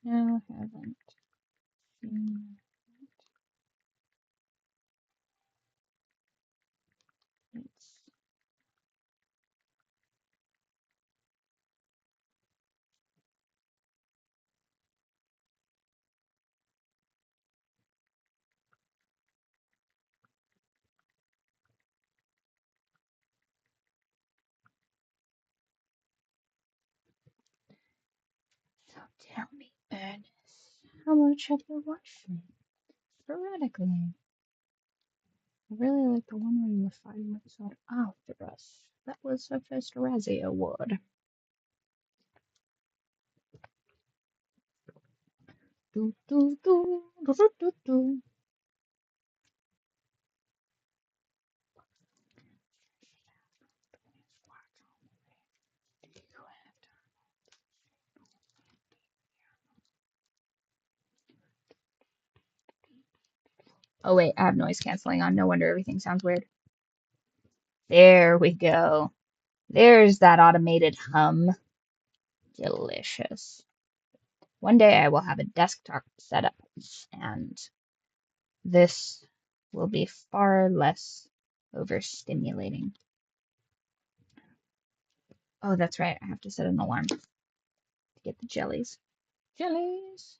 No, haven't seen it. So tell me, Ernest, how much have you watched me? Sporadically. I really like the one where you were fighting with Sword after us. That was her first Razzie Award. Do, do, do, do, do, do, do. Oh wait, I have noise canceling on. No wonder everything sounds weird. There we go. There's that automated hum. Delicious. One day I will have a desktop setup, and this will be far less overstimulating. Oh, that's right. I have to set an alarm to get the jellies. Jellies!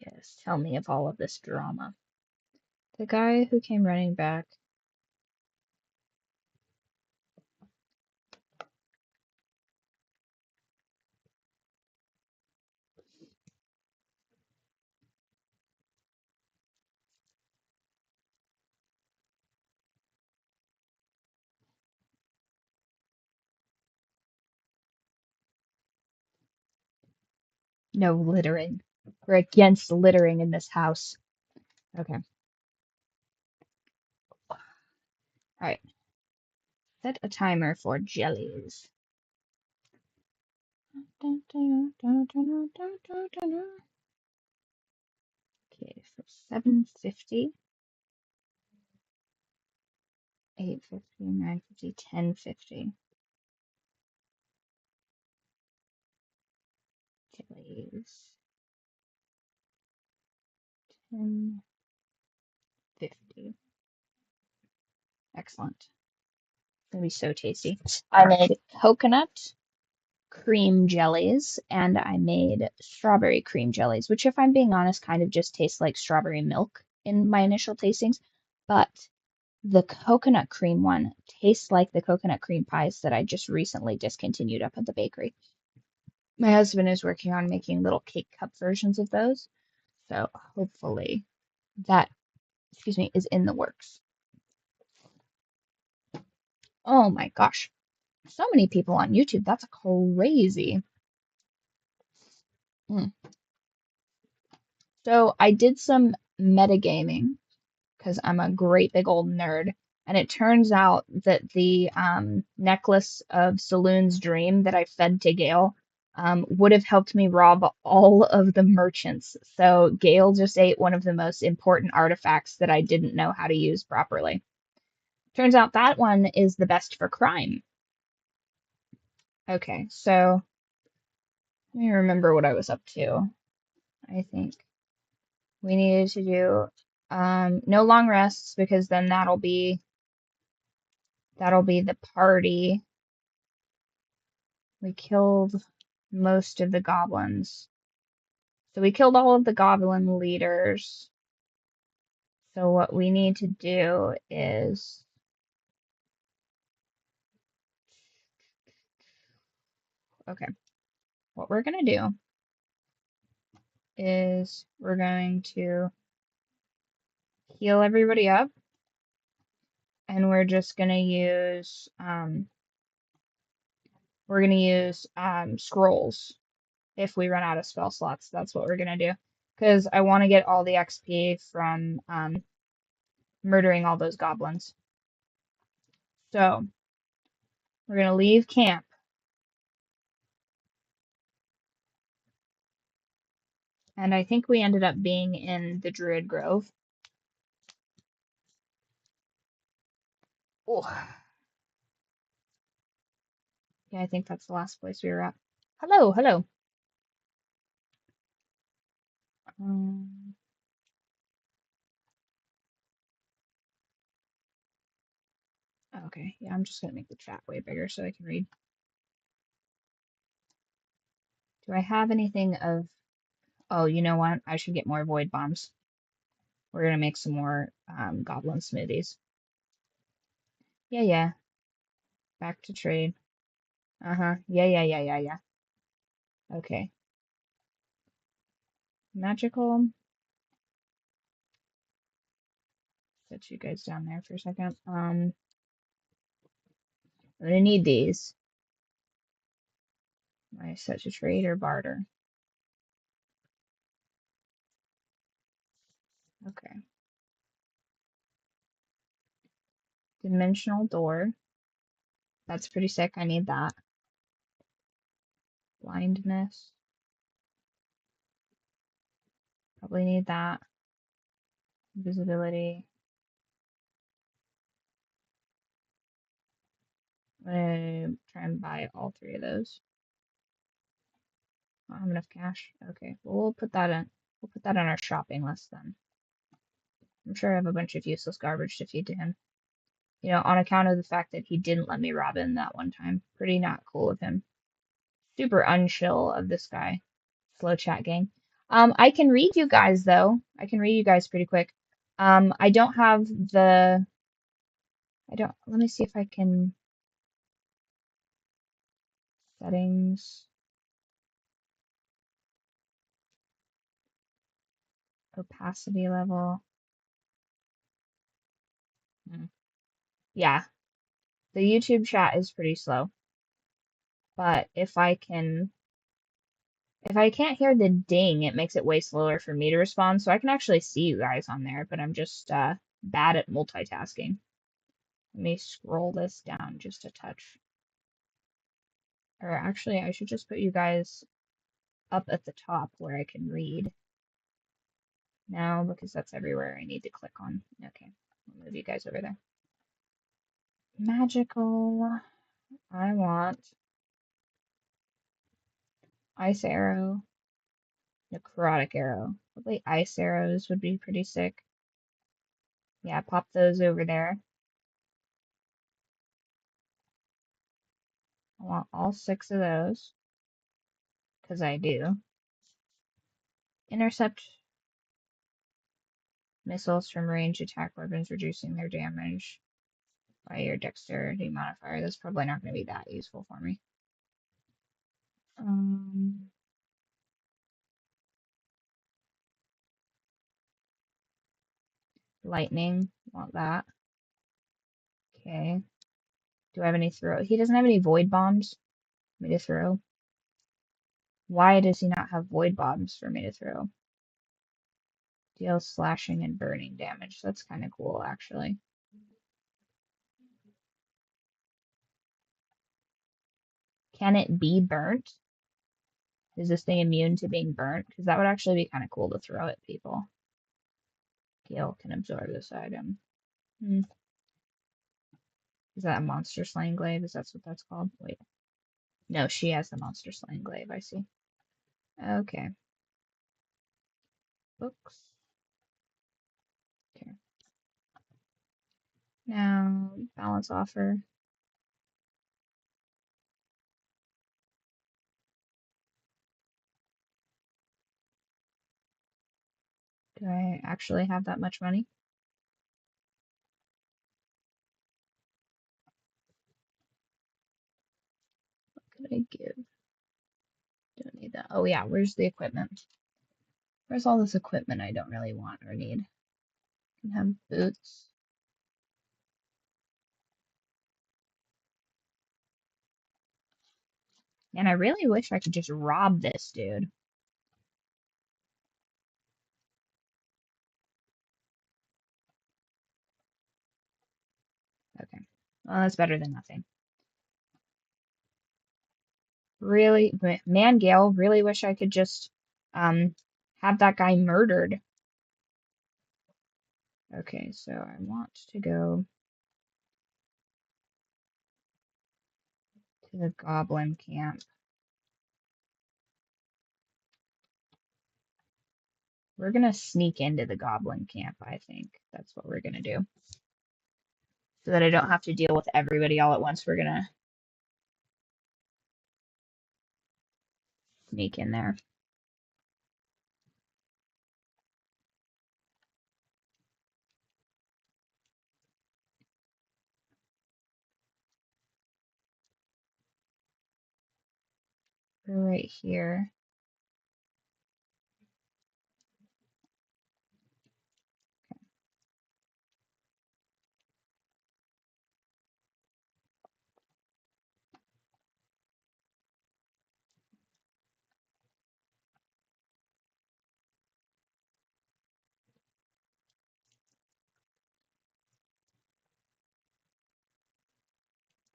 Yes, tell me of all of this drama. The guy who came running back. No littering. We're against littering in this house. Okay. Alright. Set a timer for jellies. Okay, for 750, 850, 950, 1050. Jellies. 1050. Excellent. It's gonna be so tasty. I made coconut cream jellies and I made strawberry cream jellies, which, if I'm being honest, kind of just tastes like strawberry milk in my initial tastings. But the coconut cream one tastes like the coconut cream pies that I just recently discontinued up at the bakery. My husband is working on making little cake cup versions of those, so hopefully that, excuse me, is in the works. Oh my gosh, so many people on YouTube. That's crazy. Mm. So I did some metagaming because I'm a great big old nerd. And it turns out that the necklace of Saloon's Dream that I fed to Gale would have helped me rob all of the merchants. So Gale just ate one of the most important artifacts that I didn't know how to use properly. Turns out that one is the best for crime. Okay, so let me remember what I was up to. I think we needed to do no long rests because then that'll be the party. We killed most of the goblins. So we killed all of the goblin leaders. So what we need to do is okay. What we're gonna do is we're going to heal everybody up, and we're just gonna use scrolls if we run out of spell slots. That's what we're gonna do. because I want to get all the XP from murdering all those goblins. So we're gonna leave camp. And I think we ended up being in the Druid Grove. Oh, yeah, I think that's the last place we were at. Hello, hello. Um, okay, yeah, I'm just gonna make the chat way bigger so I can read. Do I have anything of... Oh, you know what? I should get more void bombs. We're gonna make some more goblin smoothies. Yeah, yeah. Back to trade. Uh-huh. Yeah. Okay. Magical. Set you guys down there for a second. I'm gonna need these. I set to trade or barter. Okay. Dimensional door. That's pretty sick. I need that. Blindness. Probably need that. Invisibility. I'm gonna try and buy all three of those. I don't have enough cash. Okay, well, we'll put that in. We'll put that on our shopping list then. I'm sure I have a bunch of useless garbage to feed to him. You know, on account of the fact that he didn't let me rob him that one time. Pretty not cool of him. Super unchill of this guy. Slow chat gang. I can read you guys though. I can read you guys pretty quick. I don't have the... Let me see if I can... Settings. Opacity level. Yeah, the YouTube chat is pretty slow. But if I can't hear the ding, it makes it way slower for me to respond. So I can actually see you guys on there, but I'm just bad at multitasking. Let me scroll this down just a touch. Or actually, I should just put you guys up at the top where I can read. No, because that's everywhere I need to click on. Okay, I'll move you guys over there. Magical. I want ice arrow, necrotic arrow. Probably ice arrows would be pretty sick. Yeah, pop those over there. I want all 6 of those, because I do. Intercept missiles from range attack weapons, reducing their damage by your dexterity modifier. That's probably not going to be that useful for me. Lightning, want that. Okay. Do I have any throw? He doesn't have any void bombs for me to throw. Why does he not have void bombs for me to throw? Deal slashing and burning damage. That's kind of cool, actually. Can it be burnt? Is this thing immune to being burnt? Because that would actually be kind of cool to throw at people. Gale can absorb this item. Is that a monster slaying glaive? Is that what that's called? Wait. No, she has the monster slaying glaive, I see. Okay. Books. Okay. Now, balance offer. Do I actually have that much money? What could I give? Don't need that. Oh yeah, where's the equipment? Where's all this equipment I don't really want or need? I can have boots. And I really wish I could just rob this dude. Okay. Well, that's better than nothing. Really, man, Gale, really wish I could just have that guy murdered. Okay, so I want to go to the goblin camp. We're gonna sneak into the goblin camp, I think. That's what we're gonna do. So that I don't have to deal with everybody all at once. We're gonna sneak in there. We're right here.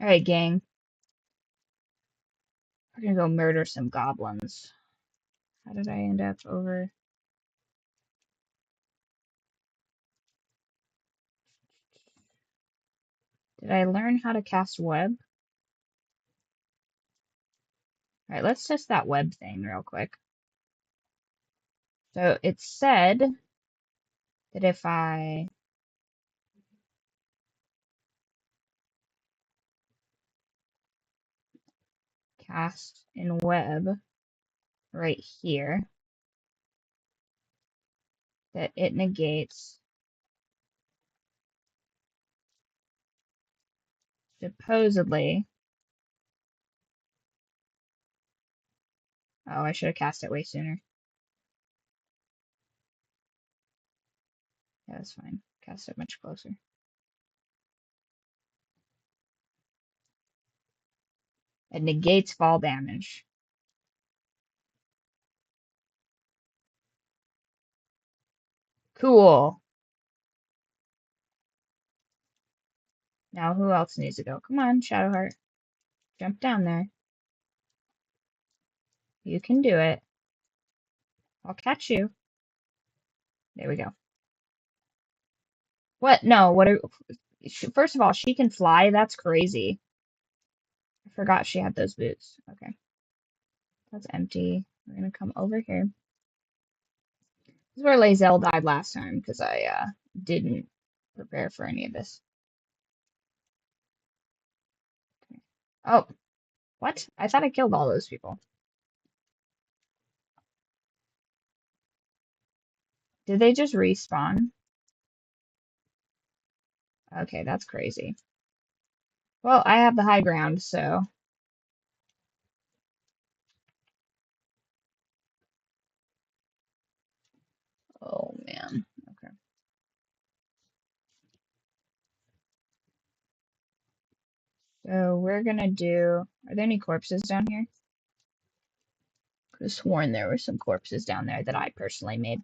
Alright, gang. We're gonna go murder some goblins. How did I end up over? Did I learn how to cast web? Alright, let's test that web thing real quick. So it said that if I cast in web right here, that it negates supposedly. Oh, I should have cast it way sooner. Yeah, that's fine. Cast it much closer. It negates fall damage. Cool. Now who else needs to go? Come on, Shadowheart. Jump down there. You can do it. I'll catch you. There we go. What? No, what are... First of all, she can fly. That's crazy. I forgot she had those boots. Okay. That's empty. We're gonna come over here. This is where Lazelle died last time because I didn't prepare for any of this. Okay. Oh, what? I thought I killed all those people. Did they just respawn? Okay, that's crazy. Well, I have the high ground, so... Oh, man. Okay. So we're gonna do... Are there any corpses down here? Could have sworn there were some corpses down there that I personally made.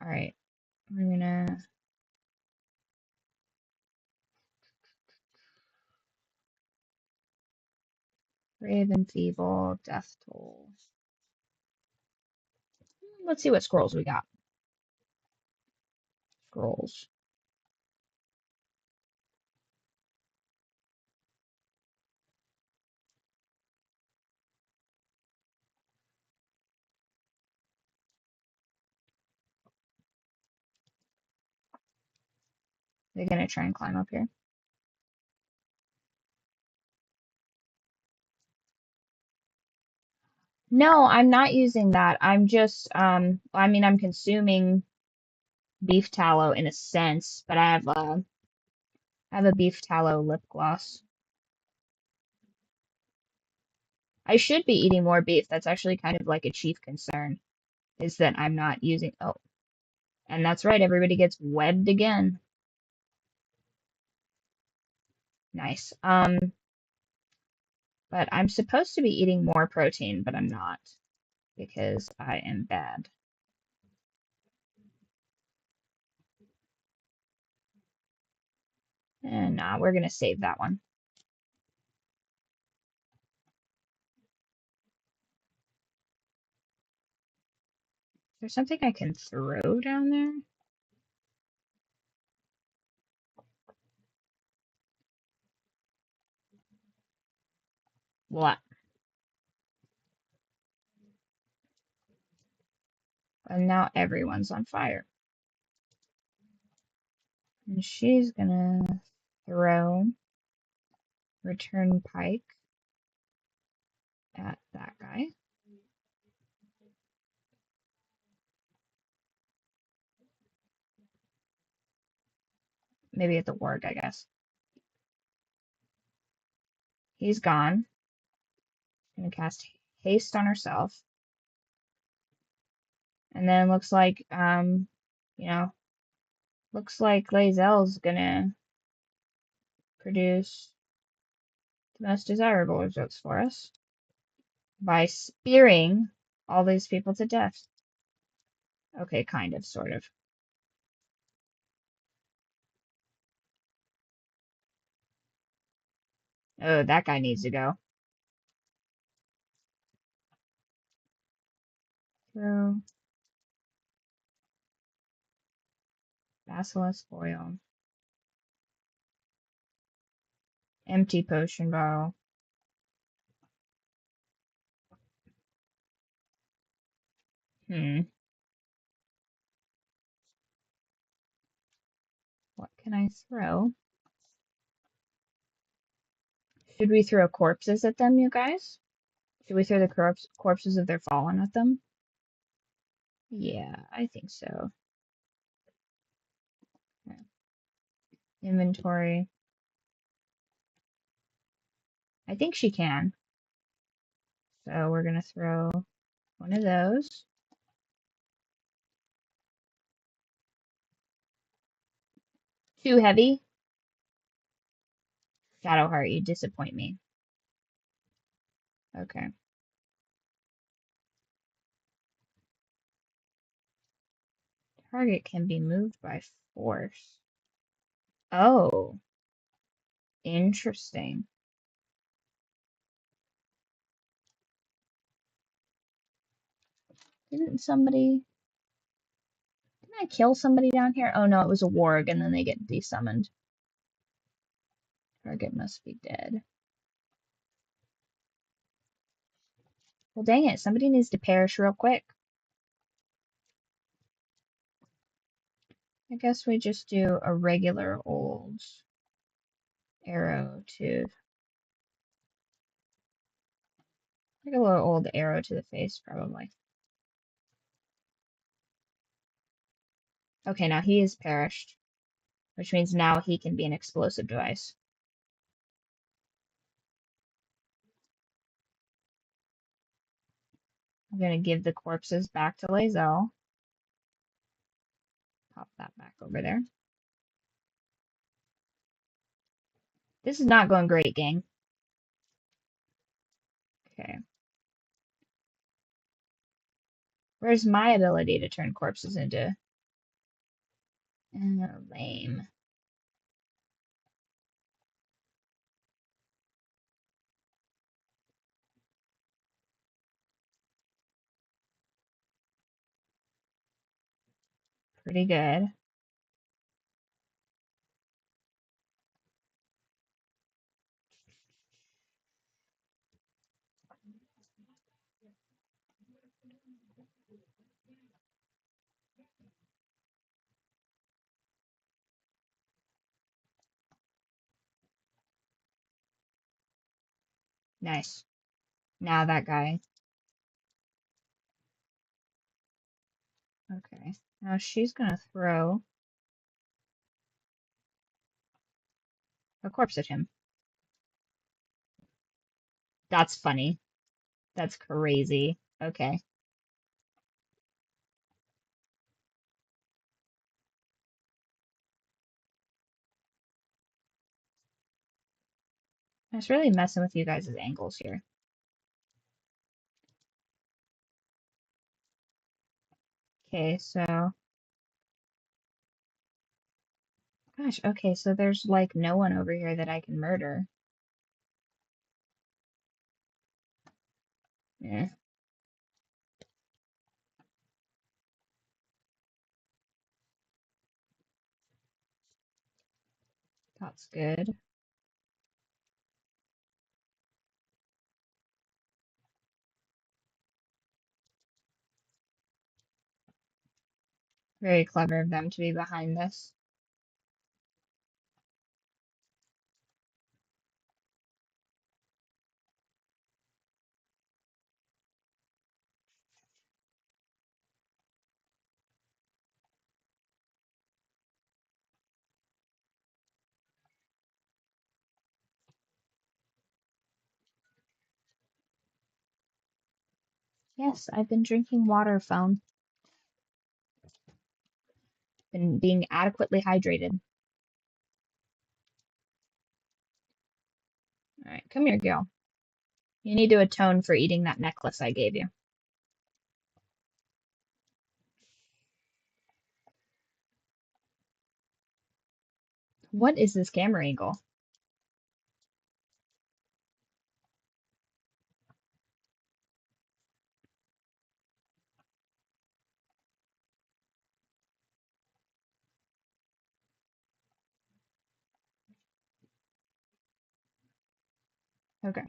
Alright. We're gonna... Brave and Feeble, Death Toll. Let's see what scrolls we got. Scrolls. They're gonna try and climb up here. No, I'm not using that. I'm just, I mean, I'm consuming beef tallow in a sense, but I have a beef tallow lip gloss. I should be eating more beef. That's actually kind of like a chief concern, is that I'm not using, oh, and that's right, everybody gets webbed again. Nice. But I'm supposed to be eating more protein, but I'm not, because I am bad. And we're going to save that one. Is there something I can throw down there? What? And now everyone's on fire. And she's gonna throw return pike at that guy. Maybe at the warg, I guess. He's gone. Gonna cast haste on herself. And then looks like, you know, looks like Lae'zel's gonna produce the most desirable results for us by spearing all these people to death. Okay, kind of, sort of. Oh, that guy needs to go. Throw basilisk oil. Empty potion bottle. What can I throw? Should we throw corpses at them, you guys? Should we throw the corpses of their fallen at them? Yeah, I think so. Okay. Inventory. I think she can. So we're going to throw one of those. Too heavy. Shadowheart, you disappoint me. Okay. Target can be moved by force. Oh, interesting. Didn't I kill somebody down here? Oh no, it was a warg and then they get desummoned. Target must be dead. Well, dang it, somebody needs to perish real quick. I guess we just do a regular old arrow to, like a little old arrow to the face, probably. Okay, now he is perished, which means now he can be an explosive device. I'm gonna give the corpses back to Lae'zel. Pop that back over there. This is not going great, gang. Okay. Where's my ability to turn corpses into... lame. Pretty good. Nice. Now that guy. Okay. Now she's gonna throw a corpse at him. That's funny. That's crazy. Okay. I was really messing with you guys' angles here. Okay, so Gosh, okay, so there's like no one over here that I can murder. Yeah, that's good. Very clever of them to be behind this. Yes, I've been drinking water, phone. Been being adequately hydrated. Alright, come here, Gale. You need to atone for eating that necklace I gave you. What is this camera angle? Okay.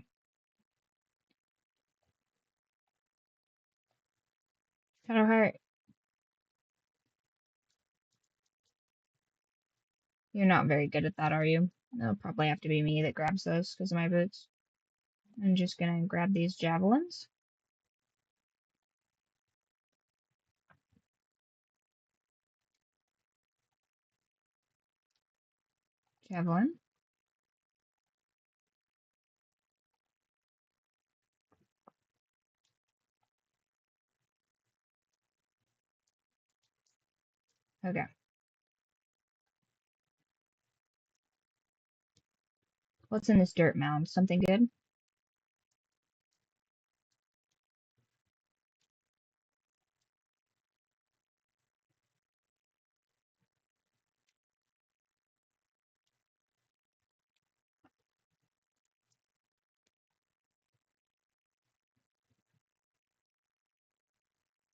Kind of hurt. You're not very good at that, are you? It'll probably have to be me that grabs those because of my boots. I'm just gonna grab these javelins. Javelin. Okay. What's in this dirt mound? Something good?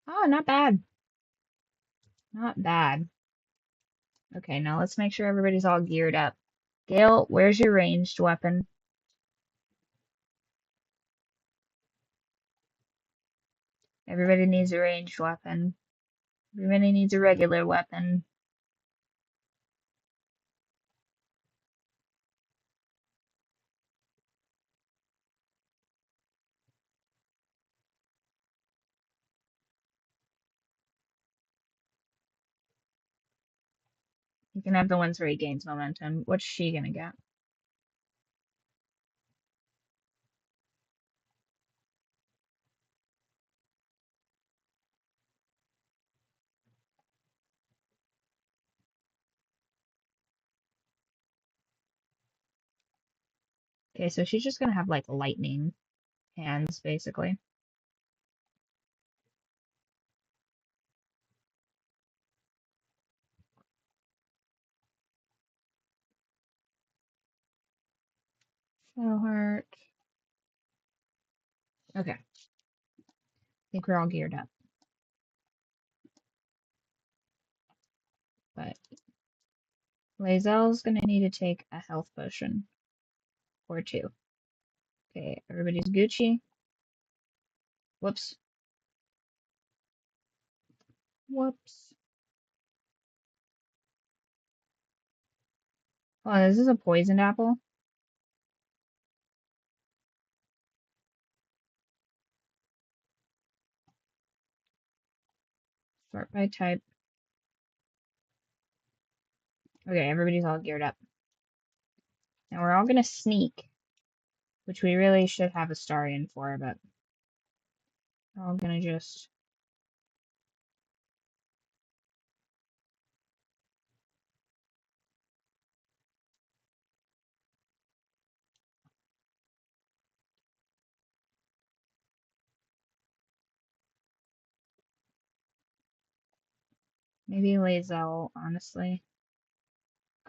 Oh, not bad. Not bad. Okay, now let's make sure everybody's all geared up. Gale, where's your ranged weapon? Everybody needs a ranged weapon. Everybody needs a regular weapon. You can have the ones where he gains momentum. What's she gonna get? Okay, so she's just gonna have like lightning hands, basically. Shadow Heart. Okay, I think we're all geared up. But Lae'zel's gonna need to take a health potion or two. Okay, everybody's Gucci. Whoops. Whoops. Oh, is this a poisoned apple? Sort by type. Okay, everybody's all geared up. Now we're all gonna sneak, which we really should have a star in for, but we're all gonna just maybe Lae'zel, honestly.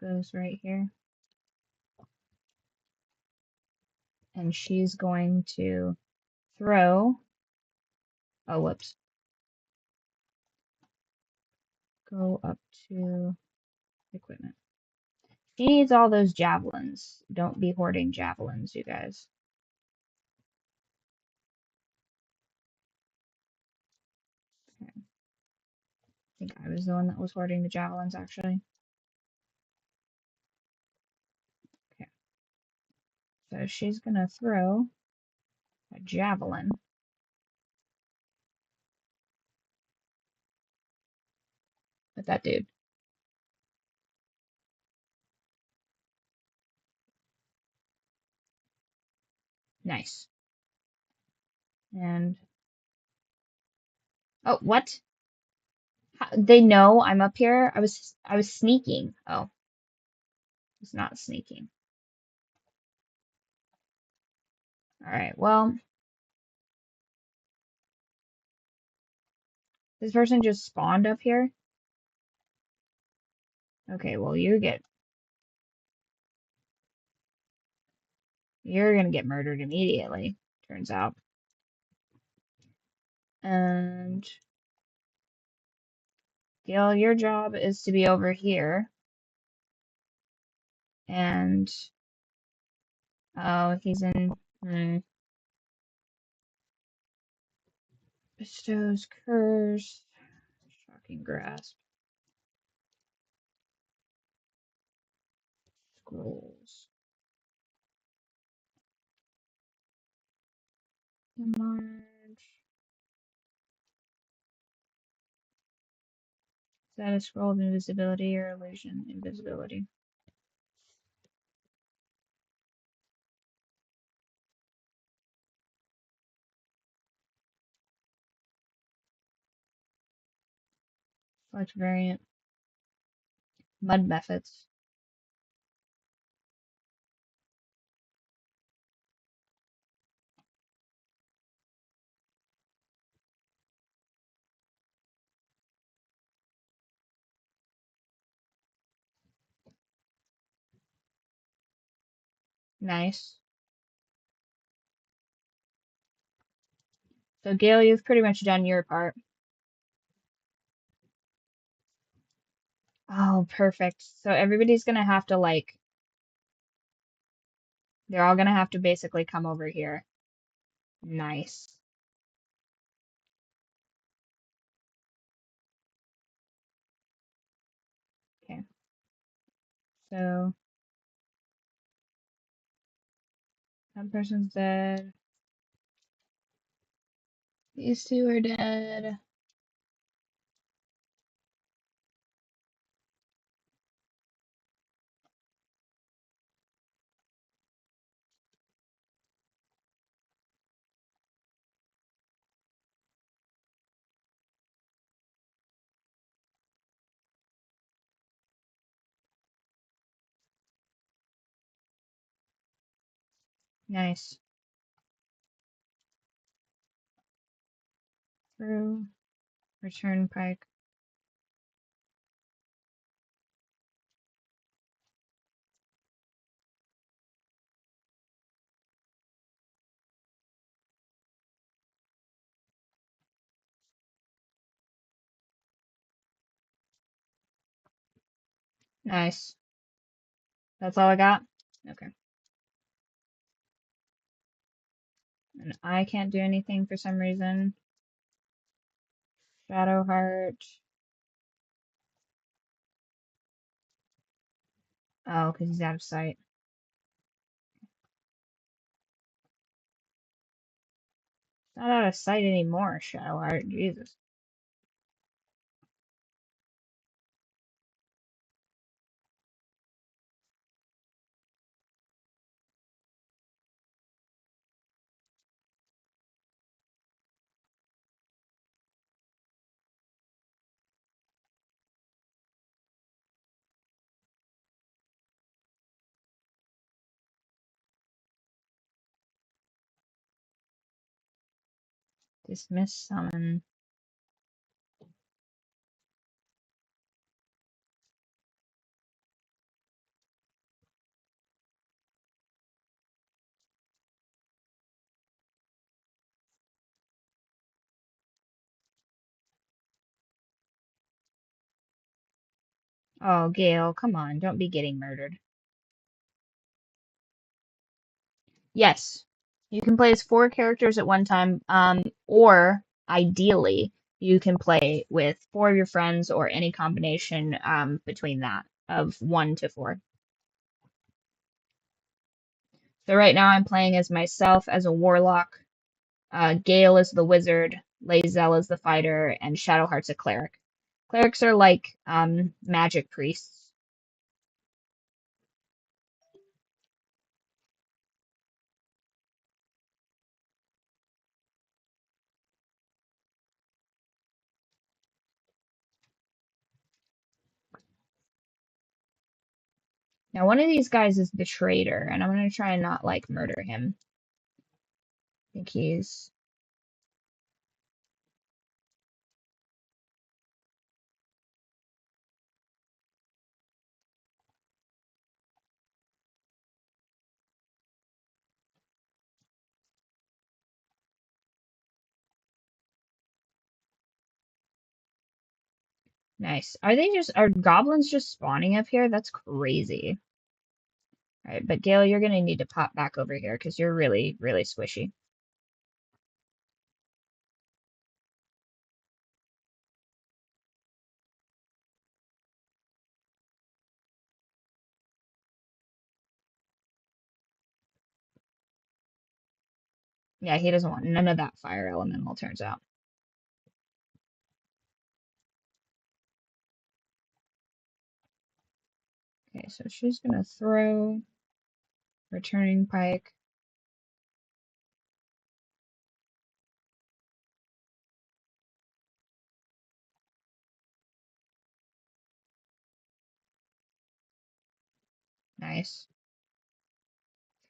goes right here. And she's going to throw. Oh, whoops. Go up to equipment. She needs all those javelins. Don't be hoarding javelins, you guys. Okay. I think I was the one that was hoarding the javelins, actually. Okay. So she's going to throw a javelin at that dude. Nice. And oh, what? They know I'm up here. I was sneaking. Oh, it's not sneaking. All right. Well, this person just spawned up here. Okay. Well, you're gonna get murdered immediately. Turns out. And Gale, your job is to be over here. And oh, he's in. Bestows curse. Shocking grasp. Scrolls. Enlarge. Is that a scroll of invisibility or illusion? Invisibility. Select variant. Mud methods. Nice. So Gale, you've pretty much done your part. Oh, perfect. So everybody's gonna have to like, they're all gonna have to basically come over here. Nice. Okay. So that person's dead. These two are dead. Nice. Through. Return pike. Nice. That's all I got? Okay. And I can't do anything for some reason. Shadowheart. Oh, because he's out of sight. Not out of sight anymore, Shadowheart. Jesus. Dismiss summon. Oh, Gale, come on, don't be getting murdered. Yes, you can play as four characters at one time, or ideally, you can play with four of your friends or any combination between that of one to four. So right now I'm playing as myself as a warlock, Gale is the wizard, Lae'zel is the fighter, and Shadowheart's a cleric. Clerics are like magic priests. Now one of these guys is the traitor, and I'm gonna try and not like murder him. I think he's nice. Are goblins just spawning up here? That's crazy. Alright, but Gale, you're gonna need to pop back over here because you're really, really squishy. Yeah, he doesn't want none of that fire elemental, turns out. Okay, so she's gonna throw returning pike. Nice.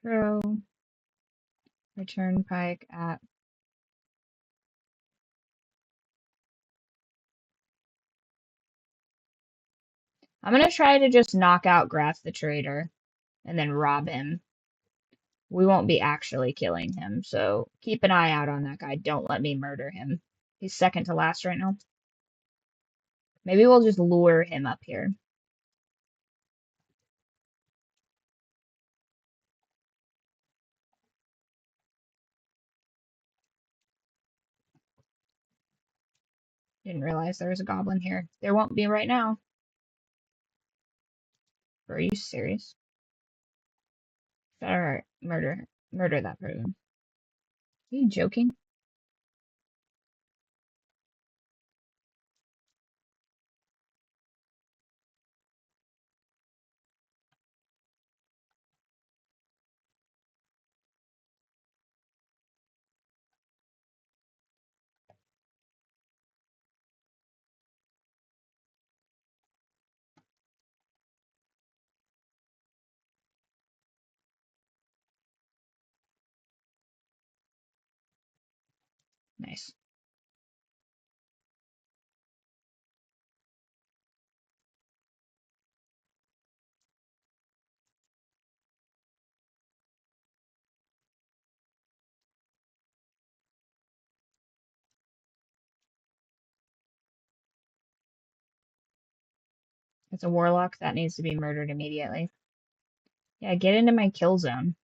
Throw return pike at. I'm gonna try to just knock out Graf the traitor and then rob him. We won't be actually killing him, so keep an eye out on that guy. Don't let me murder him. He's second to last right now. Maybe we'll just lure him up here. Didn't realize there was a goblin here. There won't be right now. Are you serious? Alright, murder that person. Are you joking? Nice. It's a warlock that needs to be murdered immediately. Yeah, get into my kill zone.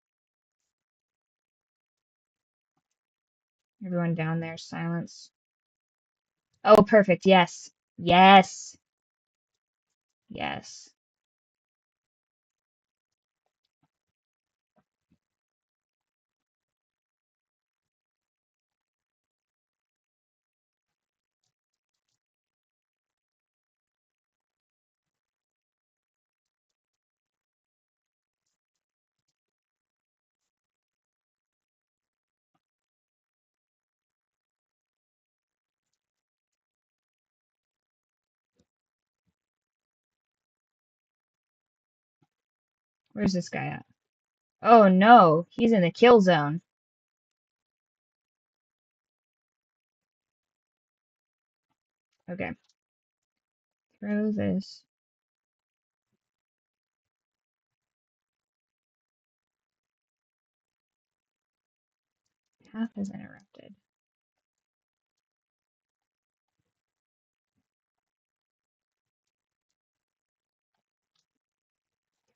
Everyone down there, silence. Oh, perfect. Yes. Yes. Yes. Where's this guy at? Oh no, he's in the kill zone. Okay. Throw this. Path is interrupted.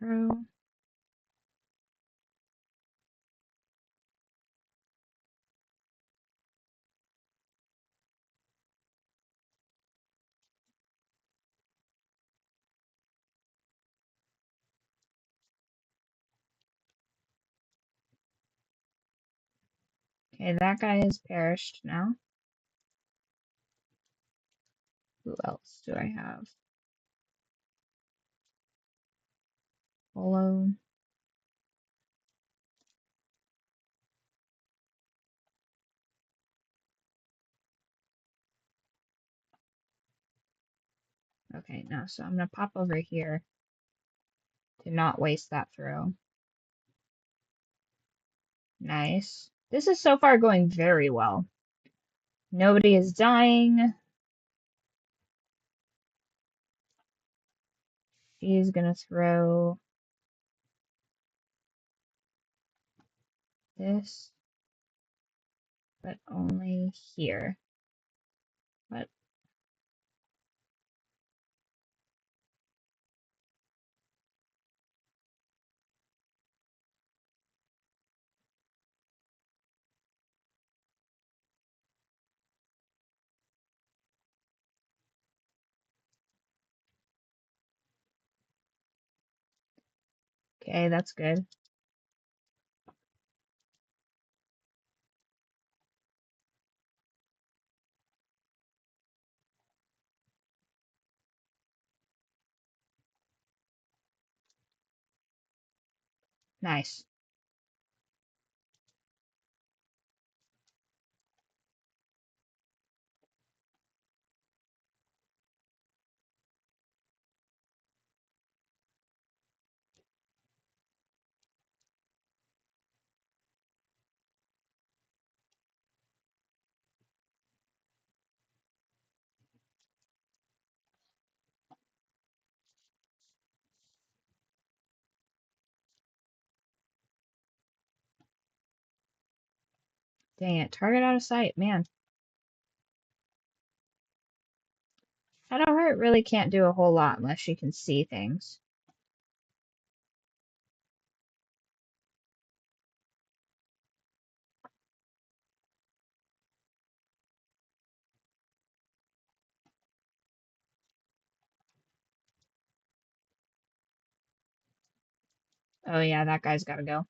throw. Okay, that guy has perished now. Who else do I have? Polo. Okay, now so I'm gonna pop over here to not waste that throw. Nice. This is so far going very well. Nobody is dying. She's gonna throw this, but only here. What? Okay, that's good. Nice. Dang it, target out of sight, man. Shadow Heart really can't do a whole lot unless she can see things. Oh yeah, that guy's gotta go.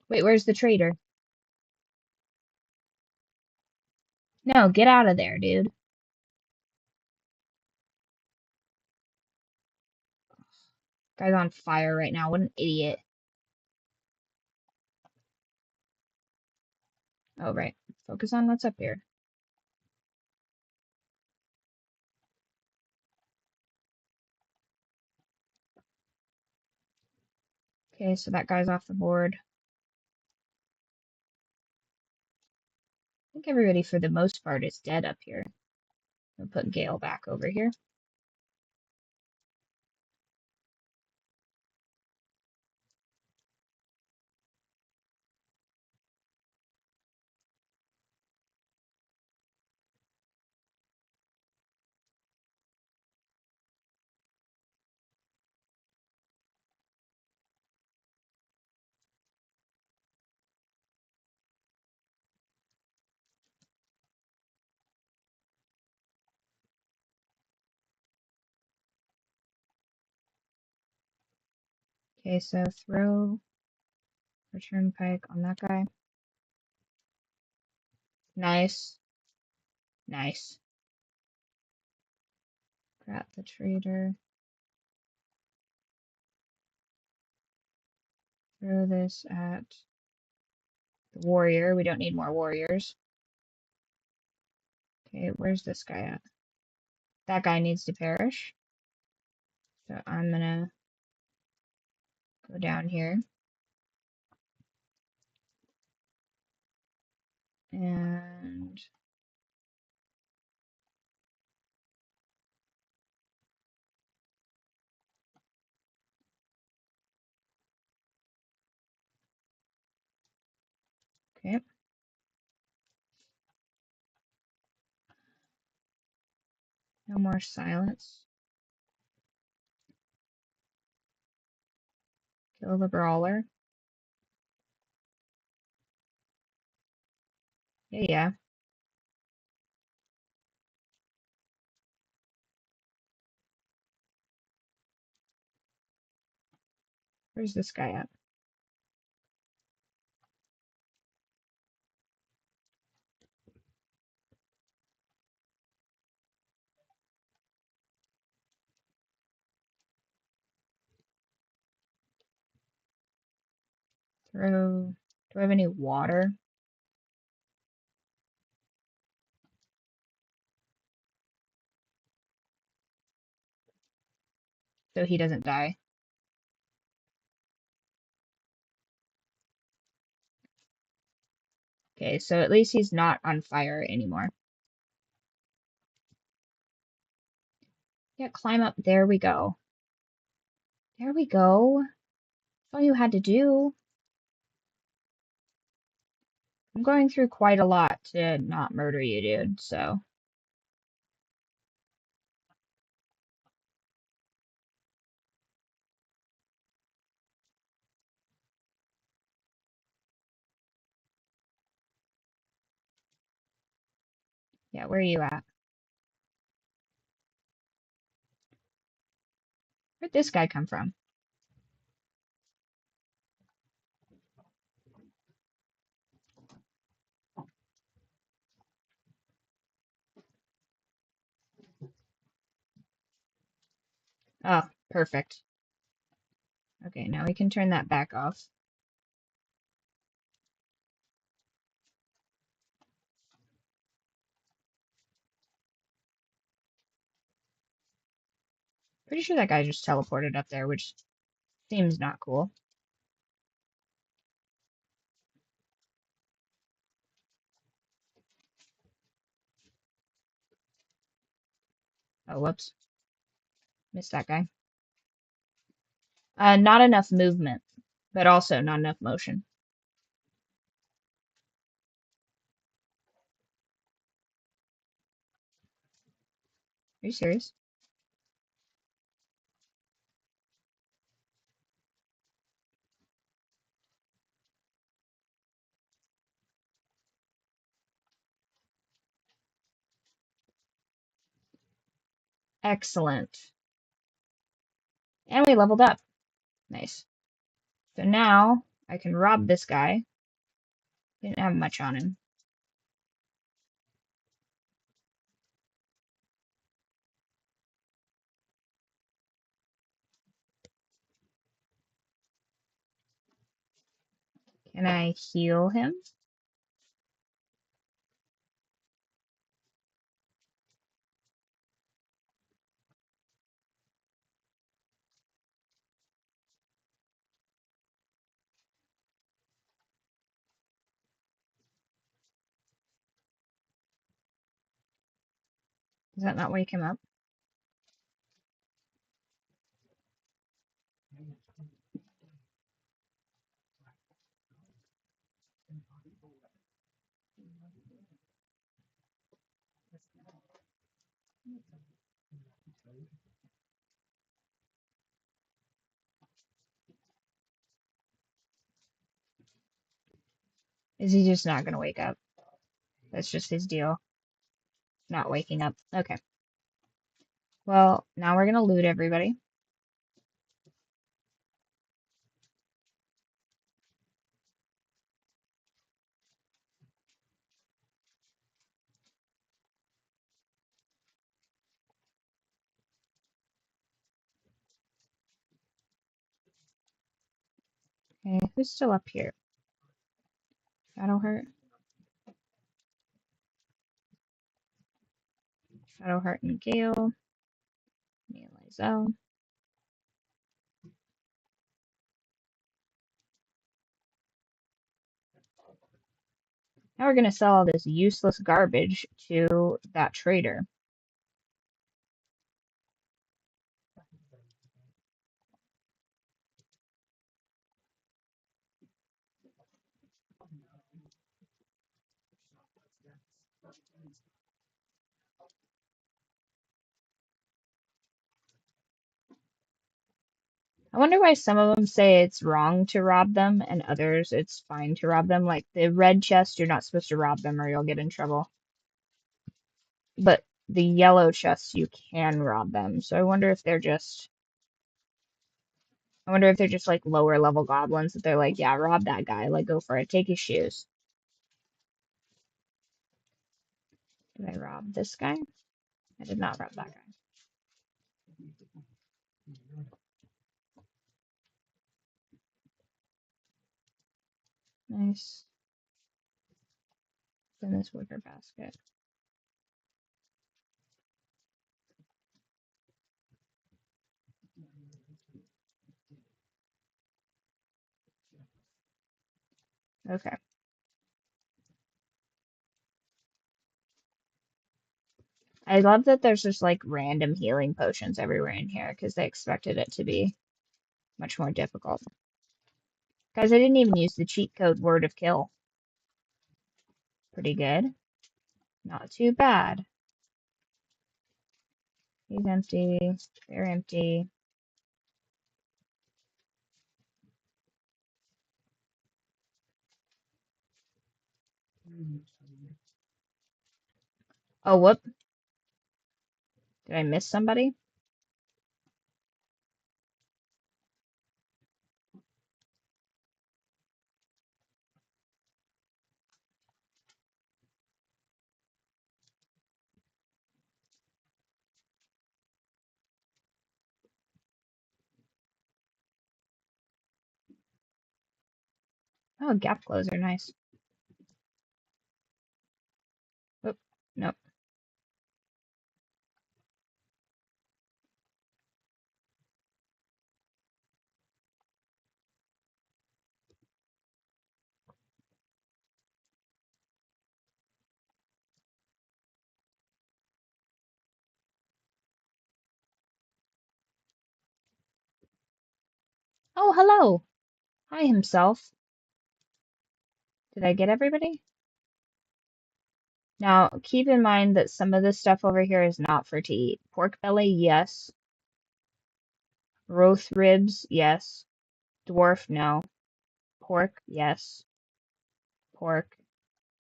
Wait, where's the traitor? No, get out of there, dude. Guy's on fire right now. What an idiot. Oh, right. Focus on what's up here. Okay, so that guy's off the board. I think everybody, for the most part, is dead up here. I'll put Gale back over here. Okay, so throw return pike on that guy. Nice. Nice. Grab the traitor. Throw this at the warrior. We don't need more warriors. Okay, where's this guy at? That guy needs to perish. So I'm gonna go down here. And okay. No more silence. Kill the brawler. Yeah, yeah. Where's this guy at? Throw. Do I have any water? So he doesn't die. Okay, so at least he's not on fire anymore. Yeah, climb up. There we go. There we go. That's all you had to do. I'm going through quite a lot to not murder you, dude, so. Yeah, where are you at? Where'd this guy come from? Oh, perfect. Okay, now we can turn that back off. Pretty sure that guy just teleported up there, which seems not cool. Oh, whoops. Missed that guy. Not enough movement, but also not enough motion. Are you serious? Excellent. And we leveled up. Nice. So now I can rob this guy. Didn't have much on him. Can I heal him? Does that not wake him up? Is he just not going to wake up? That's just his deal. Not waking up. Okay. Well, now we're going to loot everybody. Okay, who's still up here? Shadowheart. Shadowheart and Gale. Me and Lizelle. Now we're going to sell all this useless garbage to that trader. I wonder why some of them say it's wrong to rob them and others it's fine to rob them. Like the red chest, you're not supposed to rob them or you'll get in trouble. But the yellow chests, you can rob them. So I wonder if they're just like lower level goblins that they're like, yeah, rob that guy. Like, go for it. Take his shoes. Did I rob this guy? I did not rob that guy. Nice. In this wicker basket. Okay. I love that there's just like random healing potions everywhere in here because they expected it to be much more difficult. Guys, I didn't even use the cheat code word of kill. Pretty good. Not too bad. He's empty. They're empty. Oh, whoop. Did I miss somebody? Oh, gap closer. Nice. Whoop. Nope. Oh, hello. Hi, himself. Did I get everybody? Now, keep in mind that some of this stuff over here is not for to eat. Pork belly, yes. Roast ribs, yes. Dwarf, no. Pork, yes. Pork,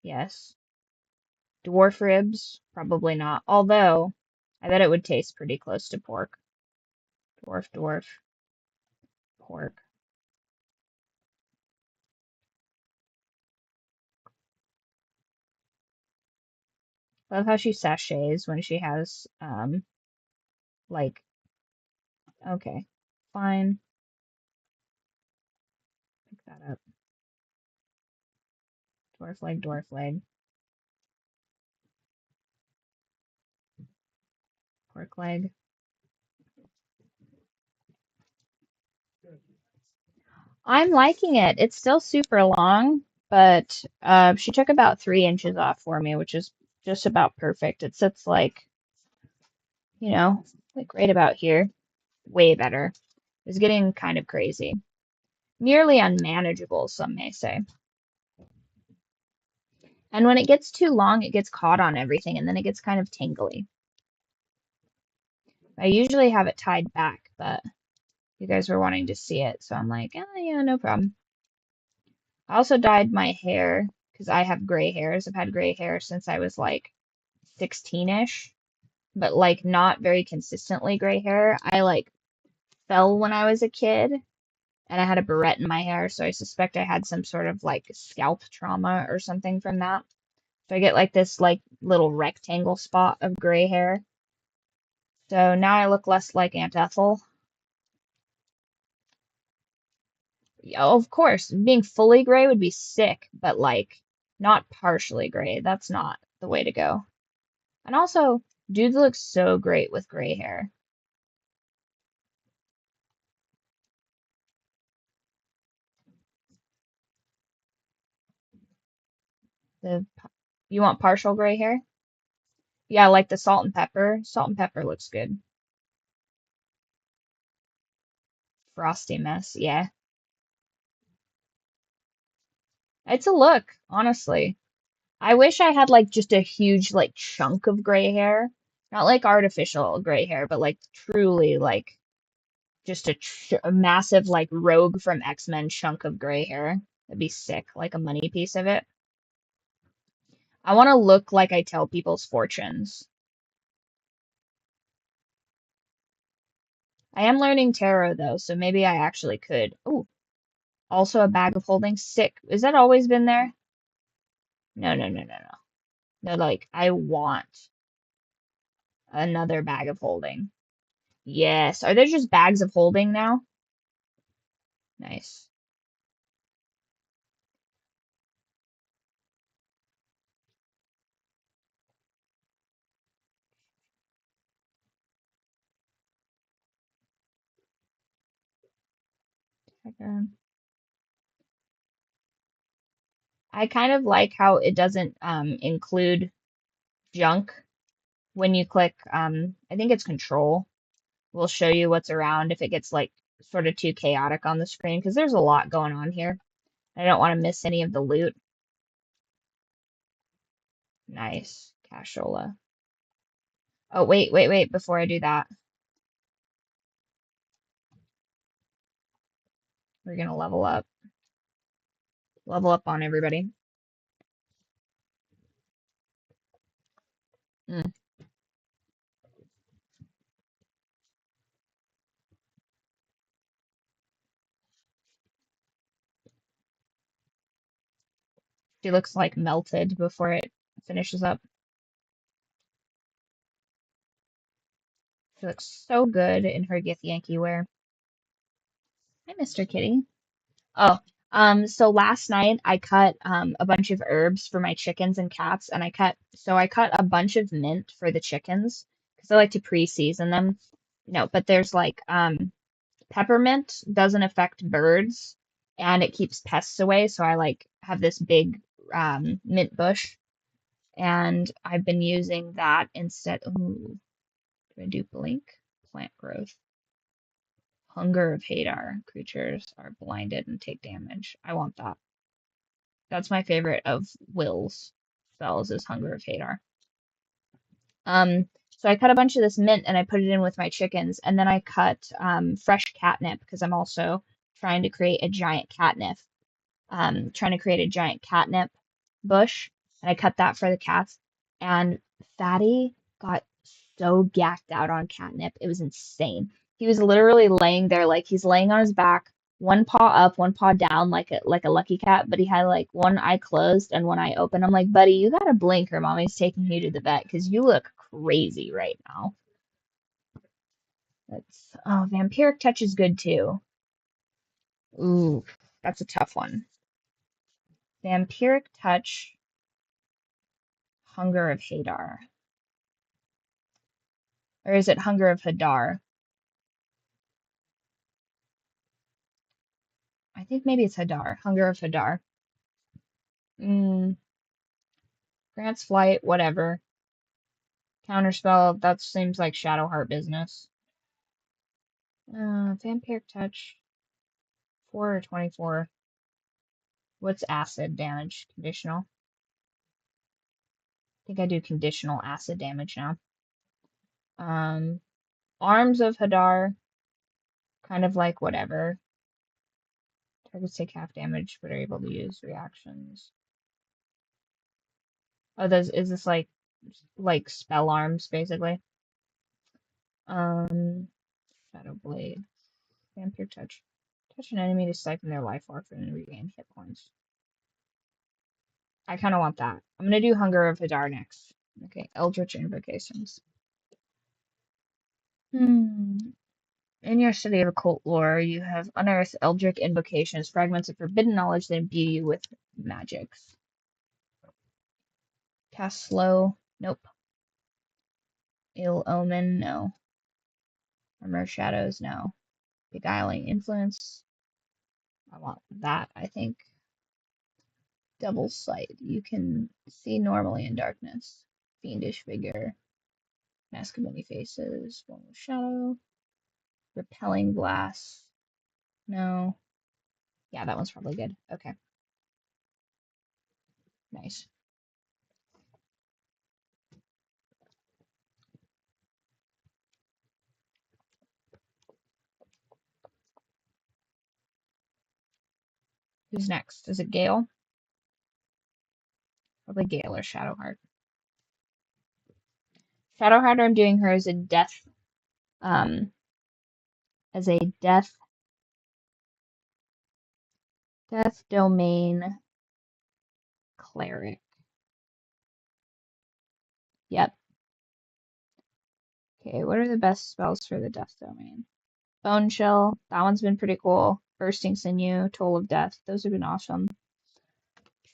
yes. Dwarf ribs, probably not. Although, I bet it would taste pretty close to pork. Dwarf, dwarf, pork. Love how she sachets when she has, like, okay, fine. Pick that up. Dwarf leg, dwarf leg. Pork leg. I'm liking it. It's still super long, but she took about 3 inches off for me, which is just about perfect. It sits like, you know, like right about here. Way better. It's getting kind of crazy. Nearly unmanageable, some may say. And when it gets too long, it gets caught on everything, and then it gets kind of tingly. I usually have it tied back, but you guys were wanting to see it, so I'm like, oh, yeah, no problem. I also dyed my hair because I have gray hairs. I've had gray hair since I was like 16-ish, but like not very consistently gray hair. I like fell when I was a kid and I had a barrette in my hair, so I suspect I had some sort of like scalp trauma or something from that. So I get like this like little rectangle spot of gray hair. So now I look less like Aunt Ethel. Yeah, of course, being fully gray would be sick, but like not partially gray. That's not the way to go. And also, dudes look so great with gray hair. The You want partial gray hair? Yeah, like the salt and pepper. Salt and pepper looks good. Frosty mess, yeah. It's a look, honestly. I wish I had like just a huge like chunk of gray hair. Not like artificial gray hair, but like truly like Just a massive, like, rogue from X-Men chunk of gray hair. That'd be sick, like a money piece of it. I want to look like I tell people's fortunes. I am learning tarot, though, so maybe I actually could. Oh, also a bag of holding. Sick. Is that always been there? No, no, no, no, no. No, like, I want another bag of holding. Yes. Are there just bags of holding now? Nice. Okay. I kind of like how it doesn't include junk when you click, I think it's control. Will show you what's around if it gets like sort of too chaotic on the screen because there's a lot going on here. I don't want to miss any of the loot. Nice. Cashola. Oh, wait, wait, wait, before I do that, we're gonna level up. Level up on everybody. Mm. She looks like melted before it finishes up. She looks so good in her Githyanki wear. Hi, Mr. Kitty. Oh, so last night I cut a bunch of herbs for my chickens and cats, and I cut a bunch of mint for the chickens because I like to pre-season them. No, but there's like peppermint doesn't affect birds and it keeps pests away, so I like have this big mint bush and I've been using that instead. Ooh, do I do blink? Plant growth. Hunger of Hadar. Creatures are blinded and take damage. I want that. That's my favorite of Will's spells is Hunger of Hadar. So I cut a bunch of this mint and I put it in with my chickens, and then I cut fresh catnip because I'm also trying to create a giant catnip. Trying to create a giant catnip bush, and I cut that for the cats. And Fatty got so gacked out on catnip, it was insane. He was literally laying there like he's laying on his back, one paw up, one paw down, like a lucky cat, but he had like one eye closed and one eye open. I'm like, buddy, you gotta blink or mommy's taking you to the vet because you look crazy right now. That's vampiric touch is good too. Ooh, that's a tough one. Vampiric touch. Hunger of Hadar. Or is it Hunger of Hadar? I think maybe it's Hadar. Hunger of Hadar. Mm, grants flight, whatever. Counterspell, that seems like Shadowheart business. Vampiric Touch. 4 or 24. What's acid damage? Conditional? I think I do conditional acid damage now. Um, Arms of Hadar. Kind of like whatever. Targets take half damage, but are able to use reactions. Oh, is this like spell arms basically? Shadow Blade. Vampire Touch. Touch an enemy to siphon their life force and regain hit points. I kind of want that. I'm gonna do Hunger of Hadar next. Okay, Eldritch Invocations. In your study of occult lore, you have unearthed Eldritch Invocations, fragments of forbidden knowledge that imbue you with magics. Cast Slow. Nope. Ill Omen. No. Armor of Shadows. No. Beguiling Influence. I want that, I think. Double Sight. You can see normally in darkness. Fiendish Vigor. Mask of Many Faces. One with Shadow. Repelling Glass. No. Yeah, that one's probably good. Okay. Nice. Who's next? Is it Gale? Probably Gale or Shadowheart. Shadowheart, I'm doing her as a um, death domain cleric. Yep. Okay, what are the best spells for the death domain? Bone Shell, that one's been pretty cool. Bursting Sinew, Toll of Death, those have been awesome.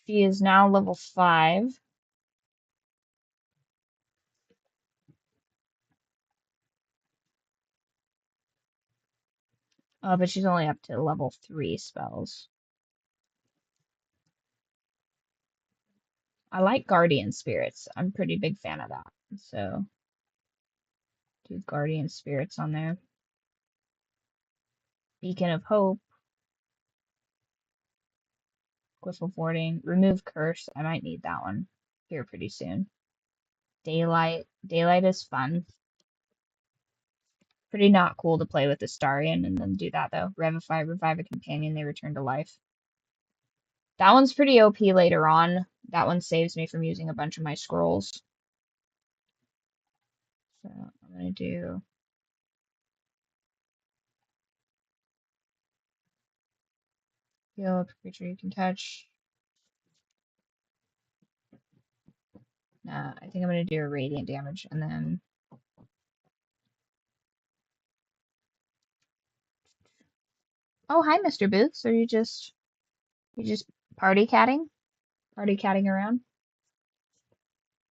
She is now level 5. Oh, but she's only up to level 3 spells. I like Guardian Spirits. I'm a pretty big fan of that. So, do Guardian Spirits on there. Beacon of Hope. Glyph of Warding. Remove Curse. I might need that one here pretty soon. Daylight. Daylight is fun. Pretty not cool to play with Astarion and then do that though. Revivify, revive a companion, they return to life. That one's pretty OP later on. That one saves me from using a bunch of my scrolls. So I'm gonna do heal up a creature you can touch. Nah, I think I'm gonna do a radiant damage and then oh hi Mr. Boots. Are you just party catting? Party catting around?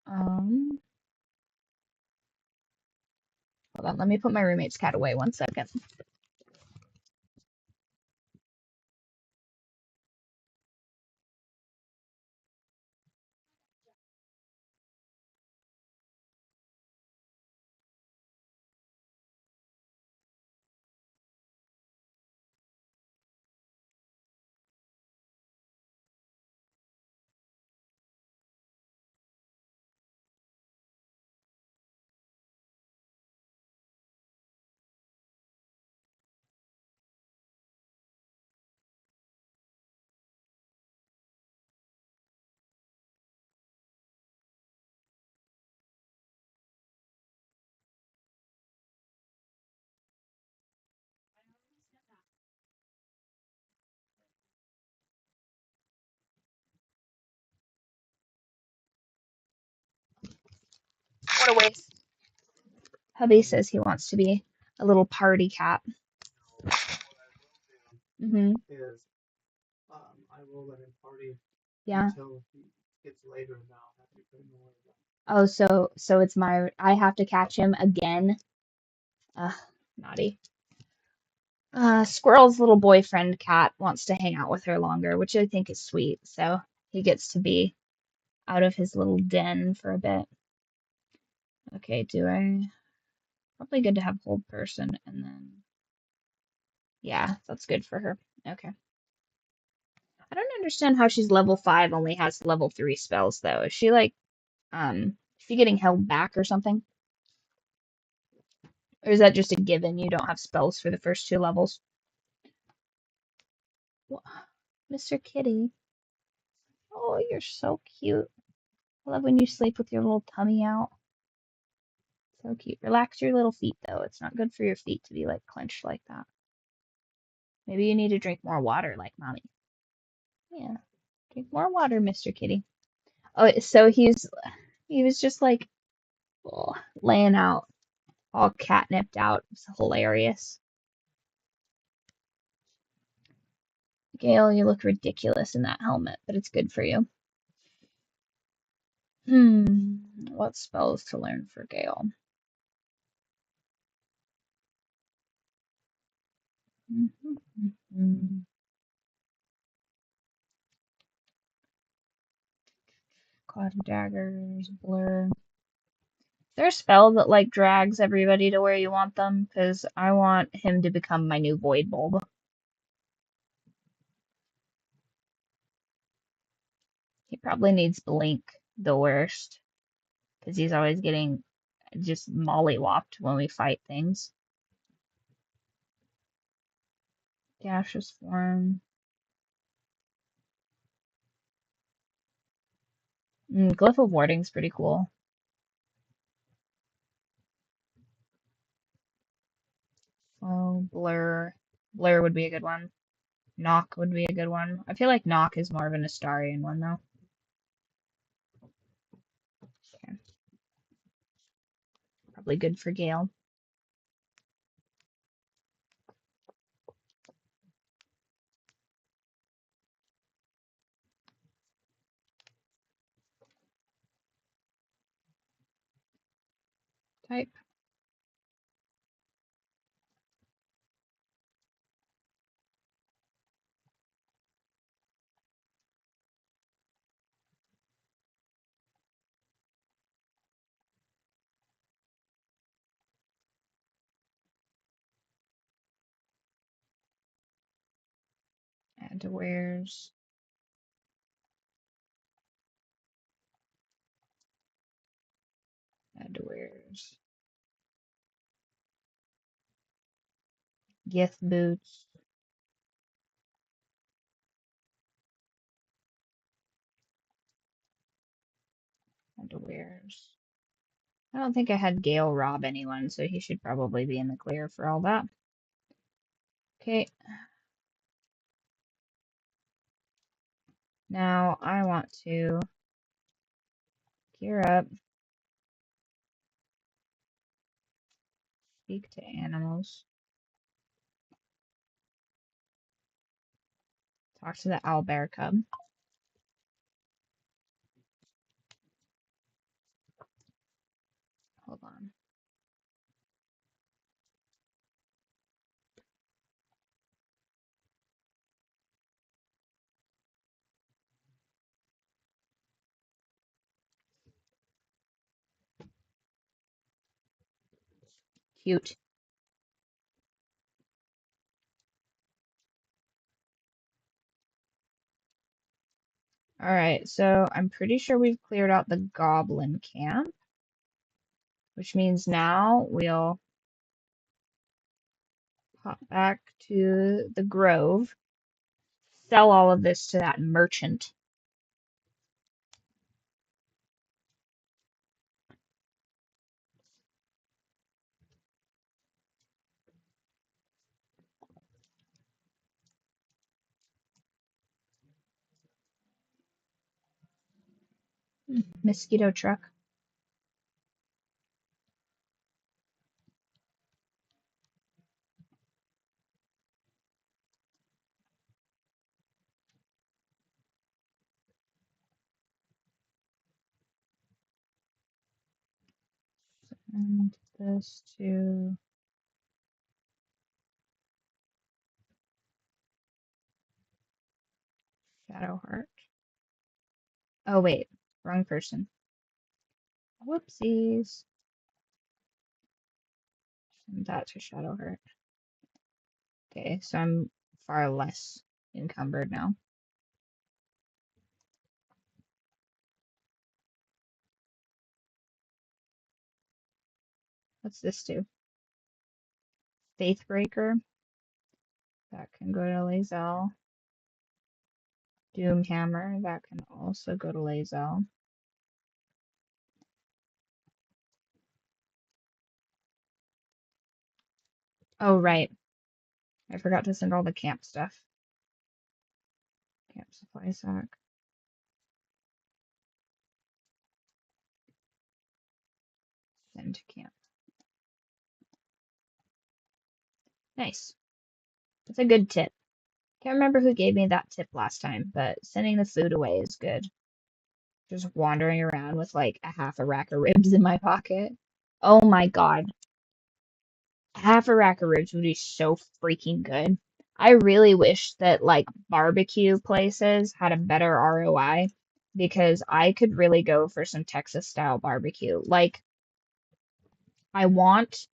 Hold on, let me put my roommate's cat away 1 second. What a waste. Hubby says he wants to be a little party cat. Mm-hmm. Yeah. Oh, so it's I have to catch him again. Ugh, naughty. Squirrel's little boyfriend cat wants to hang out with her longer, which I think is sweet. So he gets to be out of his little den for a bit. Okay, probably good to have hold person and then yeah, that's good for her. Okay. I don't understand how she's level 5 only has level 3 spells though. Is she like is she getting held back or something? Or is that just a given? You don't have spells for the first 2 levels? Mr. Kitty. Oh, you're so cute. I love when you sleep with your little tummy out. So cute. Relax your little feet, though. It's not good for your feet to be like clenched like that. Maybe you need to drink more water like mommy. Yeah. Drink more water, Mr. Kitty. Oh, so he was just like laying out, all catnipped out. It's hilarious. Gale, you look ridiculous in that helmet, but it's good for you. What spells to learn for Gale? Cloud of Daggers, Blur. Is there a spell that like drags everybody to where you want them? Because I want him to become my new Void Bulb. He probably needs Blink the worst. Because he's always getting just mollywopped when we fight things. Gaseous Form. Glyph of Warding's pretty cool. Oh, Blur. Blur would be a good one. Knock would be a good one. I feel like Knock is more of an Astarian one, though. Okay. Probably good for Gale. Type. Add to wares. Add to wares. Gith boots. Add to wares. I don't think I had Gale rob anyone, so he should probably be in the clear for all that. Okay. Now I want to gear up. Speak to animals. Talk to the owlbear cub. Hold on. Cute. Alright, so I'm pretty sure we've cleared out the goblin camp, which means now we'll pop back to the grove, sell all of this to that merchant. Mosquito truck. Send this to Shadowheart. Oh wait, wrong person. Whoopsies. Send that to Shadowheart. Okay, so I'm far less encumbered now. What's this do? Faithbreaker. That can go to Lae'zel. Doomhammer. That can also go to Lae'zel. Oh, right. I forgot to send all the camp stuff. Camp supply sack. Send to camp. Nice. That's a good tip. Can't remember who gave me that tip last time, but sending the food away is good. Just wandering around with like a half a rack of ribs in my pocket. Oh my God. Half a rack of ribs would be so freaking good. I really wish that like barbecue places had a better ROI because I could really go for some Texas style barbecue. Like I want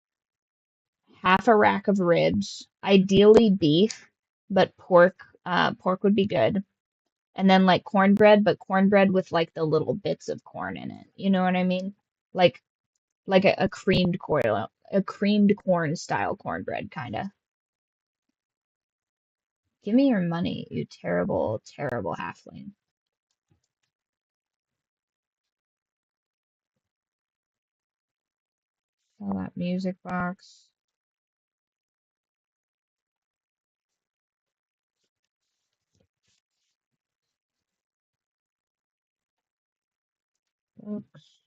half a rack of ribs, ideally beef, but pork would be good. And then like cornbread, but cornbread with like the little bits of corn in it. You know what I mean? Like a creamed corn style cornbread kind of. Give me your money, you terrible, terrible halfling. Sell that music box. Books.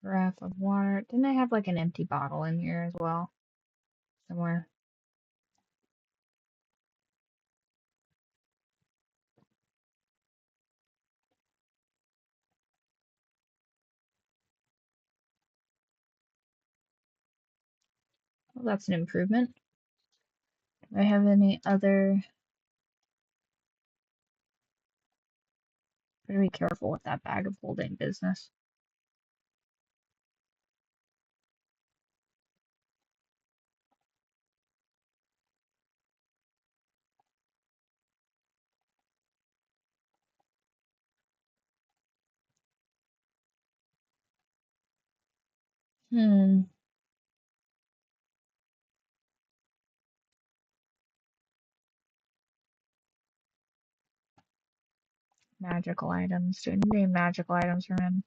Carafe of water. Didn't I have like an empty bottle in here as well? Somewhere. Well, that's an improvement. Do I have any other? Better be careful with that bag of holding business. Hmm. Magical items. Do I need any magical items from him?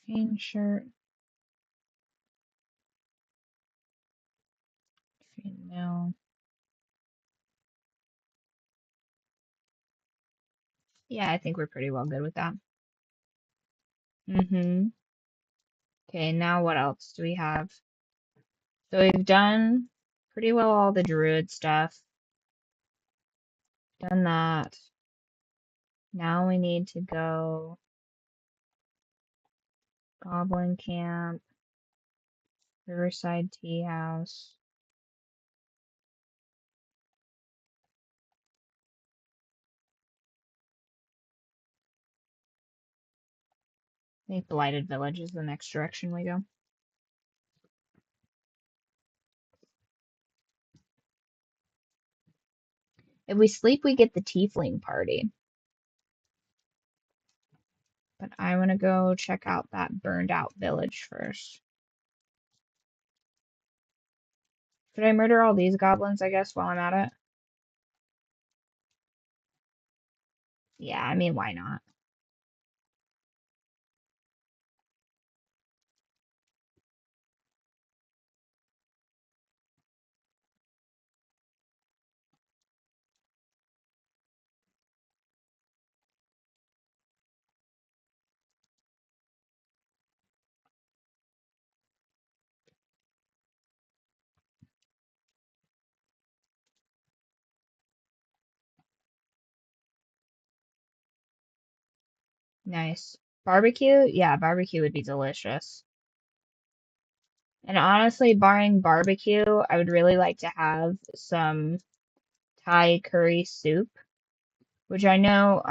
Chain shirt. No. Yeah, I think we're pretty well good with that. Mm-hmm. Okay, now what else do we have? So we've done pretty well all the druid stuff. Done that. Now we need to go Goblin Camp, Riverside Tea House. I think Blighted Village is the next direction we go. If we sleep, we get the Tiefling party. But I want to go check out that burned out village first. Could I murder all these goblins, I guess, while I'm at it? Yeah, I mean, why not? Nice. Barbecue? Yeah, barbecue would be delicious. And honestly, barring barbecue, I would really like to have some Thai curry soup, which I know,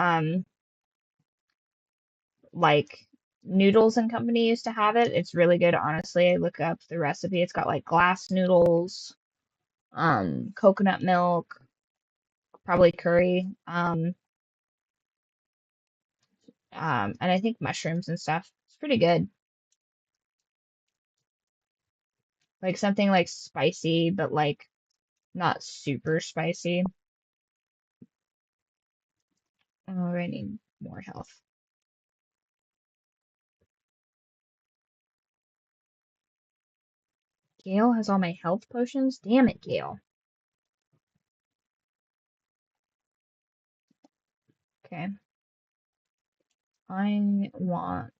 like Noodles and Company used to have it. It's really good, honestly. I look up the recipe. It's got like glass noodles, coconut milk, probably curry, and I think mushrooms and stuff. It's pretty good. Like something like spicy, but like not super spicy. Oh, I need more health. Gale has all my health potions? Damn it, Gale. Okay. I want.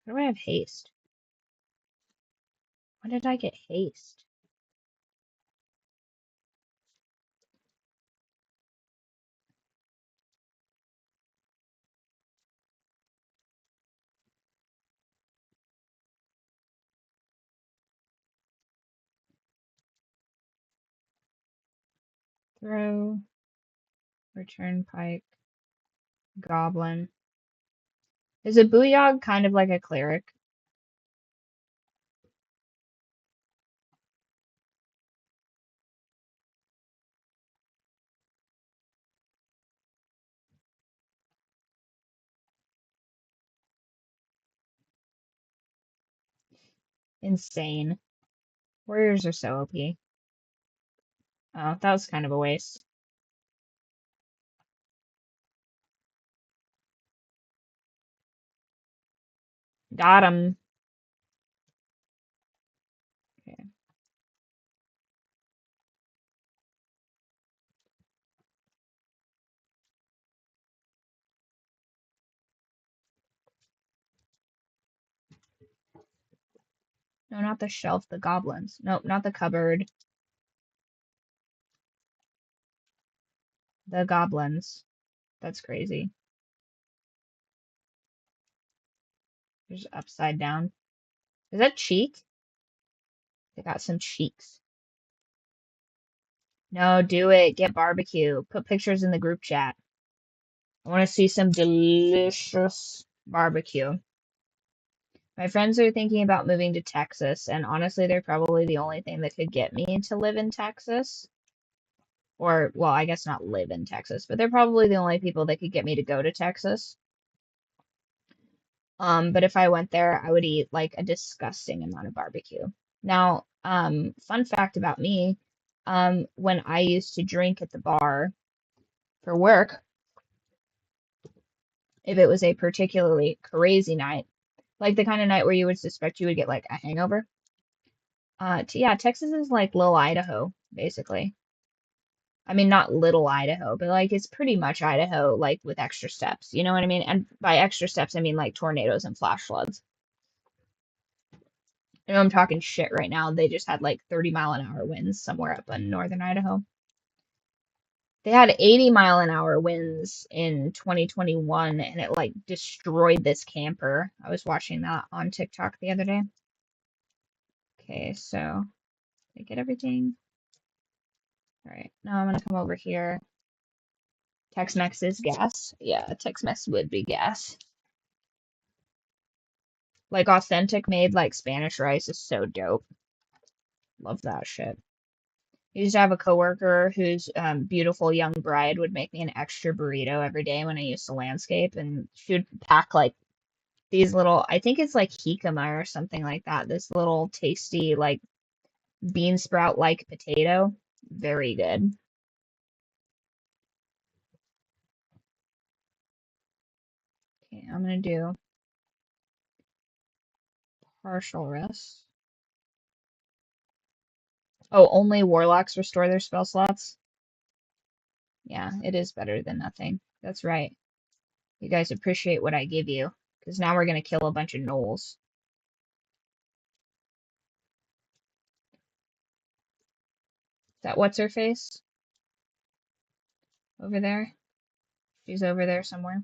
How do I have haste? When did I get haste? Throw, return pike, goblin. Is a booyog kind of like a cleric? Insane. Warriors are so OP. Oh, that was kind of a waste. Got him. Okay. No, not the shelf, the goblins. Nope, not the cupboard. The goblins. That's crazy. There's upside down. Is that cheek? They got some cheeks. No, do it. Get barbecue. Put pictures in the group chat. I want to see some delicious barbecue. My friends are thinking about moving to Texas, and honestly, they're probably the only thing that could get me to live in Texas. Or, well, I guess not live in Texas, but they're probably the only people that could get me to go to Texas. But if I went there, I would eat like a disgusting amount of barbecue. Now, fun fact about me, when I used to drink at the bar for work, if it was a particularly crazy night, like the kind of night where you would suspect you would get like a hangover, yeah, Texas is like little Idaho, basically. I mean, not little Idaho, but like it's pretty much Idaho, like with extra steps. You know what I mean? And by extra steps, I mean like tornadoes and flash floods. I know I'm talking shit right now. They just had like 30-mile-an-hour winds somewhere up in northern Idaho. They had 80-mile-an-hour winds in 2021 and it like destroyed this camper. I was watching that on TikTok the other day. Okay, so I get everything. All right, now I'm gonna come over here. Tex-Mex is gas. Yeah, Tex-Mex would be gas. Like authentic made like Spanish rice is so dope. Love that shit. I used to have a coworker whose beautiful young bride would make me an extra burrito every day when I used to landscape, and she would pack like these little, I think it's like jicama or something like that. This little tasty like bean sprout like potato. Very good. Okay, I'm gonna do partial rest. Oh, only warlocks restore their spell slots? Yeah, it is better than nothing. That's right. You guys appreciate what I give you, because now we're gonna kill a bunch of gnolls. Is that what's her face? Over there? She's over there somewhere.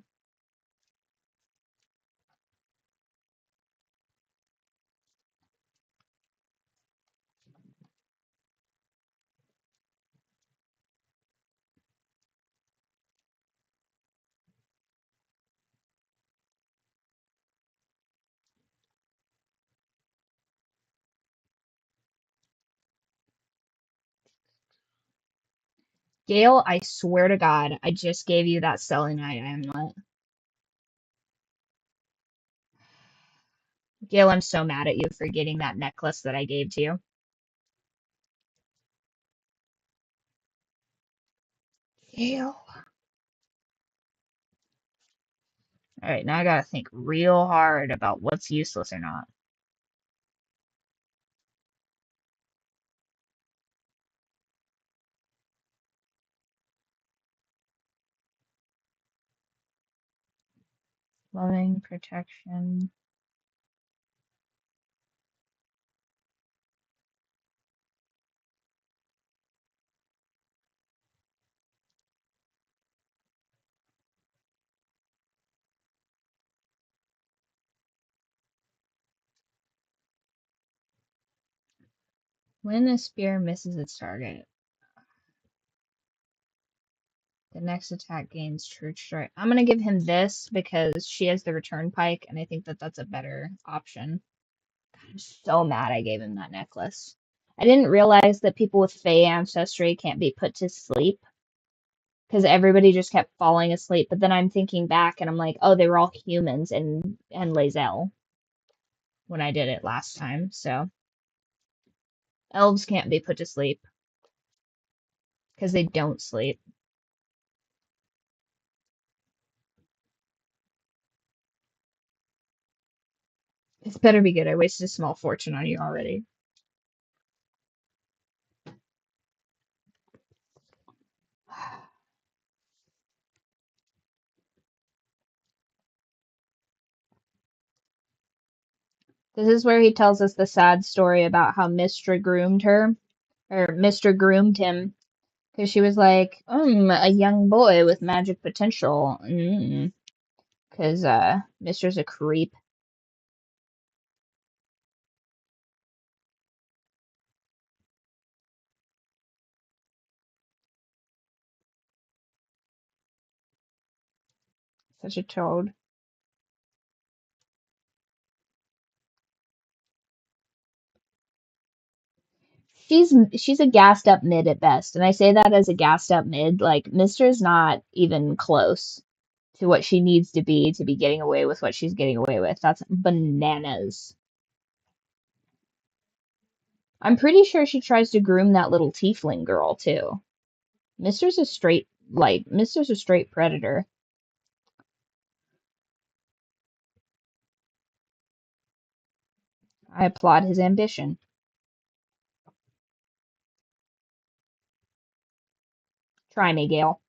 Gale, I swear to God, I just gave you that selenite amulet. Gale, I'm so mad at you for getting that necklace that I gave to you. Gale. Alright, now I gotta think real hard about what's useless or not. Loving, protection. When a spear misses its target. The next attack gains true strike. I'm gonna give him this because she has the return pike, and I think that that's a better option. I'm so mad I gave him that necklace. I didn't realize that people with Fey ancestry can't be put to sleep because everybody just kept falling asleep. But then I'm thinking back and I'm like, oh, they were all humans and Lae'zel when I did it last time. So elves can't be put to sleep because they don't sleep. This better be good. I wasted a small fortune on you already. This is where he tells us the sad story about how Mistra groomed her, or Mr. groomed him, because she was like, a young boy with magic potential. Because Mistra's a creep. Such a toad. She's a gassed up mid at best, and I say that as a gassed up mid. Like Mistra's not even close to what she needs to be getting away with what she's getting away with. That's bananas. I'm pretty sure she tries to groom that little tiefling girl too. Mister's a straight predator. I applaud his ambition. Try me, Gale.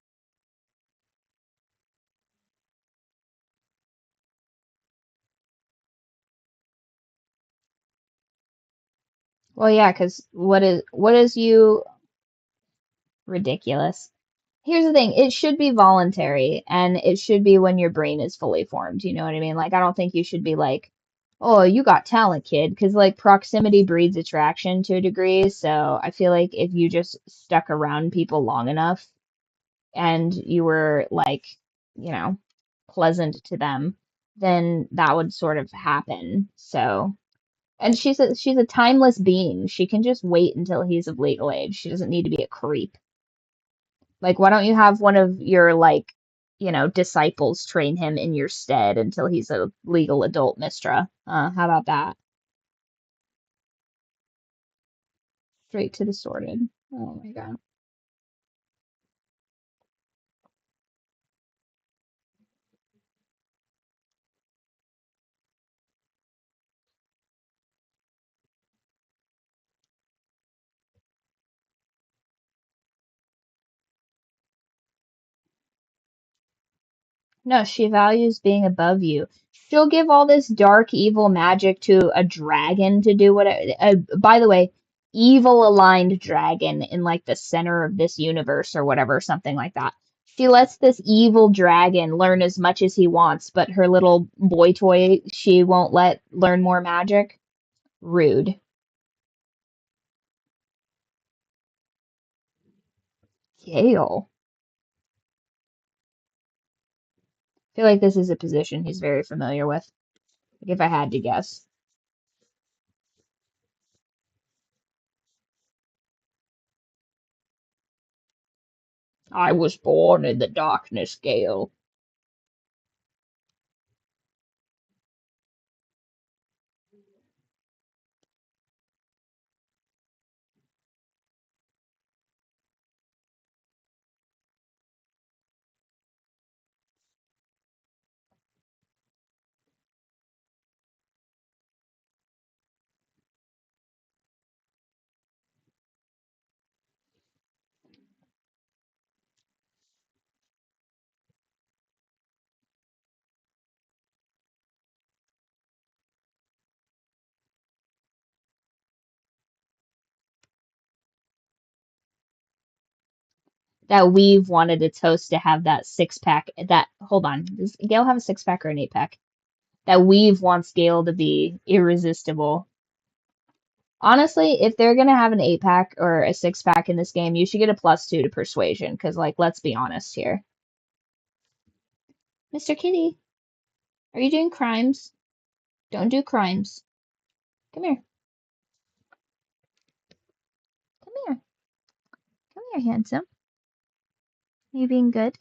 Well, yeah, because what is you ridiculous? Here's the thing, it should be voluntary, and it should be when your brain is fully formed. You know what I mean? Like, I don't think you should be like, oh, you got talent, kid, because like proximity breeds attraction to a degree. So I feel like if you just stuck around people long enough and you were like, you know, pleasant to them, then that would sort of happen. So, and she's a timeless being. She can just wait until he's of legal age. She doesn't need to be a creep. Like, why don't you have one of your like, disciples train him in your stead until he's a legal adult, Mistra? How about that? Straight to the sorted. Oh my God. No, she values being above you. She'll give all this dark, evil magic to a dragon to do what. By the way, evil aligned dragon in like the center of this universe or whatever, something like that. She lets this evil dragon learn as much as he wants, but her little boy toy, she won't let learn more magic. Rude. Gale. I feel like this is a position he's very familiar with. Like if I had to guess. I was born in the darkness, Gale. That we've wanted its host to have that six pack. Hold on, does Gale have a six pack or an eight pack? That we've wants Gale to be irresistible. Honestly, if they're gonna have an 8-pack or a 6-pack in this game, you should get a +2 to persuasion, because, like, let's be honest here. Mr. Kitty, are you doing crimes? Don't do crimes. Come here. Come here. Come here, handsome. Are you being good?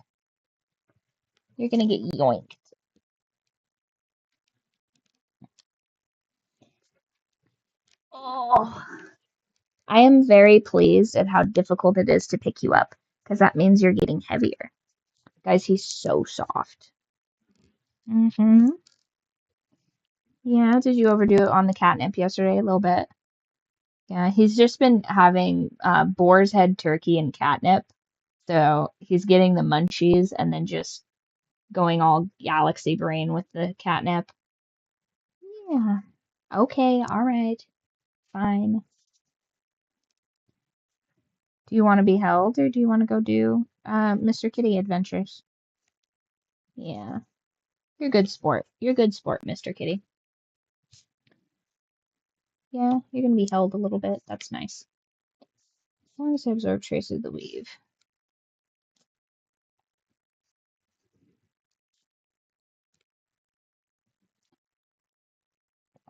You're gonna get yoinked. Oh. I am very pleased at how difficult it is to pick you up, because that means you're getting heavier. Guys, he's so soft. Mm-hmm. Yeah, did you overdo it on the catnip yesterday a little bit? Yeah, he's just been having boar's head turkey and catnip. So he's getting the munchies and then just going all galaxy brain with the catnip. Yeah. Okay, all right. Fine. Do you want to be held or do you want to go do Mr. Kitty adventures? Yeah. You're a good sport. You're a good sport, Mr. Kitty. Yeah, you're gonna be held a little bit. That's nice. As long as I absorb traces of the weave.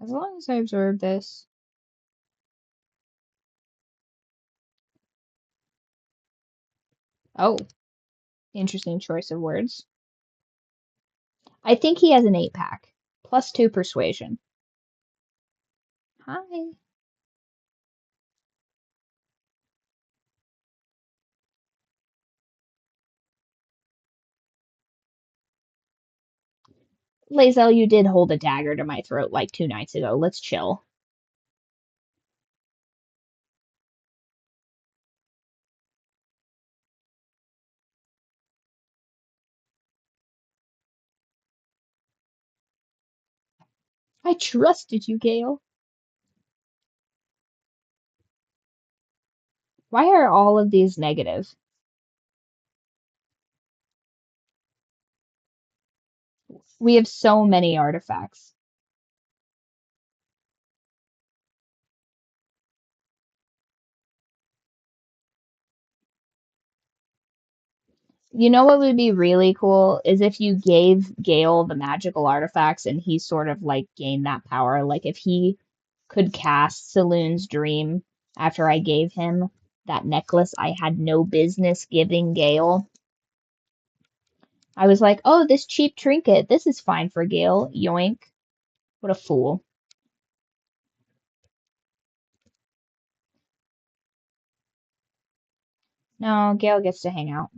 As long as I absorb this. Oh, interesting choice of words. I think he has an 8-pack. +2 persuasion. Hi. Lae'zel, you did hold a dagger to my throat like 2 nights ago. Let's chill. I trusted you, Gale. Why are all of these negative? We have so many artifacts. You know what would be really cool is if you gave Gale the magical artifacts and he sort of like gained that power. Like if he could cast Saloon's Dream after I gave him that necklace I had no business giving Gale. I was like, oh, this cheap trinket, this is fine for Gale. Yoink. What a fool. No, Gale gets to hang out.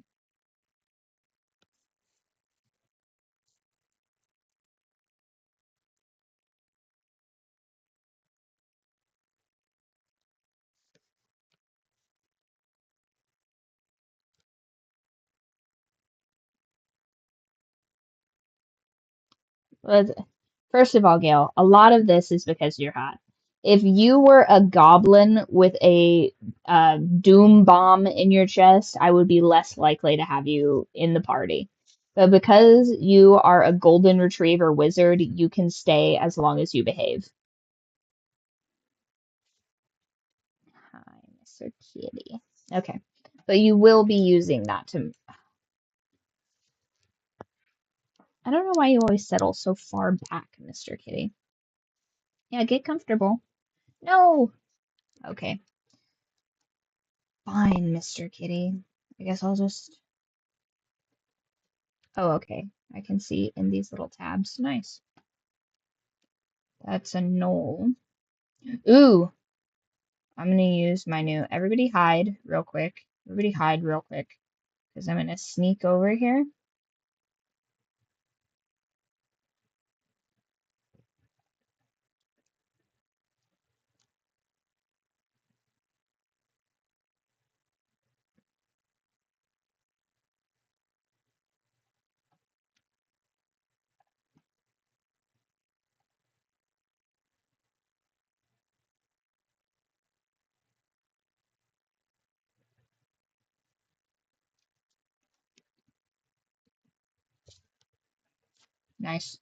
But first of all, Gale, a lot of this is because you're hot. If you were a goblin with a doom bomb in your chest, I would be less likely to have you in the party. But because you are a golden retriever wizard, you can stay as long as you behave. Hi, Mr. Kitty. Okay. But you will be using that to. I don't know why you always settle so far back, Mr. Kitty. Yeah, get comfortable. No! Okay. Fine, Mr. Kitty. I guess I'll just. Oh, okay. I can see in these little tabs. Nice. That's a knoll. Ooh! I'm gonna use my new. Everybody hide real quick. Everybody hide real quick. Because I'm gonna sneak over here. Nice.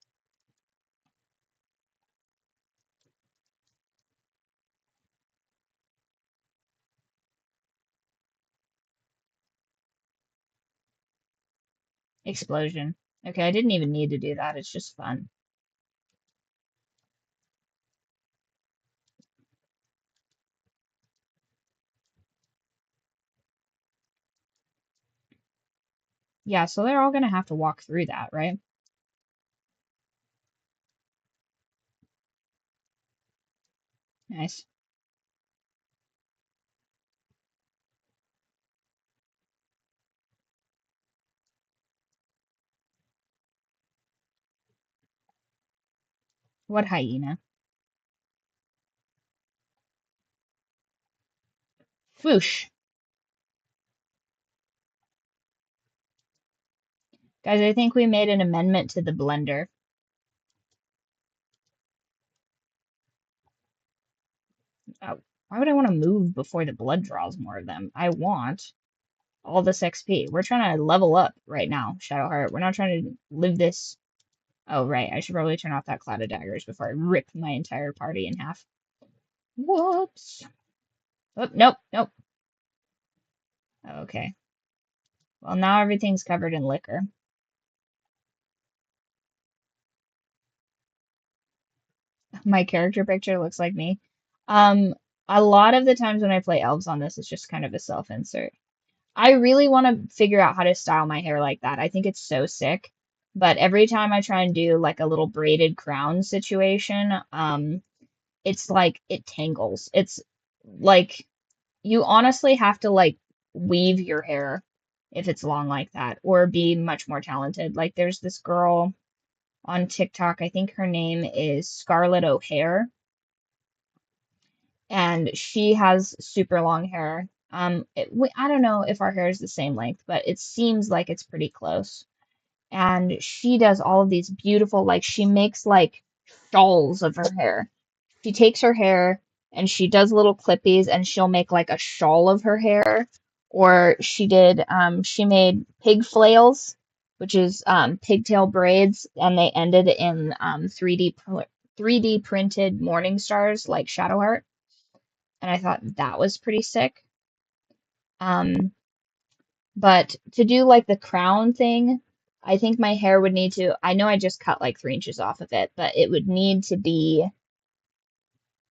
Explosion. Okay, I didn't even need to do that. It's just fun. Yeah, so they're all gonna have to walk through that, right? Nice. What hyena? Whoosh. Guys, I think we made an amendment to the blender. Oh, why would I want to move before the blood draws more of them? I want all this XP. We're trying to level up right now, Shadowheart. We're not trying to live this. Oh, right. I should probably turn off that cloud of daggers before I rip my entire party in half. Whoops. Oh, nope, nope. Okay. Well, now everything's covered in liquor. My character picture looks like me. Um, a lot of the times when I play elves on this, it's just kind of a self-insert. I really want to figure out how to style my hair like that. I think it's so sick. But every time I try and do like a little braided crown situation, it's like it tangles. It's like you honestly have to like weave your hair if it's long like that, or be much more talented. Like there's this girl on TikTok, I think her name is Scarlett O'Hare, and she has super long hair. I don't know if our hair is the same length, but it seems like it's pretty close. And she does all of these beautiful, like she makes like shawls of her hair. She takes her hair and she does little clippies and she'll make like a shawl of her hair. Or she made pig flails, which is pigtail braids, and they ended in 3D printed morning stars like Shadowheart. And I thought that was pretty sick. Um, but to do like the crown thing, I think my hair would need to, I know I just cut like 3 inches off of it, but it would need to be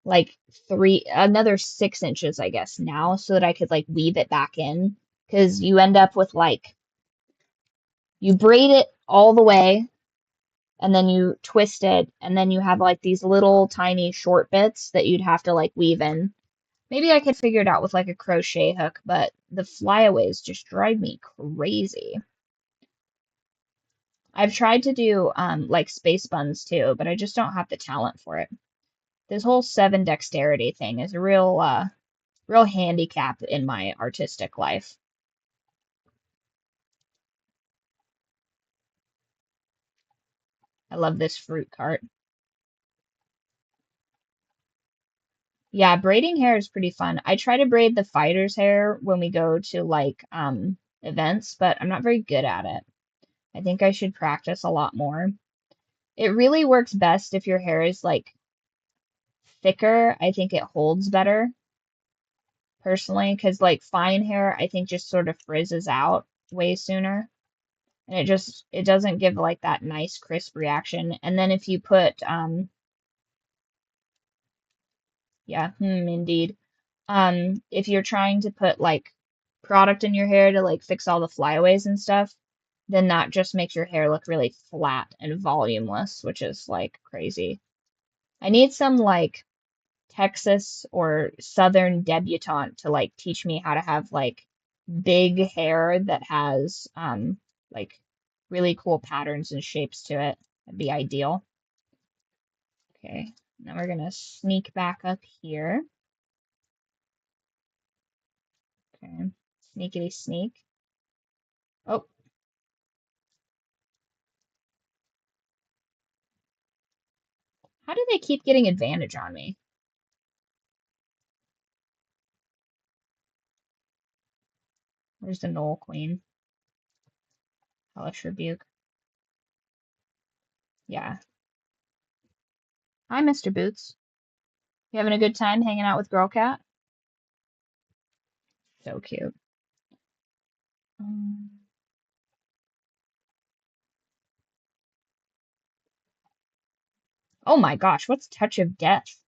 like another 6 inches, I guess, now so that I could like weave it back in. Because you end up with like, you braid it all the way and then you twist it and then you have like these little tiny short bits that you'd have to like weave in. Maybe I could figure it out with like a crochet hook, but the flyaways just drive me crazy. I've tried to do like space buns too, but I just don't have the talent for it. This whole 7 dexterity thing is a real handicap in my artistic life. I love this fruit cart. Yeah, braiding hair is pretty fun. I try to braid the fighter's hair when we go to like events, but I'm not very good at it. I think I should practice a lot more. It really works best if your hair is like thicker. I think it holds better personally, because like fine hair, I think just sort of frizzes out way sooner. And it doesn't give like that nice crisp reaction. And then if you put yeah, indeed. If you're trying to put like product in your hair to like fix all the flyaways and stuff, then that just makes your hair look really flat and volumeless, which is like crazy. I need some like Texas or Southern debutante to like teach me how to have like big hair that has like really cool patterns and shapes to it. That'd be ideal. Okay, now we're gonna sneak back up here. Okay, sneakity sneak. Oh, how do they keep getting advantage on me? Where's the Knoll Queen? Hellish Rebuke. Yeah. Hi, Mr. Boots. You having a good time hanging out with Girl Cat? So cute. Um, Oh my gosh, what's Touch of Death?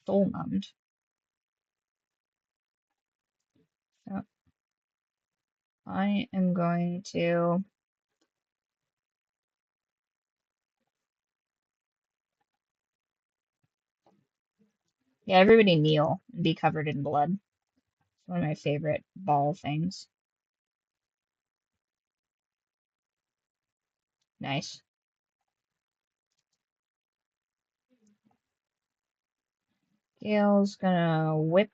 Soul numbed. So I am going to. Yeah, everybody kneel and be covered in blood. It's one of my favorite ball things. Nice. Gale's gonna whip.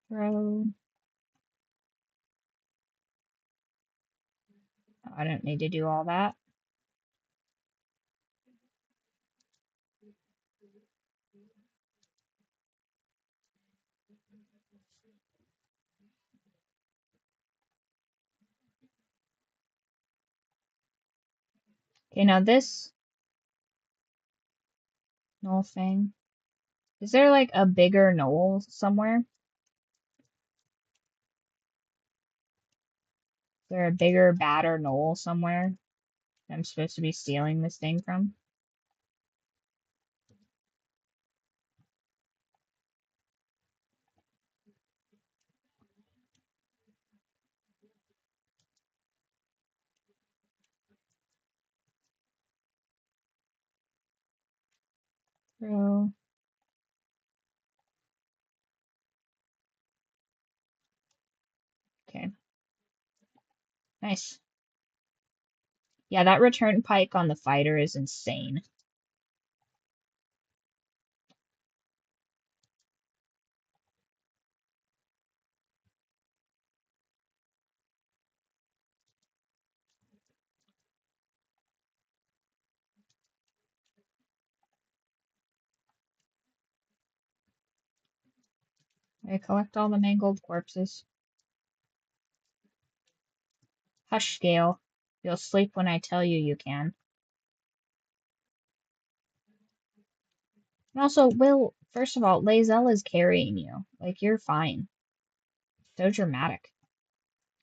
Throw. I don't need to do all that. Okay, now this knoll thing. Is there like a bigger knoll somewhere? Is there a bigger, badder knoll somewhere I'm supposed to be stealing this thing from? Throw. Okay, nice. Yeah, that return pike on the fighter is insane. I collect all the mangled corpses. Hush, Gale. You'll sleep when I tell you you can. And also, Will, first of all, Lae'zel is carrying you. Like, you're fine. So dramatic.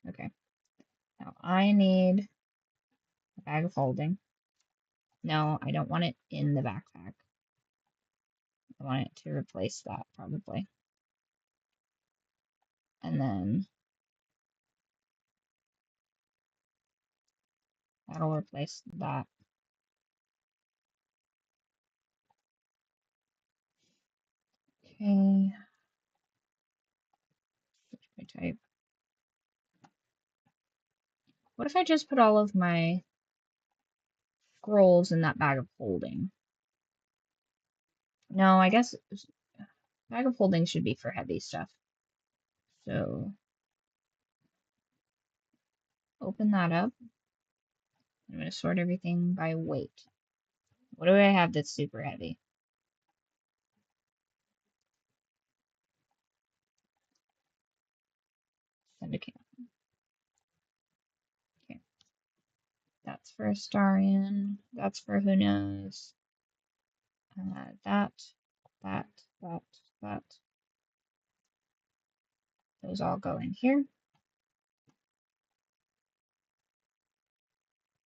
Okay. Now, I need a bag of holding. No, I don't want it in the backpack. I want it to replace that, probably. And then that'll replace that. Okay. Switch my type. What if I just put all of my scrolls in that bag of holding? No, I guess bag of holding should be for heavy stuff. So open that up. I'm going to sort everything by weight. What do I have that's super heavy? Send a camp. Okay. That's for Astarion. That's for who knows. That, that, that, that. Those all go in here.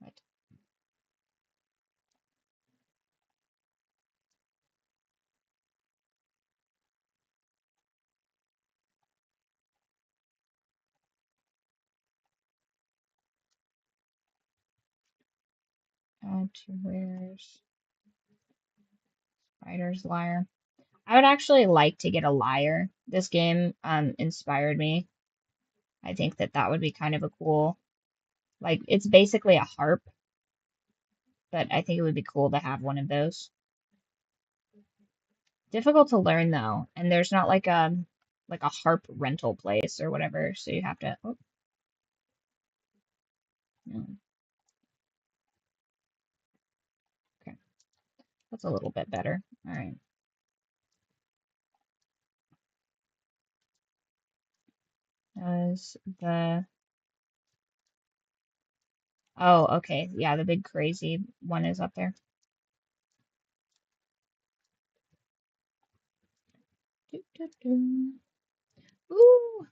Right. Add to wares. Spider's Lyre. I would actually like to get a lyre. This game inspired me. I think that that would be kind of a cool, like, it's basically a harp, but I think it would be cool to have one of those. Difficult to learn though, and there's not like a harp rental place or whatever, so you have to. Oh, no. Okay, that's a little bit better. All right. As the Oh, okay. Yeah, the big crazy one is up there. Doo, doo, doo. Ooh,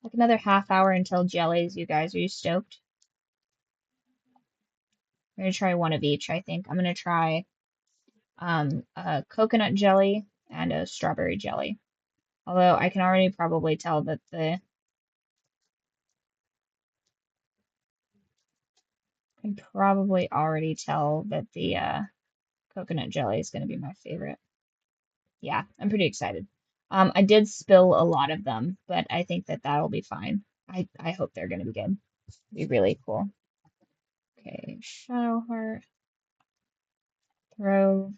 like another half hour until jellies, you guys. Are you stoked? I'm gonna try one of each, I think. I'm gonna try a coconut jelly and a strawberry jelly. Although I can already probably tell that the can probably already tell that the coconut jelly is gonna be my favorite. Yeah, I'm pretty excited. I did spill a lot of them, but I think that that'll be fine. I hope they're gonna be good. Be really cool. Okay, Shadow Heart, throw.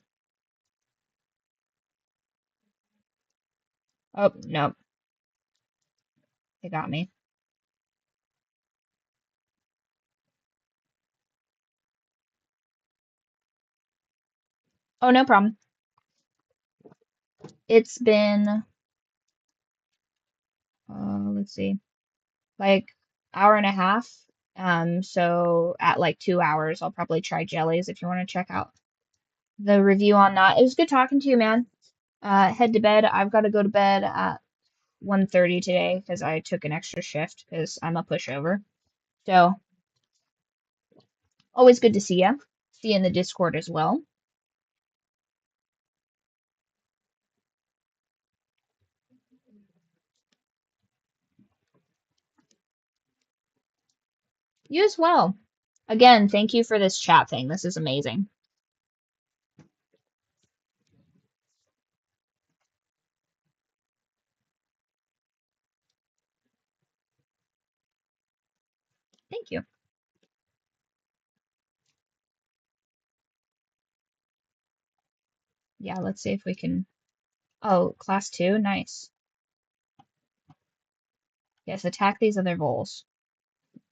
Oh, nope, they got me. Oh, no problem. It's been, let's see, like hour and a half. So at like 2 hours, I'll probably try jellies if you want to check out the review on that. It was good talking to you, man. Head to bed. I've got to go to bed at 1:30 today because I took an extra shift because I'm a pushover. So always good to see you. See you in the Discord as well. You as well. Again, thank you for this chat thing. This is amazing. Thank you. Yeah, let's see if we can. Oh, class 2, nice. Yes, attack these other voles.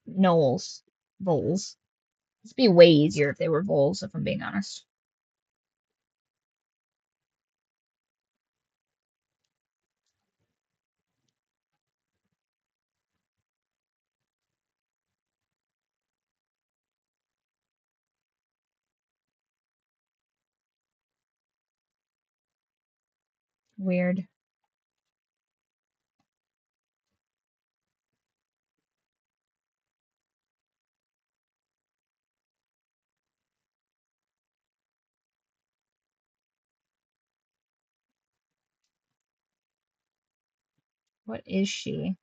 Knolls. Voles. This would be way easier if they were voles, if I'm being honest. Weird. What is she?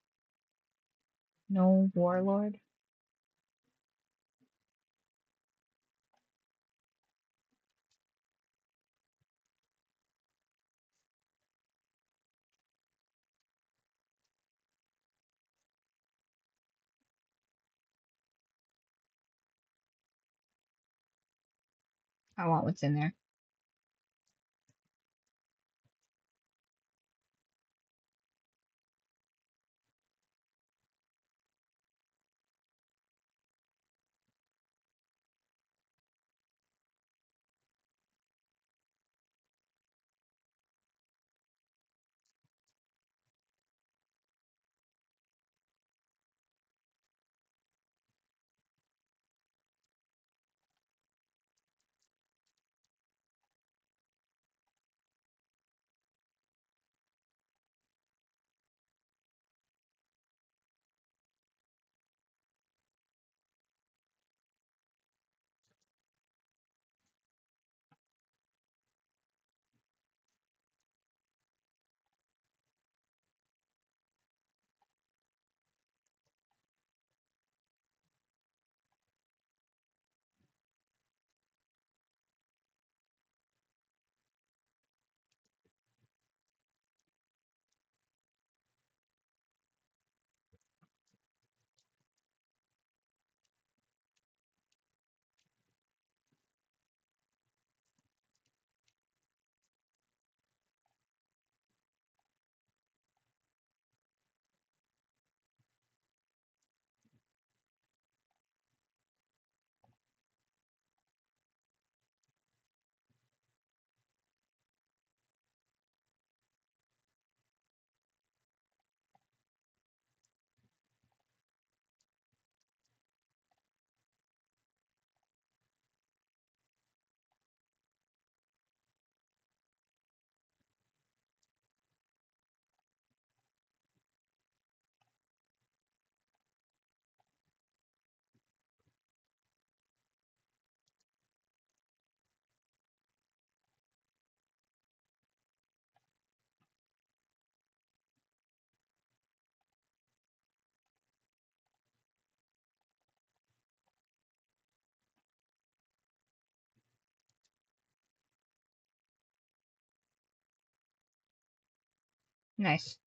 No warlord? I want what's in there. Nice.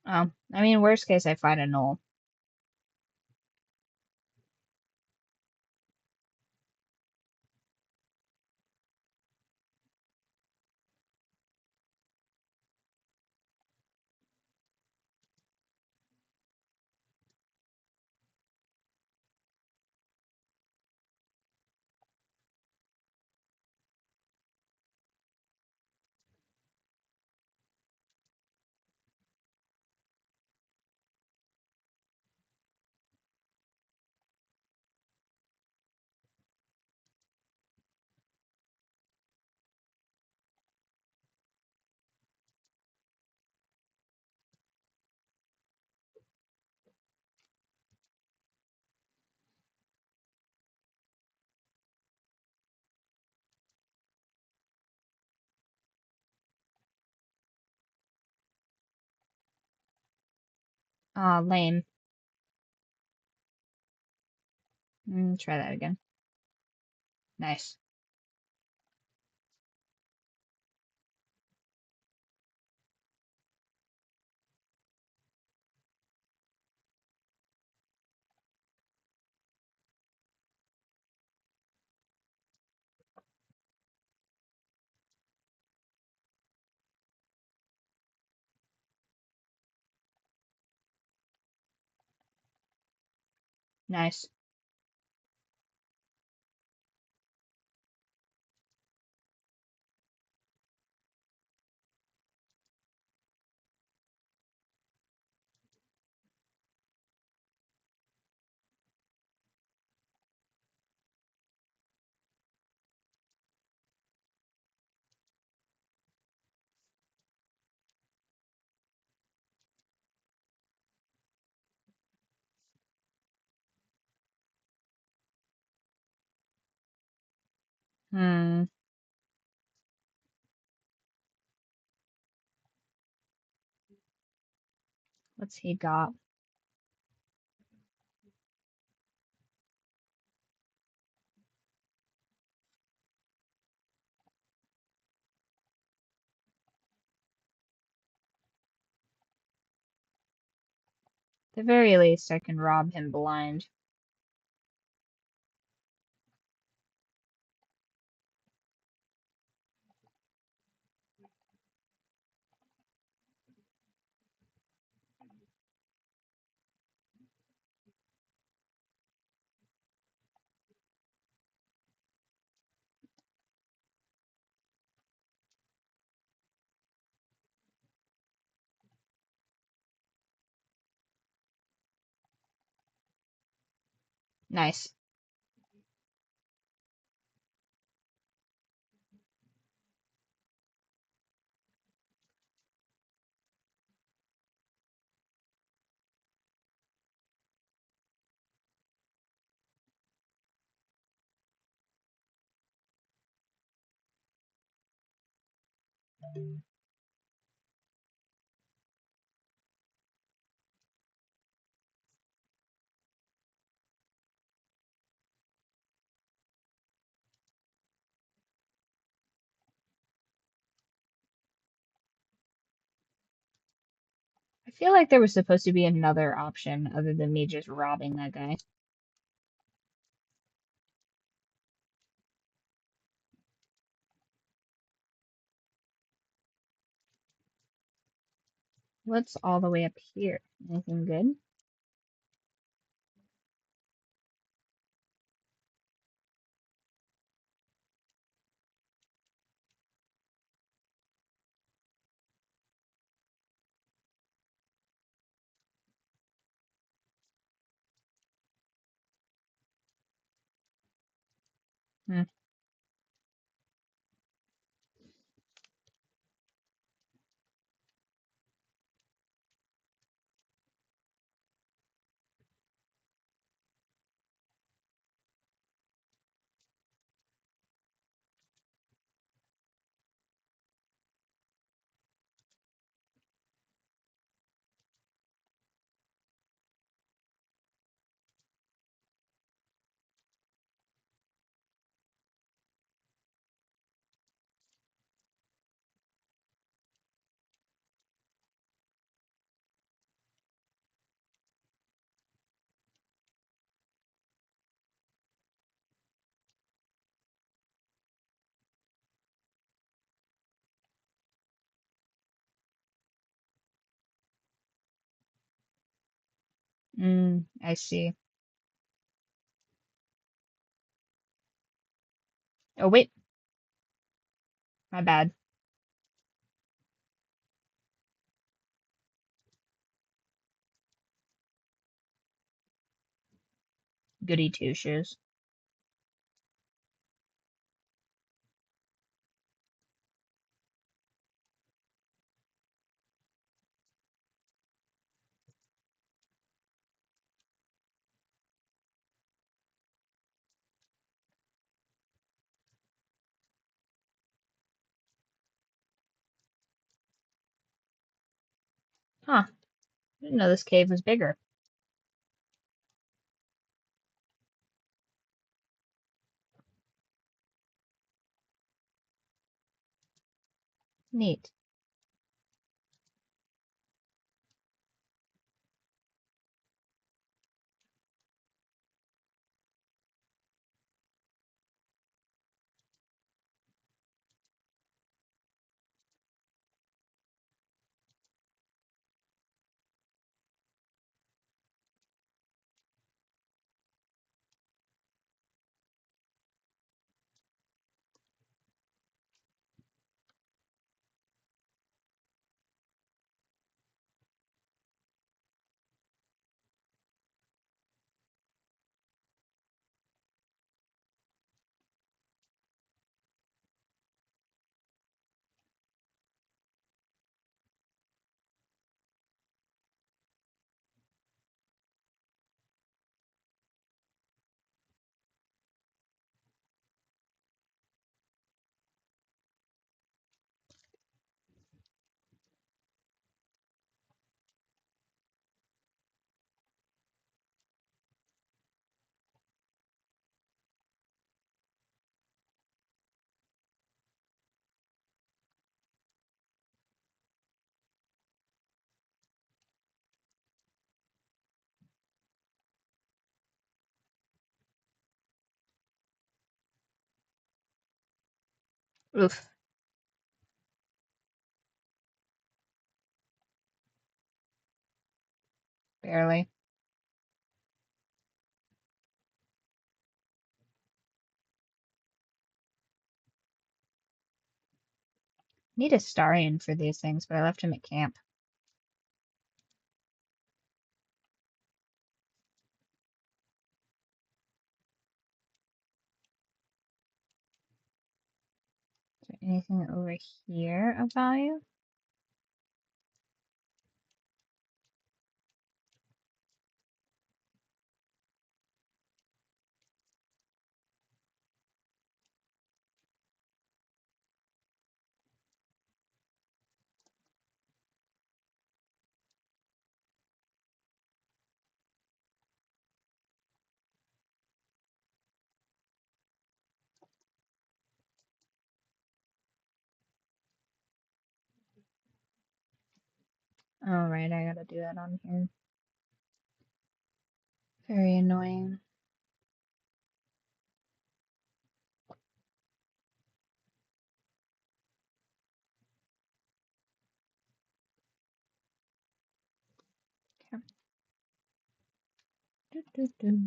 Oh, I mean, worst case, I find a null. Lame. Try that again. Nice. Nice. Hmm. What's he got? At the very least, I can rob him blind. Nice. I feel like there was supposed to be another option other than me just robbing that guy. What's all the way up here? Anything good? Hmm. I see. Oh, wait. My bad. Goody two shoes. Huh. Didn't know this cave was bigger. Neat. Oof. Barely. Need a Starion for these things, but I left him at camp. Is there anything over here of value? Oh, right, I gotta do that on here. Very annoying. Okay. Do, do, do.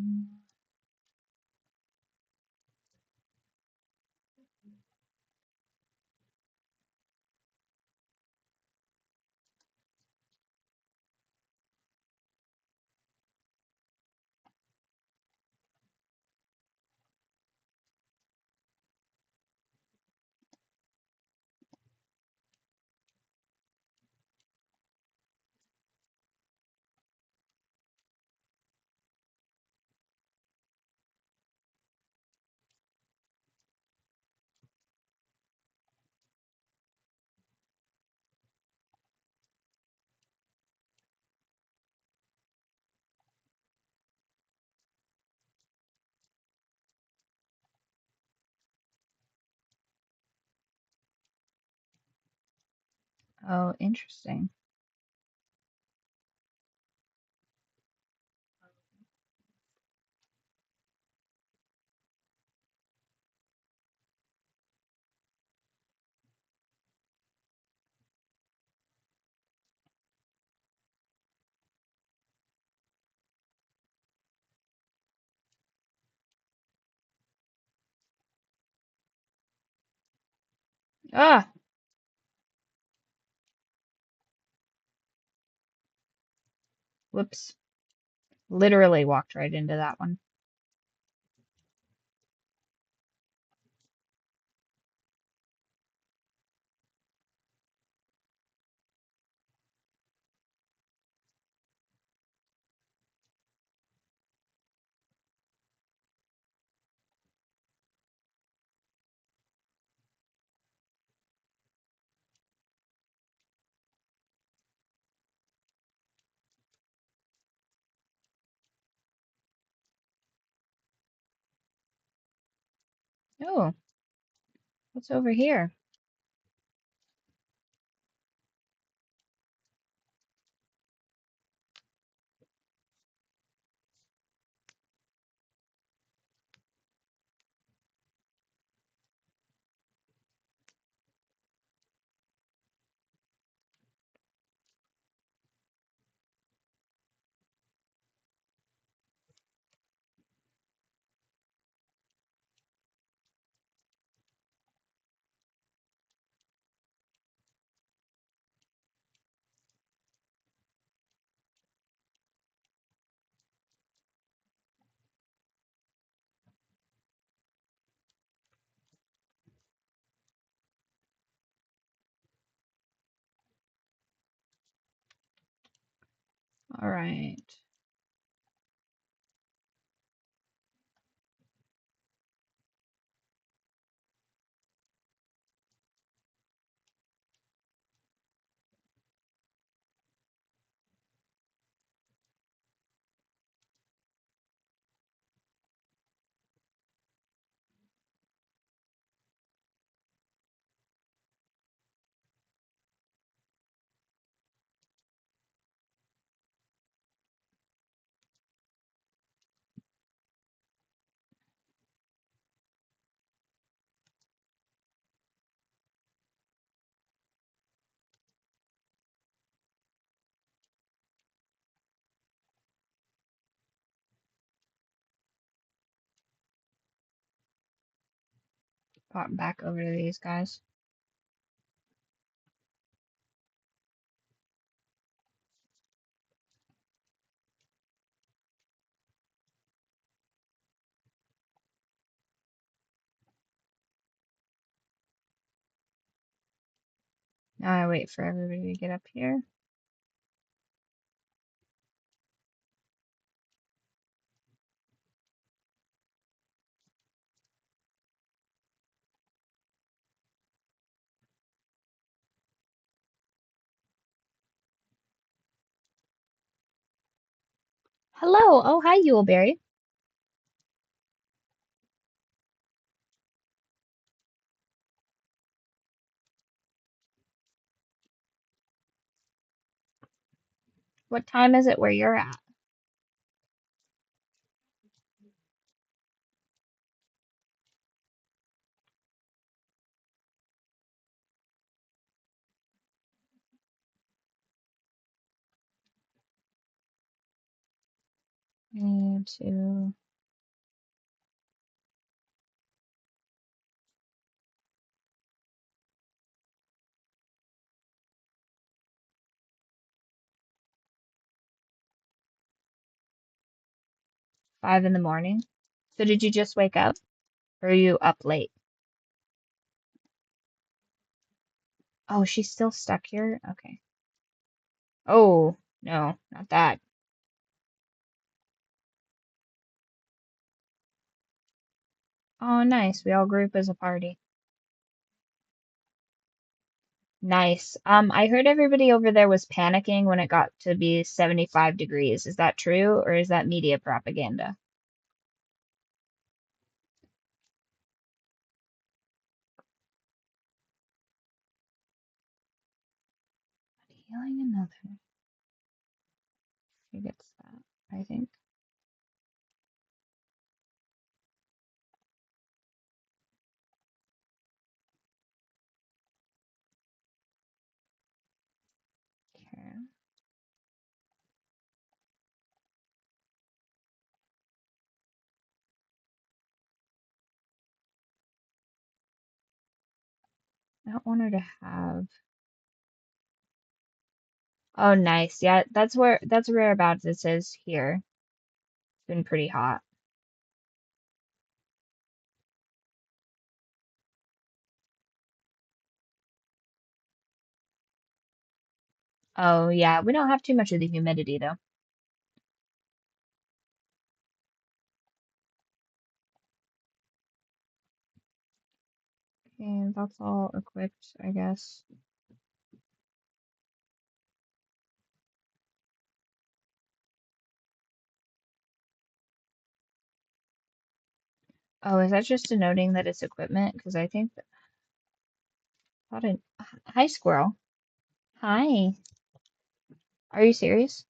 Oh, interesting. Ah, whoops. Literally walked right into that one. Oh, what's over here? All right. Pop back over to these guys. Now I wait for everybody to get up here. Hello. Oh, hi, Yuleberry. What time is it where you're at? I need to 5 in the morning. So did you just wake up? Or are you up late? Oh, she's still stuck here? Okay. Oh, no, not that. Oh, nice. We all group as a party. Nice. I heard everybody over there was panicking when it got to be 75 degrees. Is that true, or is that media propaganda? Healing another. She gets that, I think. Okay. I don't want her to have. Oh, nice. Yeah, that's whereabouts it says here. It's been pretty hot. Oh, yeah, we don't have too much of the humidity though. And that's all equipped, I guess. Oh, is that just denoting that it's equipment? Because I think that, thought it, hi, squirrel. Hi. Are you serious?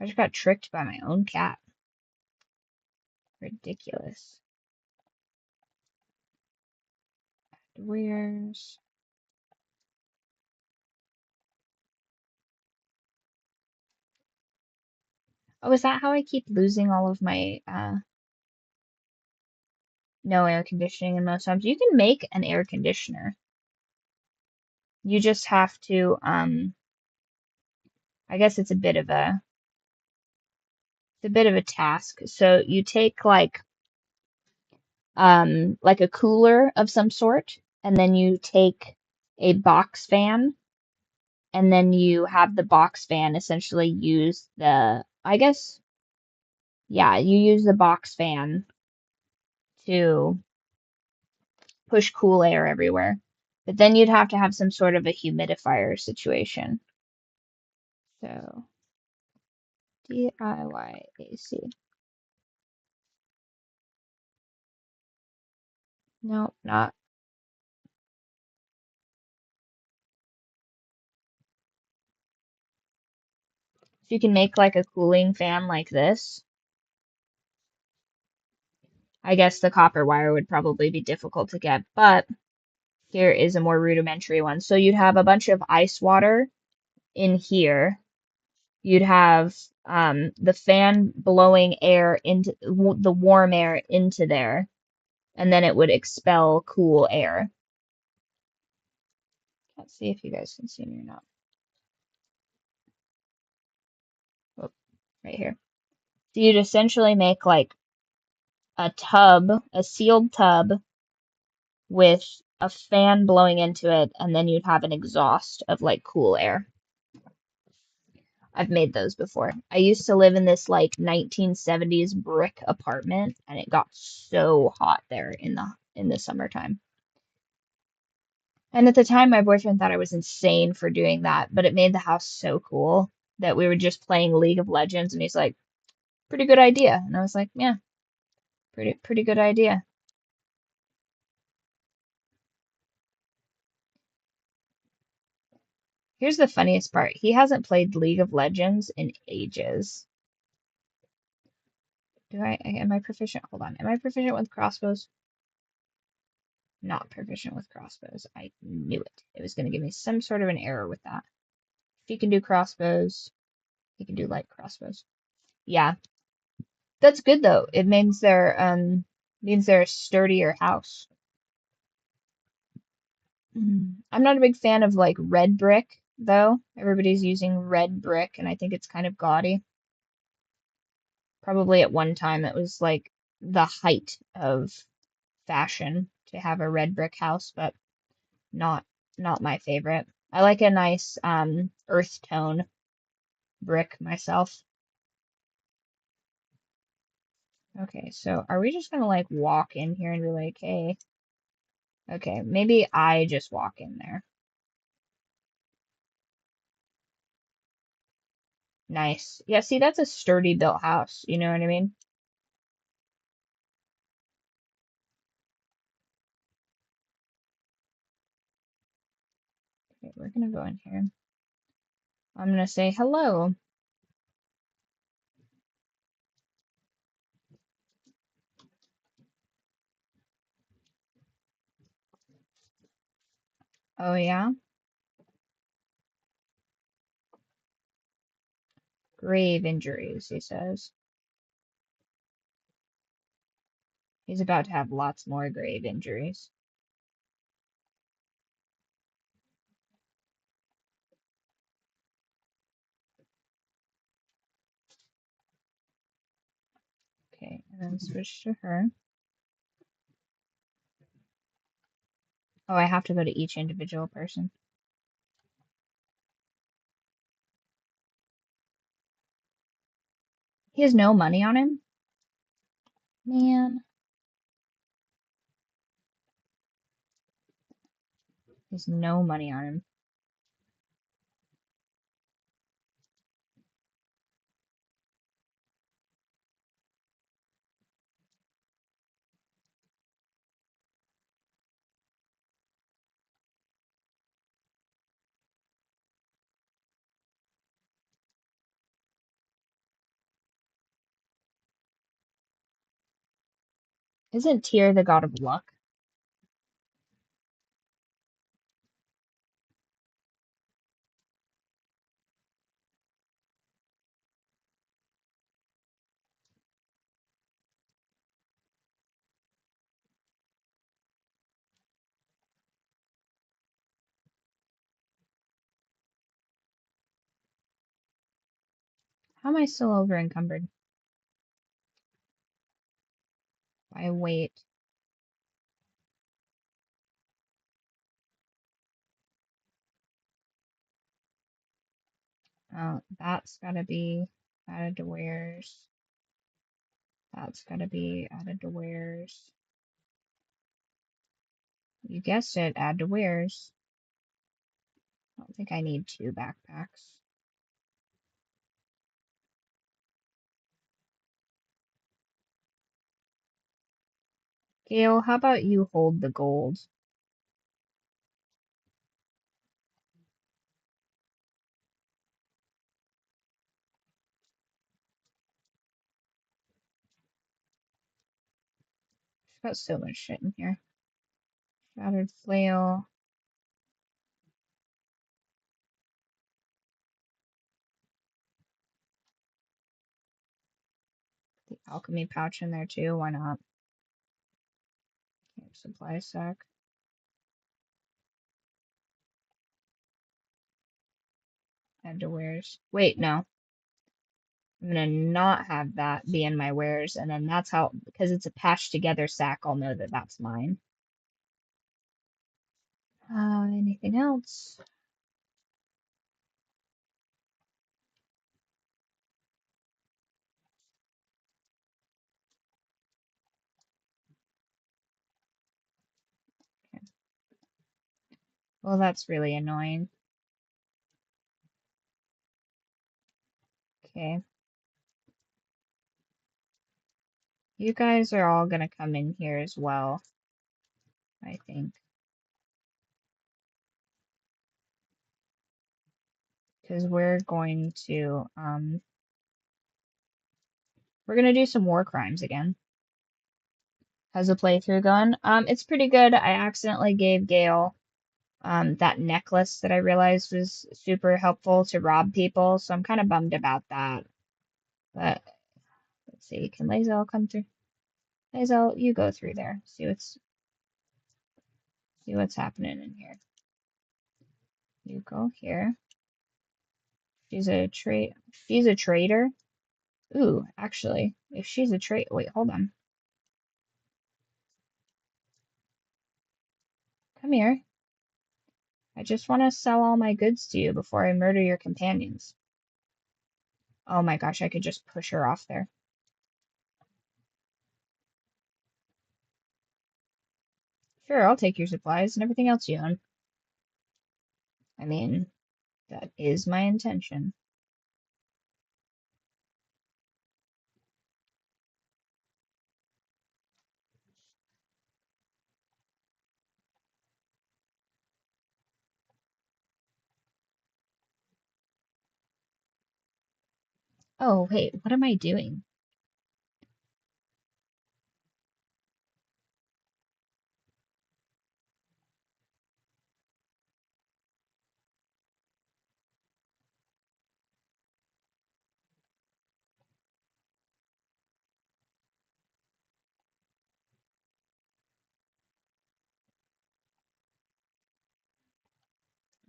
I just got tricked by my own cat. Ridiculous. Where's... Oh, is that how I keep losing all of my no air conditioning in most homes? You can make an air conditioner. You just have to I guess it's a bit of a task. So you take like a cooler of some sort, and then you take a box fan, and then you have the box fan essentially use the, I guess, yeah, you use the box fan to push cool air everywhere. But then you'd have to have some sort of a humidifier situation. So DIY AC. No, not. So you can make like a cooling fan like this. I guess the copper wire would probably be difficult to get, but here is a more rudimentary one. So you'd have a bunch of ice water in here. You'd have the fan blowing air into the warm air into there, and then it would expel cool air. Let's see if you guys can see me or not. Oh, right here. So you'd essentially make like a tub, a sealed tub with a fan blowing into it, and then you'd have an exhaust of like cool air. I've made those before. I used to live in this like 1970s brick apartment, and it got so hot there in the summertime. And at the time, my boyfriend thought I was insane for doing that, but it made the house so cool that we were just playing League of Legends, and he's like, "Pretty good idea." And I was like, "Yeah, pretty good idea." Here's the funniest part. He hasn't played League of Legends in ages. Am I proficient? Hold on. Am I proficient with crossbows? Not proficient with crossbows. I knew it. It was going to give me some sort of an error with that. If he can do crossbows, he can do light crossbows. Yeah, that's good though. It means they're a sturdier house. I'm not a big fan of like red brick though. Everybody's using red brick, and I think it's kind of gaudy. Probably at one time it was like the height of fashion to have a red brick house, but not not my favorite. I like a nice earth tone brick myself. Okay, so are we just gonna like walk in here and be like, hey, okay, maybe I just walk in there. Nice. Yeah, see, that's a sturdy built house. You know what I mean? Okay, we're gonna go in here. I'm gonna say hello. Oh yeah? Grave injuries, he says. He's about to have lots more grave injuries. Okay, and then switch to her. Oh, I have to go to each individual person. He has no money on him? Man. He has no money on him. Isn't Tyr the god of luck? How am I still over encumbered? By weight. Oh, that's gotta be added to wares. That's gotta be added to wares. You guessed it, add to wares. I don't think I need 2 backpacks. Gale, how about you hold the gold? I've got so much shit in here. Shattered flail. The alchemy pouch in there too, why not? Camp supply sack. Add to wares. Wait, no. I'm gonna not have that be in my wares, and then that's how, because it's a patched together sack, I'll know that that's mine. Anything else? Okay. Well, that's really annoying. Okay. You guys are all gonna come in here as well, I think. Because we're gonna do some war crimes again. How's the playthrough going? It's pretty good. I accidentally gave Gale that necklace that I realized was super helpful to rob people, so I'm kind of bummed about that. But let's see, can Lae'zel come through? Lae'zel, you go through there. See what's happening in here. You go here. She's a traitor. Ooh, actually, if she's a traitor, wait, hold on. Come here. I just want to sell all my goods to you before I murder your companions. Oh my gosh, I could just push her off there. Sure, I'll take your supplies and everything else you own. I mean, that is my intention. Oh, wait, what am I doing?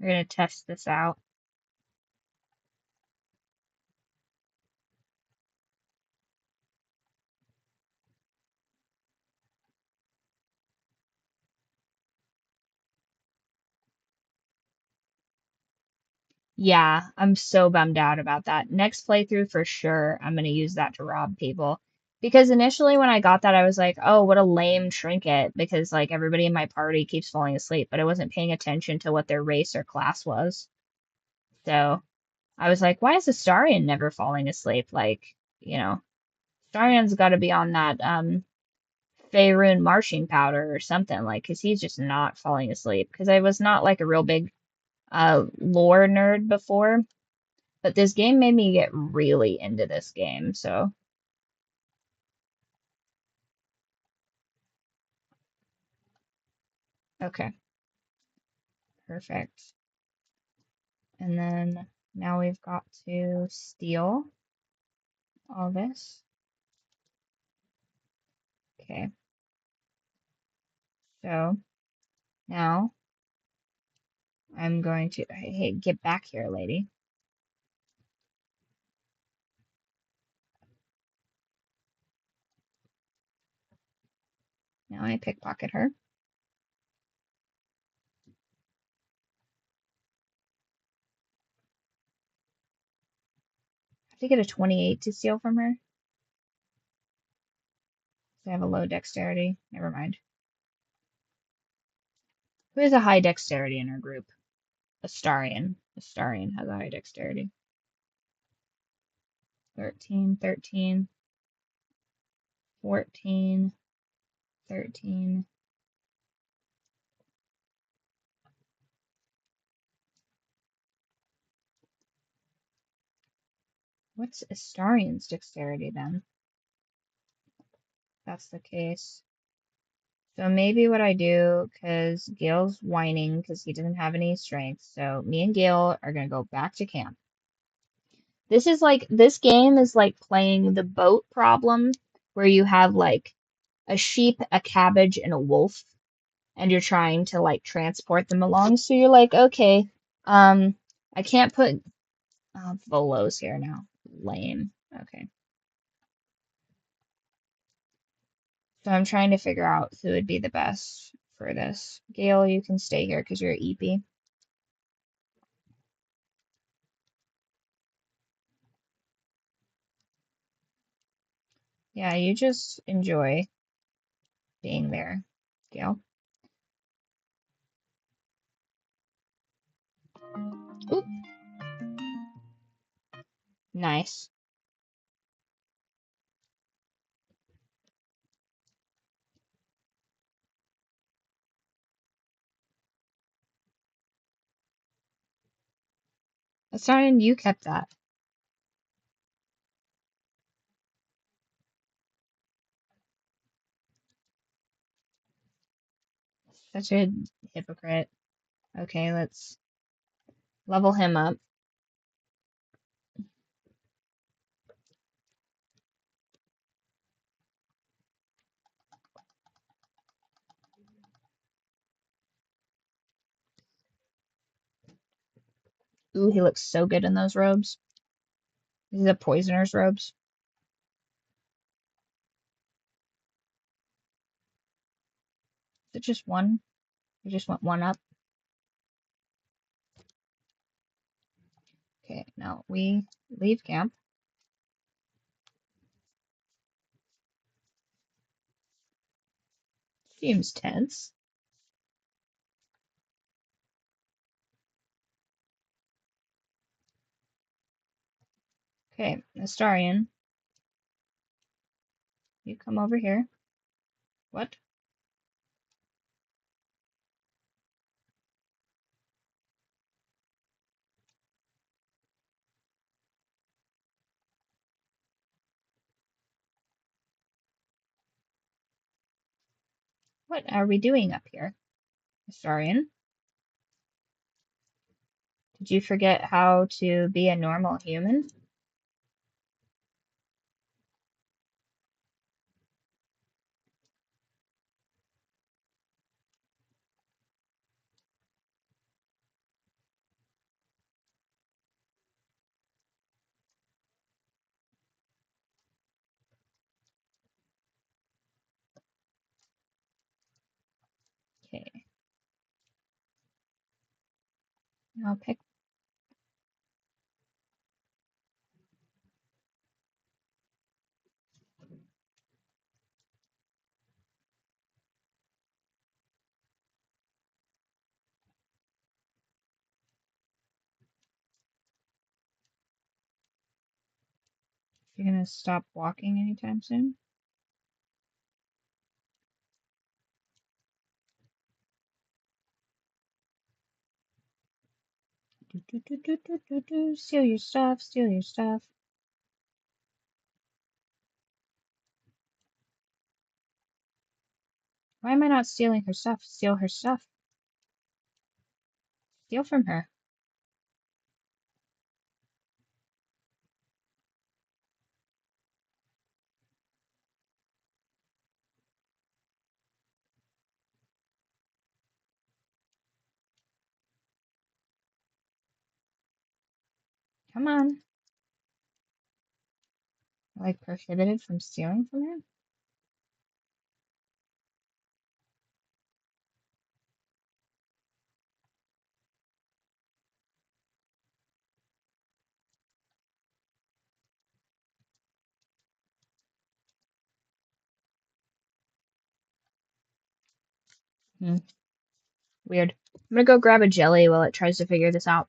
We're gonna test this out. Yeah, I'm so bummed out about that. Next playthrough for sure, I'm gonna use that to rob people. Because initially when I got that, I was like, oh, what a lame trinket, because like everybody in my party keeps falling asleep, but I wasn't paying attention to what their race or class was. So I was like, why is Astarion never falling asleep? Like, you know, Astarion's got to be on that Faerun marching powder or something, like, because he's just not falling asleep. Because I was not like a real big lore nerd before. But this game made me get really into this game, so okay, perfect. And then now we've got to steal all this. Okay, so now I'm going to, hey, get back here, lady. Now I pickpocket her. I have to get a 28 to steal from her. I have a low dexterity. Never mind. Who has a high dexterity in her group? Astarion. Astarion has a high dexterity. 13, 13, 14, 13. What's Astarion's dexterity then? That's the case. So maybe what I do, because Gale's whining because he doesn't have any strength, so me and Gale are going to go back to camp. This game is like playing the boat problem, where you have like a sheep, a cabbage, and a wolf, and you're trying to like transport them along. So you're like, okay, I can't put Volo's here now. Lame. Okay. So I'm trying to figure out who would be the best for this. Gale, you can stay here because you're EP. Yeah, you just enjoy being there, Gale. Oop, nice. Asarian, you kept that. Such a hypocrite. Okay, let's level him up. Ooh, he looks so good in those robes. These are poisoner's robes. Is it just one? I just went one up. Okay, now we leave camp. Seems tense. Okay, Astarian, you come over here. What? What are we doing up here, Historian? Did you forget how to be a normal human? Okay, I'll pick. You're gonna stop walking anytime soon? Steal your stuff, steal your stuff. Why am I not stealing her stuff? Steal her stuff. Steal from her. Come on. Like prohibited from stealing from her? Hmm. Weird. I'm gonna go grab a jelly while it tries to figure this out.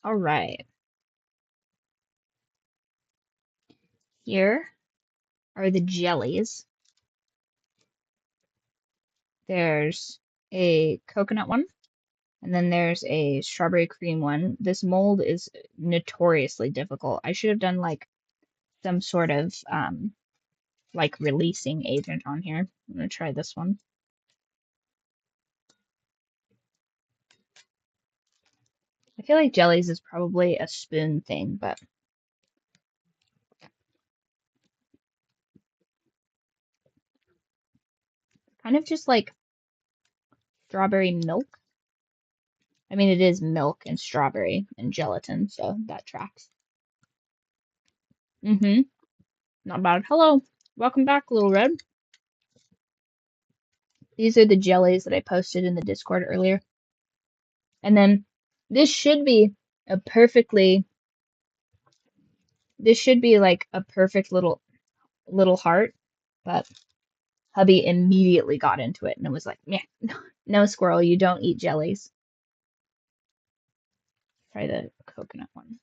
Alright. Here are the jellies. There's a coconut one, and then there's a strawberry cream one. This mold is notoriously difficult. I should have done like some sort of like releasing agent on here. I'm gonna try this one. I feel like jellies is probably a spoon thing, but kind of just like strawberry milk. I mean, it is milk and strawberry and gelatin, so that tracks. Mm-hmm. Not bad. Hello. Welcome back, Little Red. These are the jellies that I posted in the Discord earlier. And then this should be a perfectly, this should be like a perfect little heart, but hubby immediately got into it and was like, "Meh, no, squirrel, you don't eat jellies." Try the coconut one.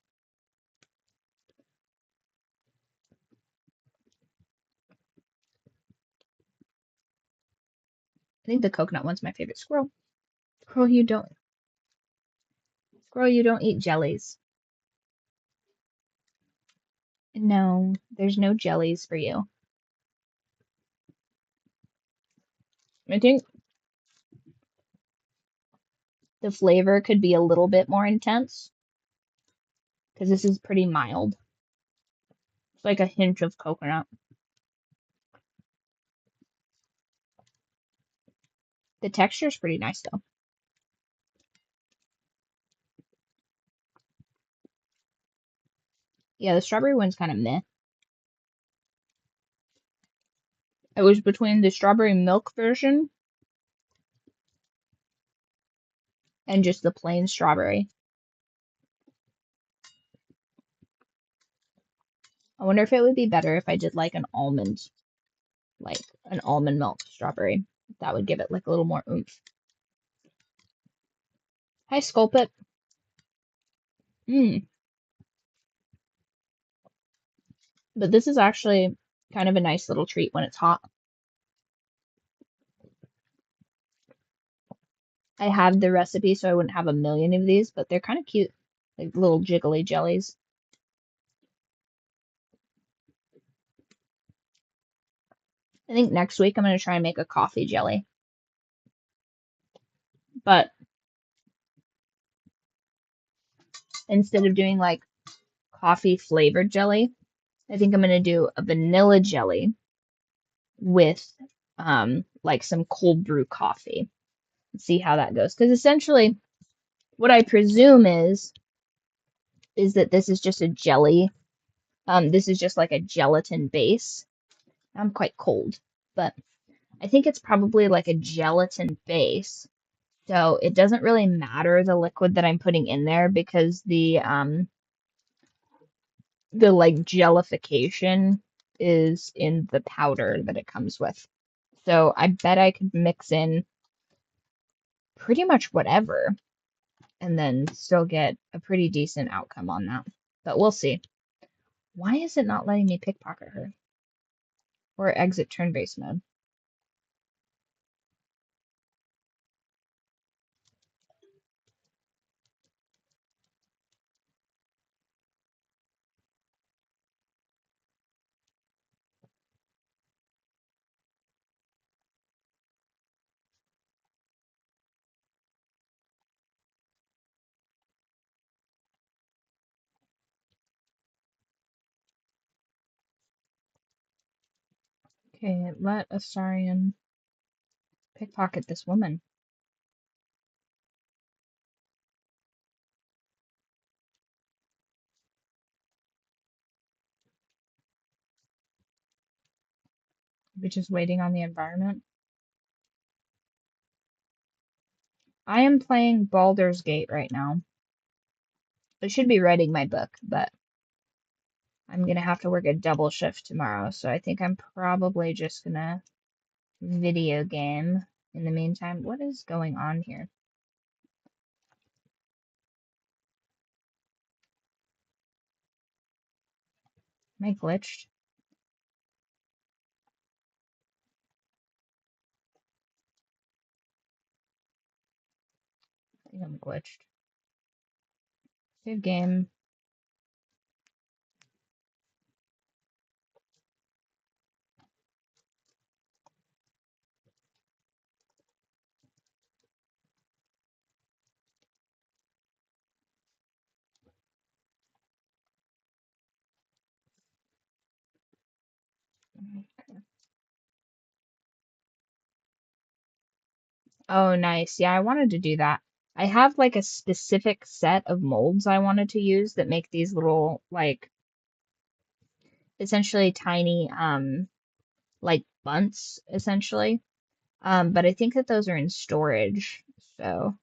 I think the coconut one's my favorite. Squirrel. Squirrel, you don't. Squirrel, you don't eat jellies. No, there's no jellies for you. I think the flavor could be a little bit more intense because this is pretty mild. It's like a hint of coconut. The texture's pretty nice though. Yeah, the strawberry one's kind of meh. It was between the strawberry milk version and just the plain strawberry. I wonder if it would be better if I did like an almond milk strawberry. That would give it like a little more oomph. Hi, Sculpit. Mmm. But this is actually kind of a nice little treat when it's hot. I have the recipe so I wouldn't have a million of these, but they're kind of cute. Like little jiggly jellies. I think next week I'm going to try and make a coffee jelly. But instead of doing like coffee flavored jelly, I think I'm going to do a vanilla jelly with like some cold brew coffee. And see how that goes. Because essentially what I presume is that this is just a jelly. This is just like a gelatin base. I'm quite cold, but I think it's probably like a gelatin base. So it doesn't really matter the liquid that I'm putting in there because the like jellification is in the powder that it comes with. So I bet I could mix in pretty much whatever and then still get a pretty decent outcome on that. But we'll see. Why is it not letting me pickpocket her? Or exit turn-based mode? Okay, let Astarion pickpocket this woman. Which is waiting on the environment. I am playing Baldur's Gate right now. I should be writing my book, but I'm gonna have to work a double shift tomorrow, so I think I'm probably just gonna video game in the meantime. What is going on here? Am I glitched? I think I'm glitched. Save game. Oh, nice. Yeah, I wanted to do that. I have like a specific set of molds I wanted to use that make these little like essentially tiny like bunts essentially. But I think that those are in storage, so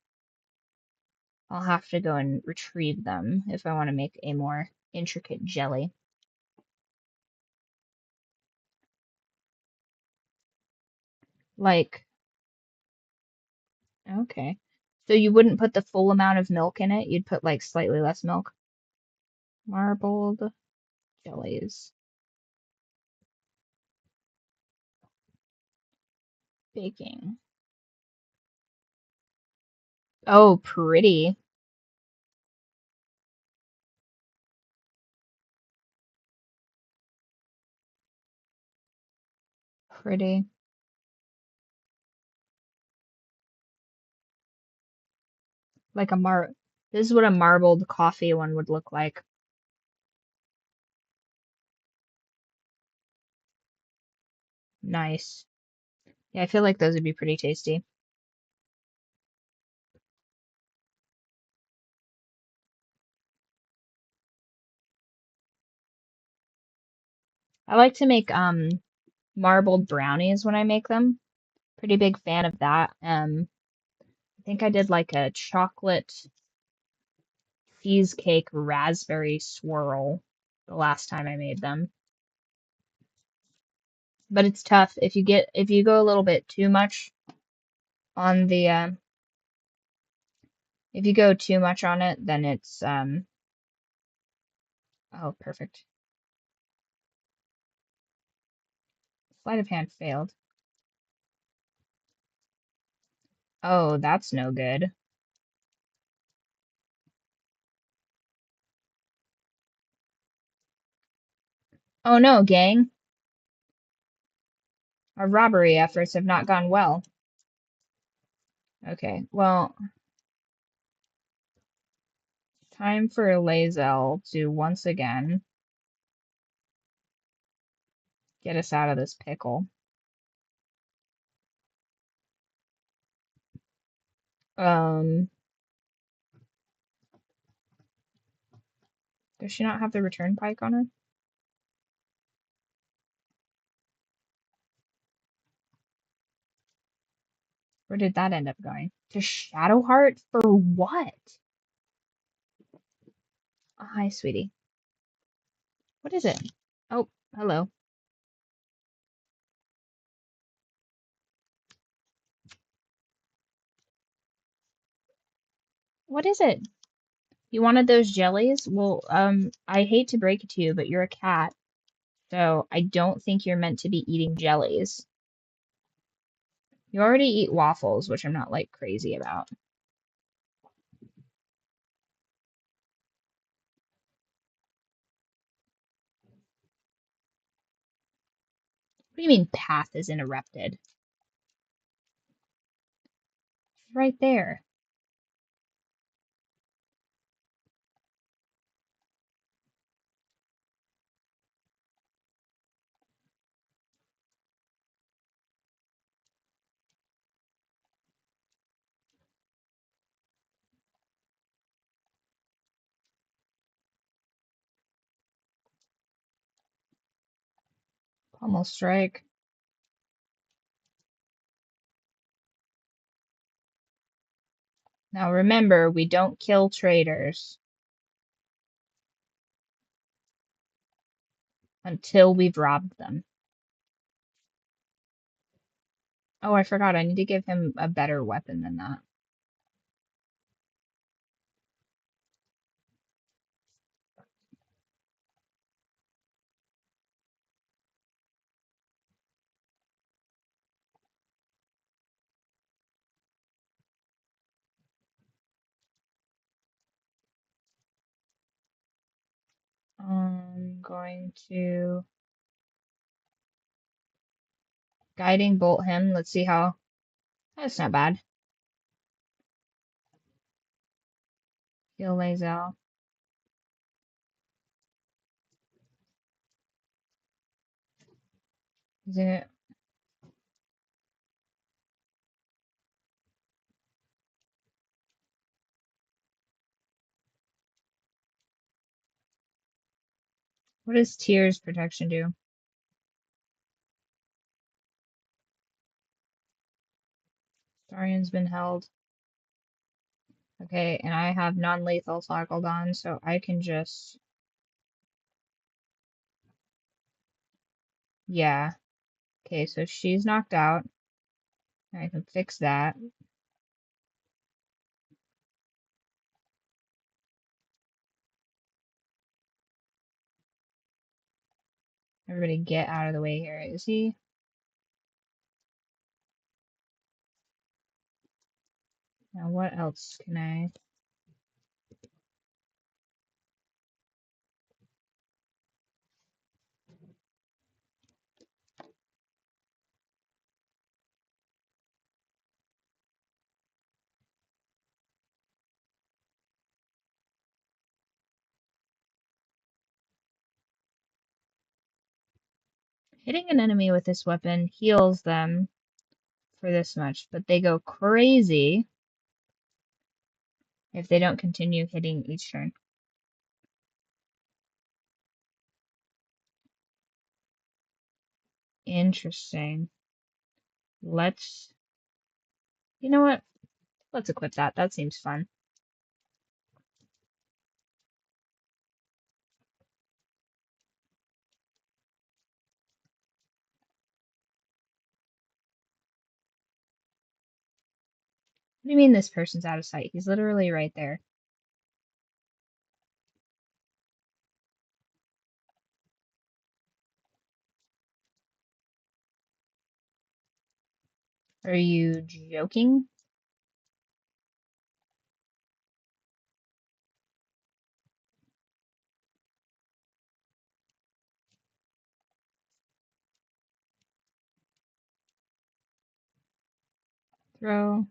I'll have to go and retrieve them if I want to make a more intricate jelly. Like, okay. So you wouldn't put the full amount of milk in it, you'd put like slightly less milk. Marbled jellies. Baking. Oh, pretty. Pretty. Like a this is what a marbled coffee one would look like. Nice. Yeah, I feel like those would be pretty tasty. I like to make marbled brownies when I make them. Pretty big fan of that. I think I did like a chocolate cheesecake raspberry swirl the last time I made them. But it's tough if you go a little bit too much on the if you go too much on it, then it's oh, perfect. Sleight of hand failed. Oh, that's no good. Oh no, gang. Our robbery efforts have not gone well. Okay, well, time for Lae'zel to once again get us out of this pickle. Um, does she not have the return pike on her? Where did that end up going? To Shadowheart for what? Oh, hi, sweetie. What is it? Oh, hello. What is it? You wanted those jellies? Well, I hate to break it to you, but you're a cat, so I don't think you're meant to be eating jellies. You already eat waffles, which I'm not like crazy about. What do you mean path is interrupted? It's right there. Pommel strike. Now remember, we don't kill traitors until we've robbed them. Oh, I forgot. I need to give him a better weapon than that. I'm going to guiding bolt him. Let's see how. That's not bad. Heal Lae'zel. Using it. What does Tears protection do? Starian's been held. Okay, and I have non-lethal toggled on, so I can just... Yeah. Okay, so she's knocked out. I can fix that. Everybody get out of the way here. Is he? Now what else can I... Hitting an enemy with this weapon heals them for this much, but they go crazy if they don't continue hitting each turn. Interesting. Let's... You know what? Let's equip that. That seems fun. What do you mean this person's out of sight? He's literally right there. Are you joking? Throw.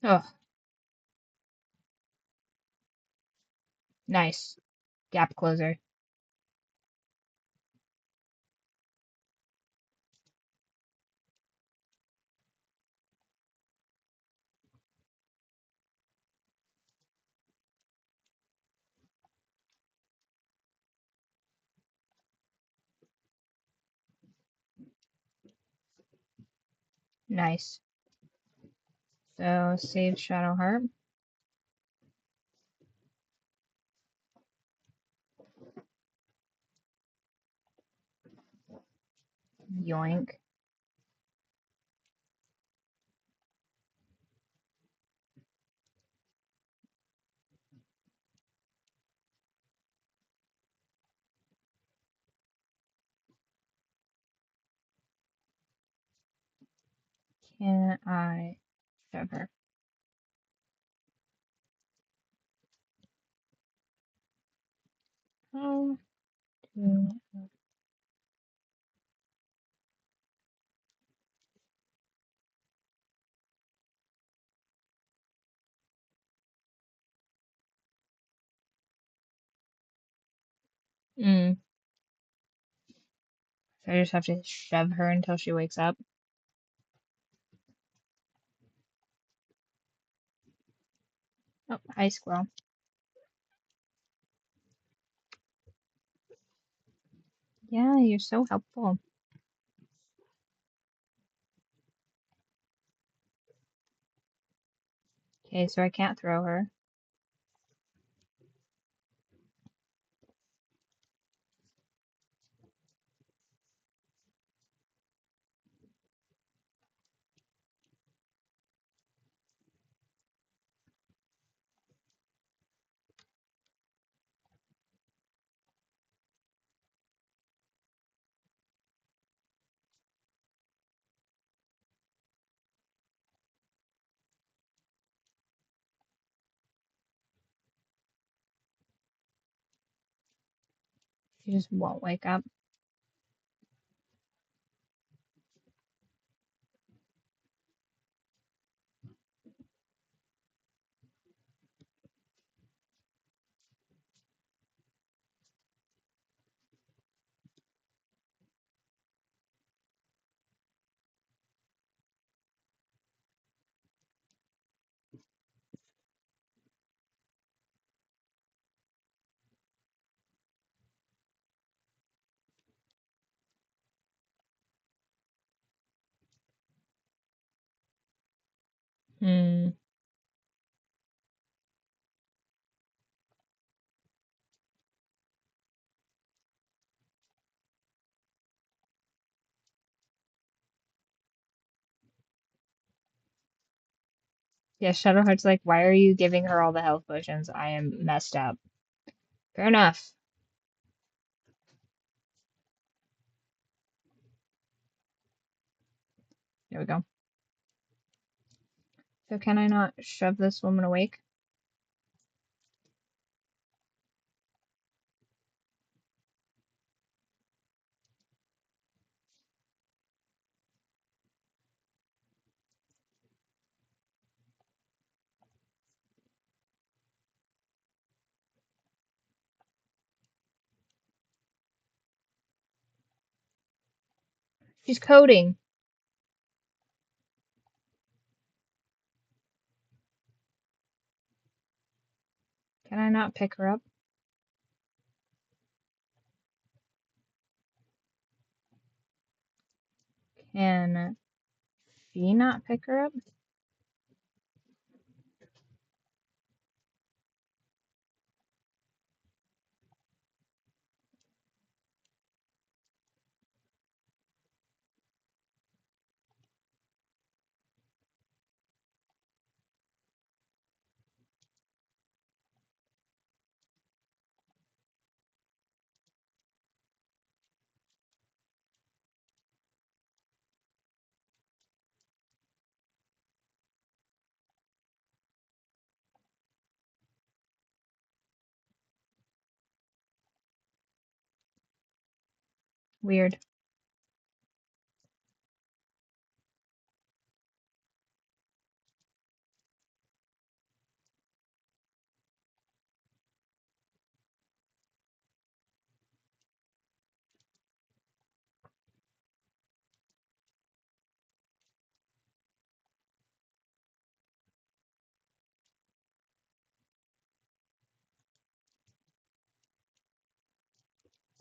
Oh, nice. Gap closer. Nice. So, save Shadow Heart. Yoink. Can I shove her? How to... Mm. So I just have to shove her until she wakes up. Oh, hi, squirrel. Yeah, you're so helpful. Okay, so I can't throw her. She just won't wake up. Hmm. Yeah, Shadowheart's like, why are you giving her all the health potions? I am messed up. Fair enough. There we go. So can I not shove this woman awake? She's coding. Can I not pick her up? Can she not pick her up? Weird.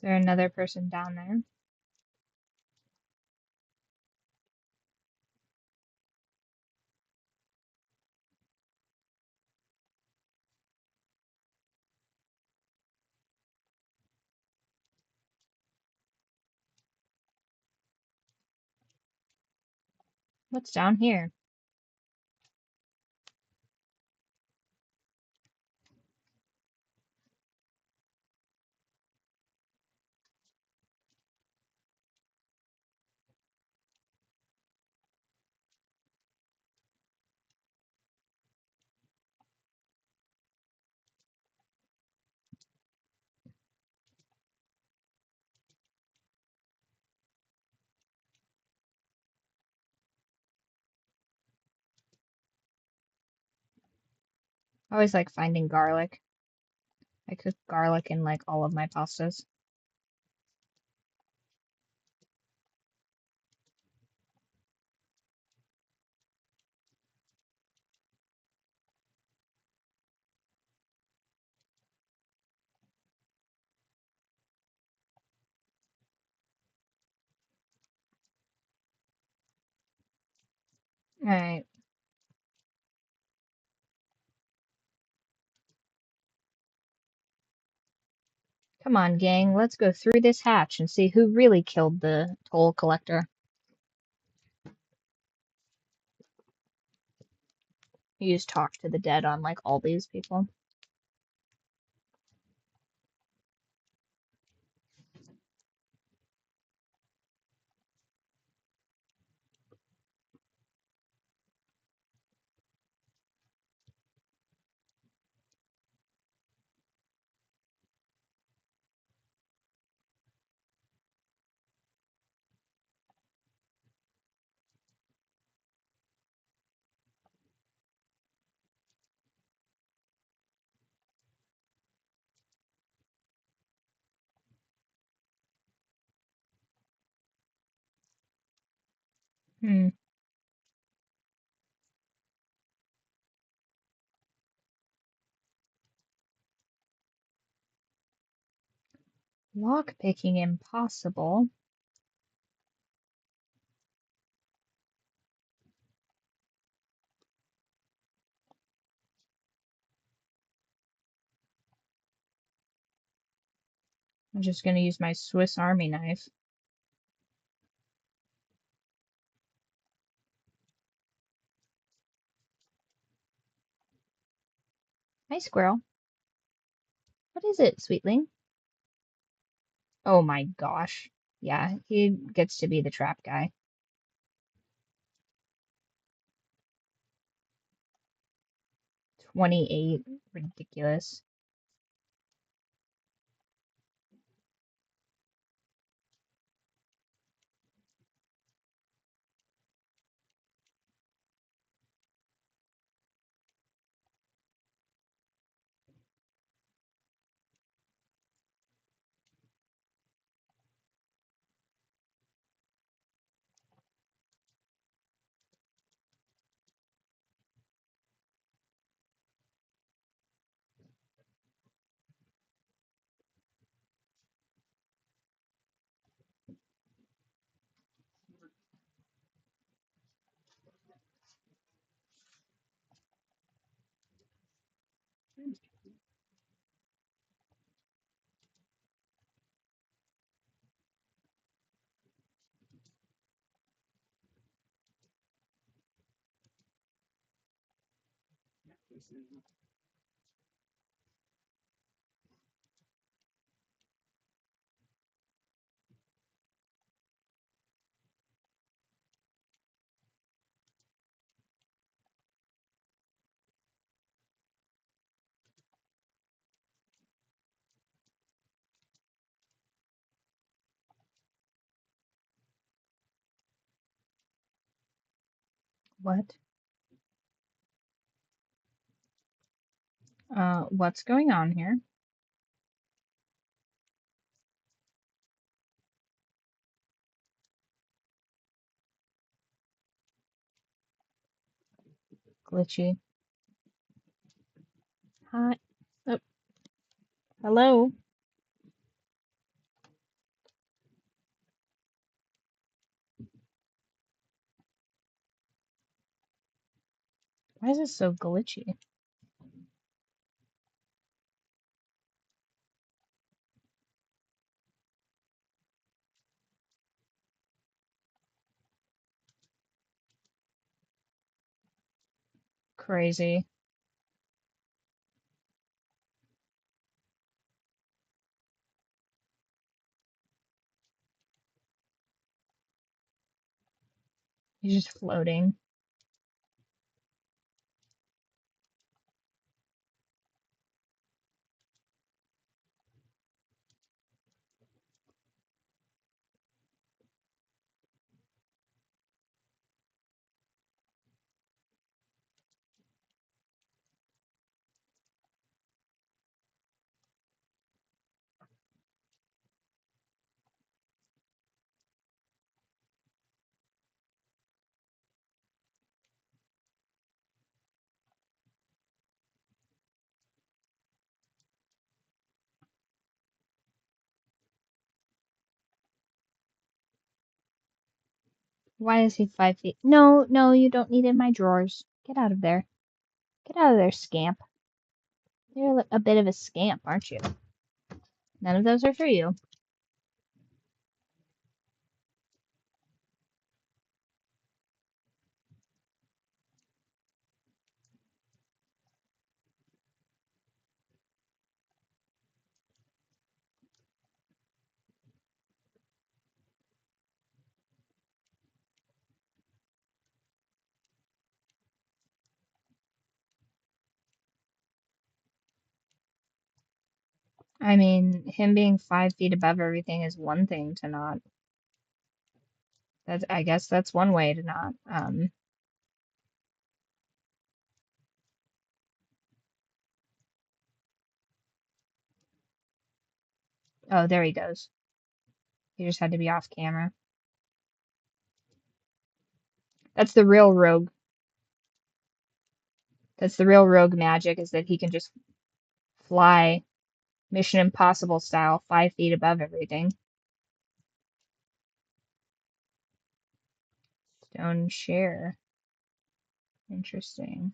Is there another person down there? What's down here? I always like finding garlic. I cook garlic in like all of my pastas. Alright. Come on, gang. Let's go through this hatch and see who really killed the toll collector. You just talk to the dead on like all these people. Hmm. Lock picking impossible. I'm just gonna use my Swiss Army knife. Hi, squirrel. What is it, sweetling? Oh my gosh. Yeah, he gets to be the trap guy. 28. Ridiculous. What? What's going on here? Glitchy. Hi. Oh, hello. Why is this so glitchy? Crazy. He's just floating. Why is he 5 feet? No, no, you don't need in my drawers. Get out of there. Get out of there, scamp. You're a bit of a scamp, aren't you? None of those are for you. I mean, him being 5 feet above everything is one thing to not. I guess that's one way to not. Oh, there he goes. He just had to be off camera. That's the real rogue. That's the real rogue magic, is that he can just fly Mission Impossible style 5 feet above everything. Stone share. Interesting.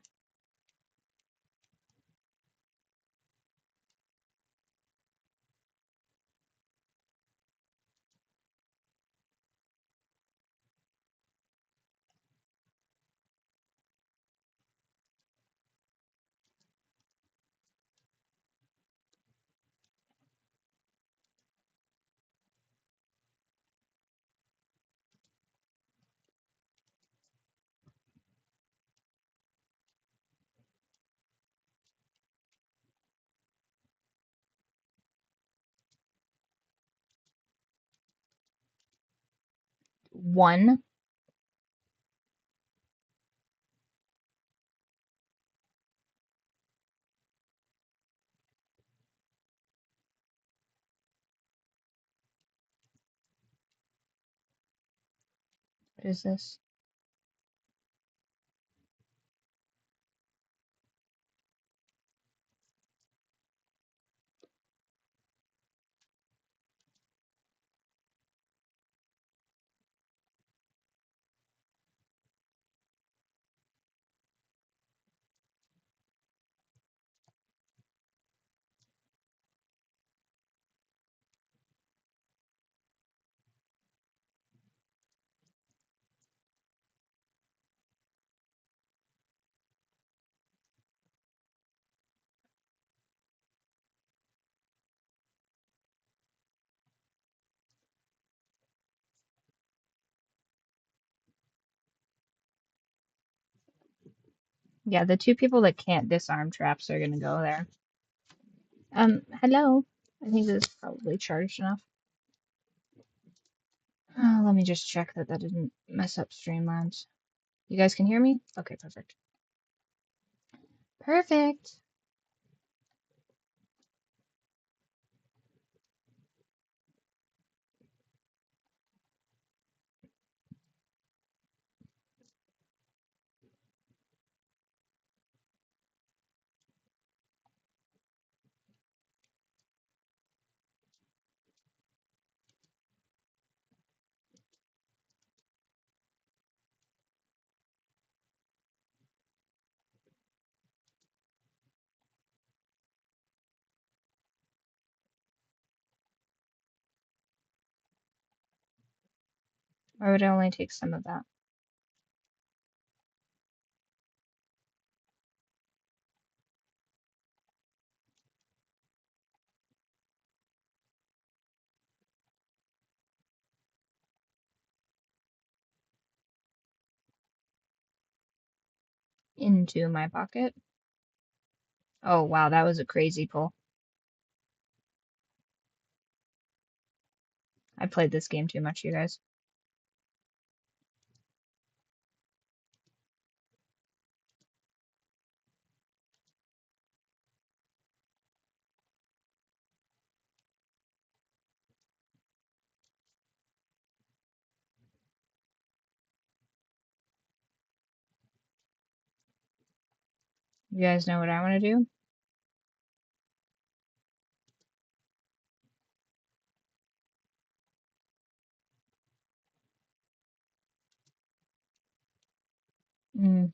1. What is this? Yeah, the 2 people that can't disarm traps are gonna go there. Hello. I think this is probably charged enough. Let me just check that that didn't mess up Streamlabs. You guys can hear me? Okay, perfect. Perfect. Or would it only take some of that? Into my pocket. Oh, wow, that was a crazy pull. I played this game too much, you guys. You guys know what I want to do? Mm.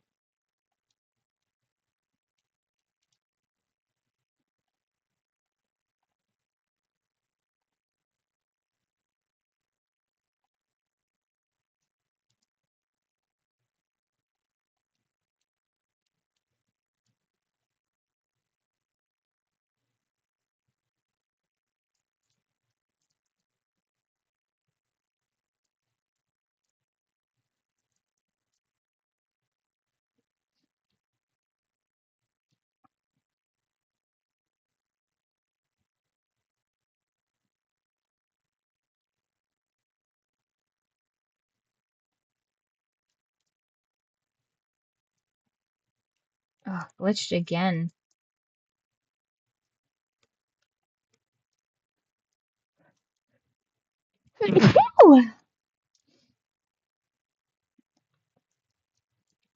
Oh, glitched again.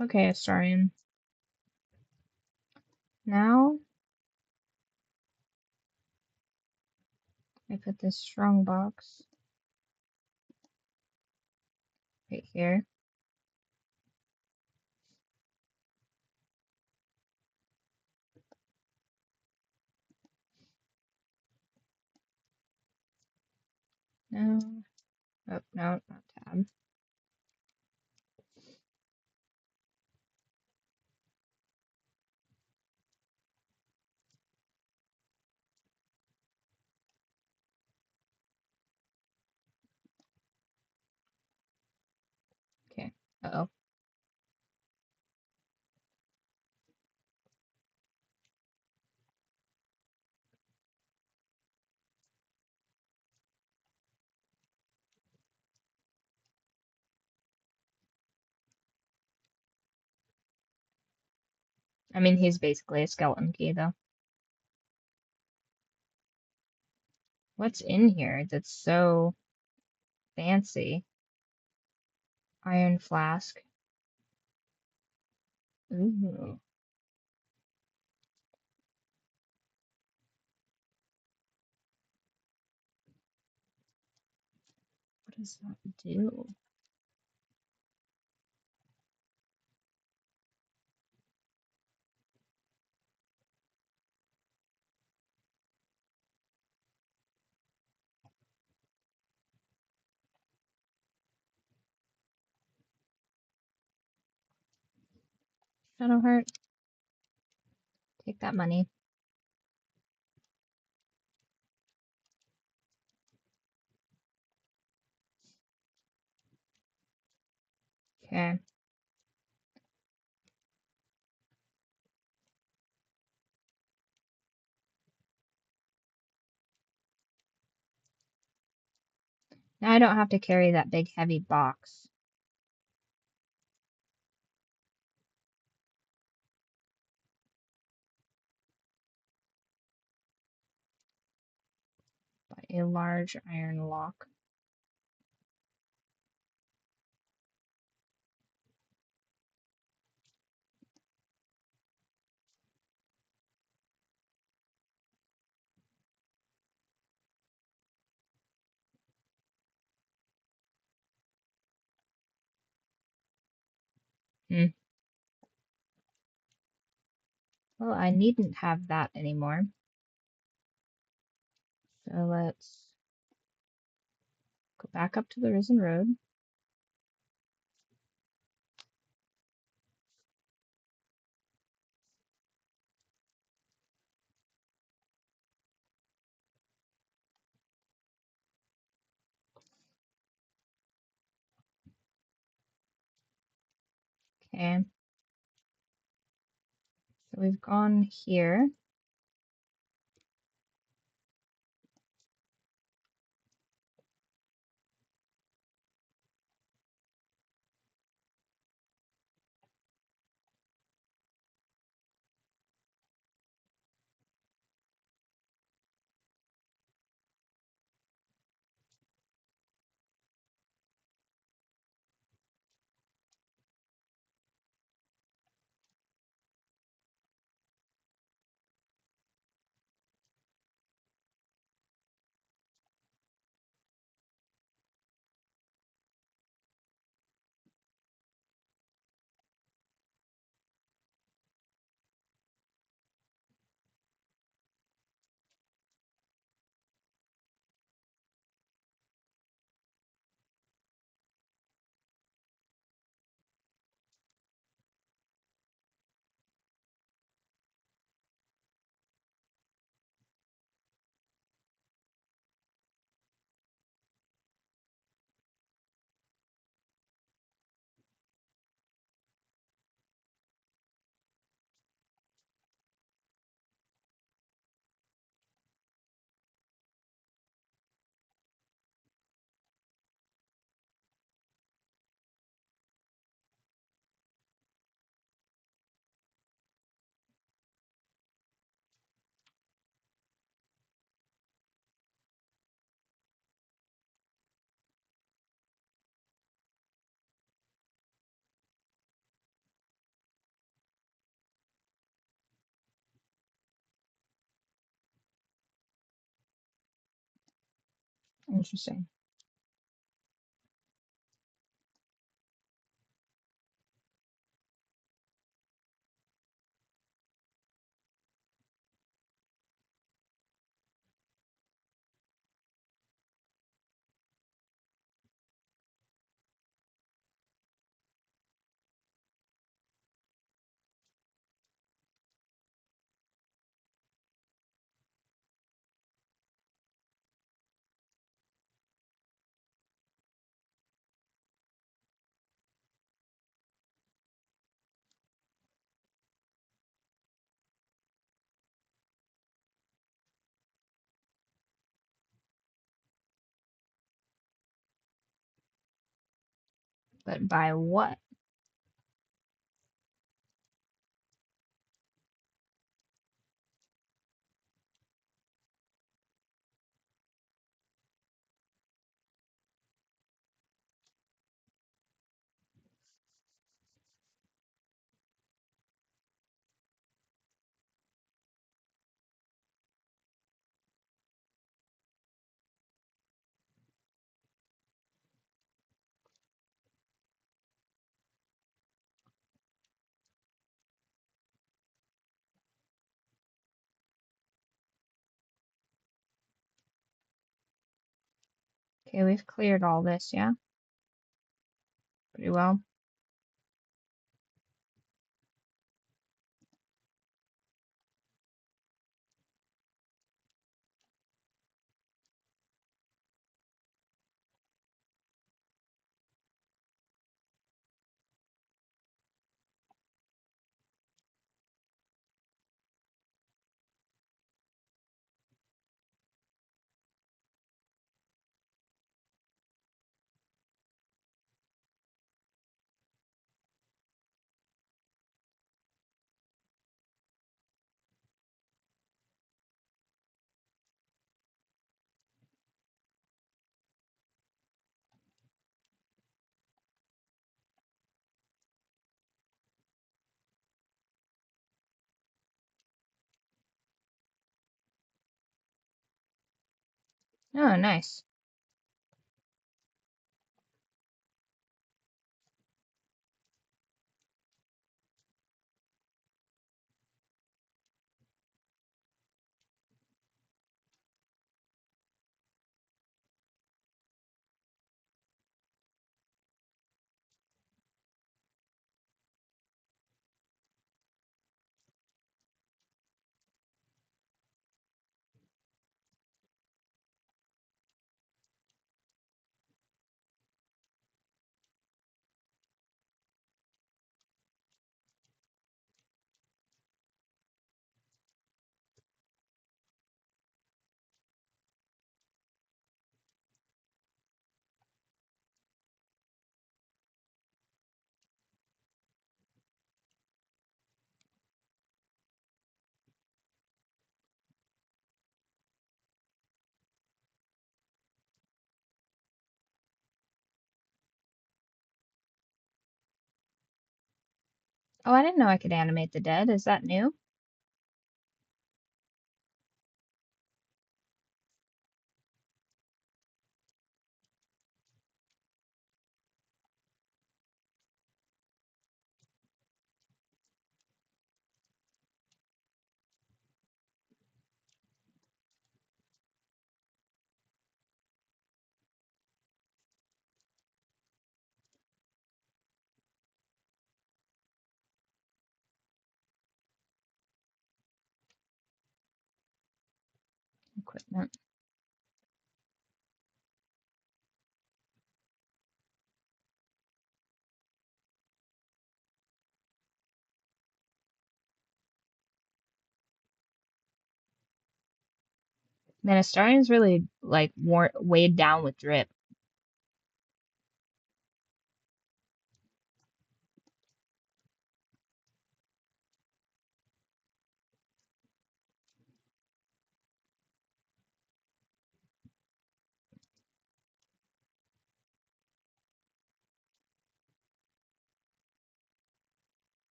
Okay, Astarian. Now I put this strong box right here. No. Oh, no, not tab. Okay. Uh-oh. I mean, he's basically a skeleton key, though. What's in here that's so fancy? Iron flask. Ooh. What does that do? Shadowheart, take that money. Okay. Now I don't have to carry that big heavy box. But a large iron lock. Hmm. Well, I needn't have that anymore. So let's go back up to the Risen Road. Okay. So we've gone here. Interesting. But by what? Okay, we've cleared all this, yeah? Pretty well. Oh, nice. Oh, I didn't know I could animate the dead. Is that new? Equipment. Man, Astarian's really, like, weighed down with drip.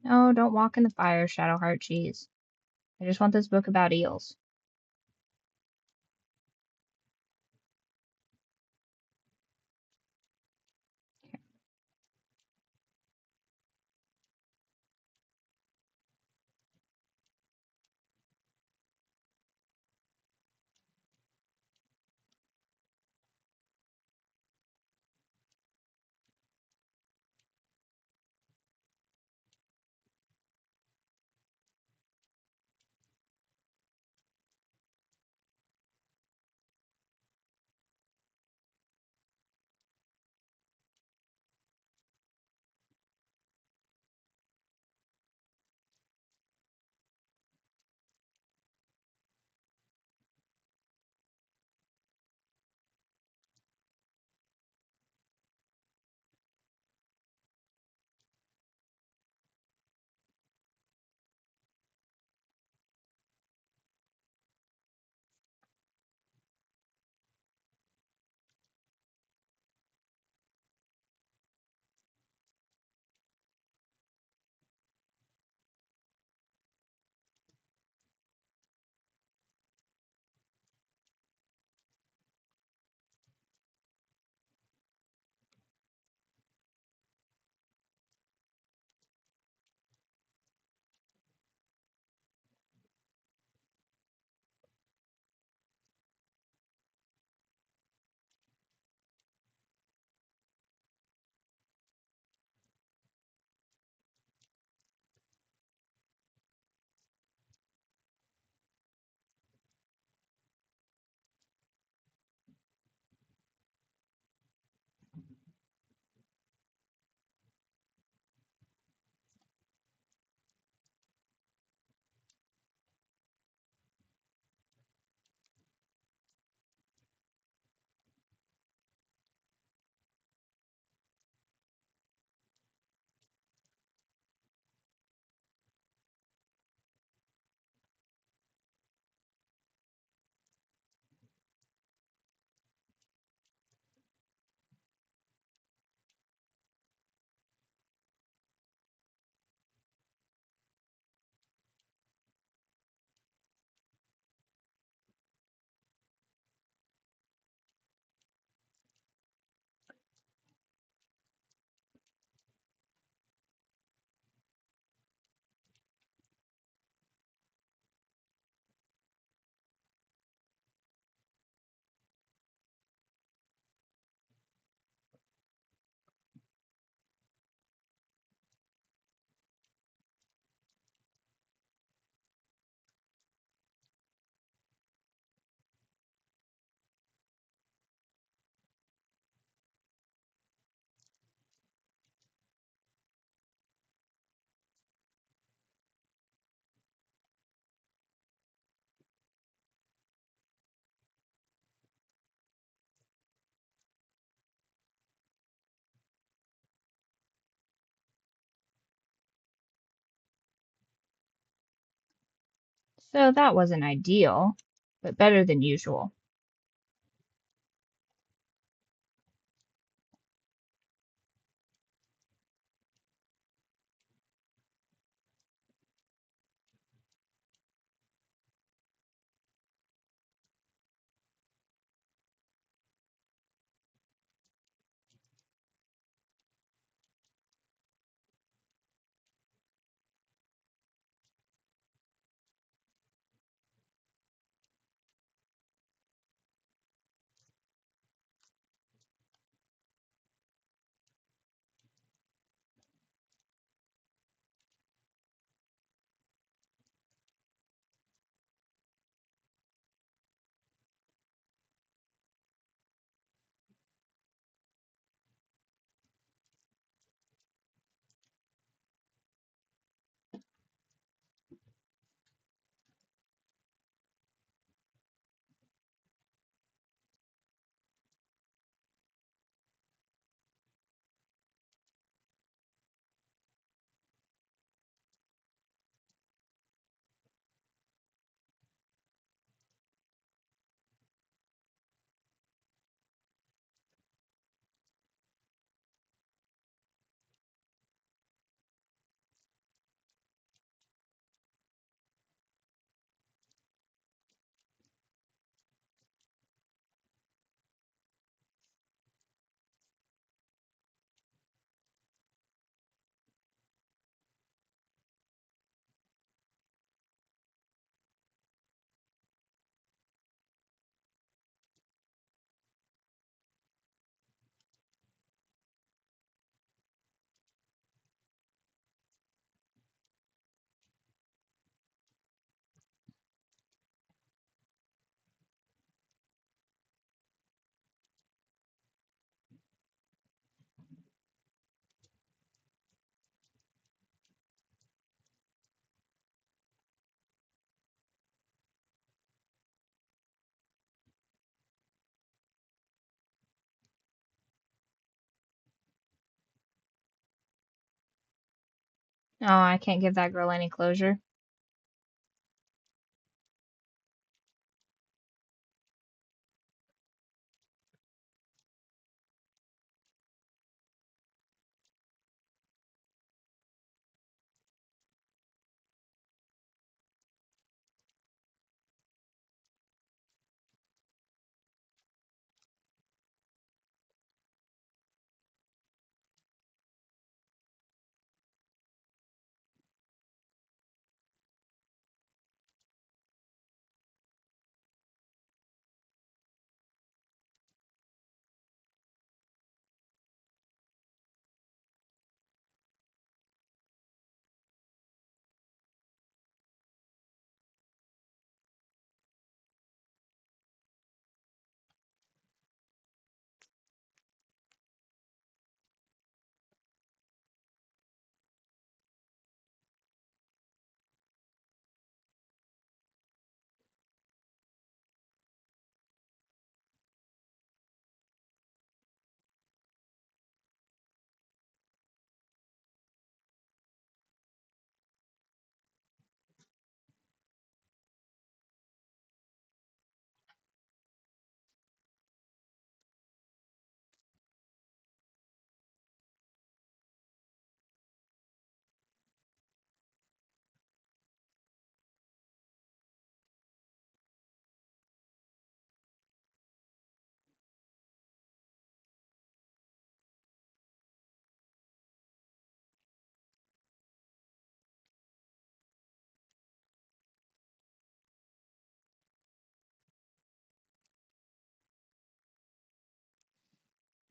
No, don't walk in the fire, Shadowheart. Jeez. I just want this book about eels. So that wasn't ideal, but better than usual. Oh, I can't give that girl any closure.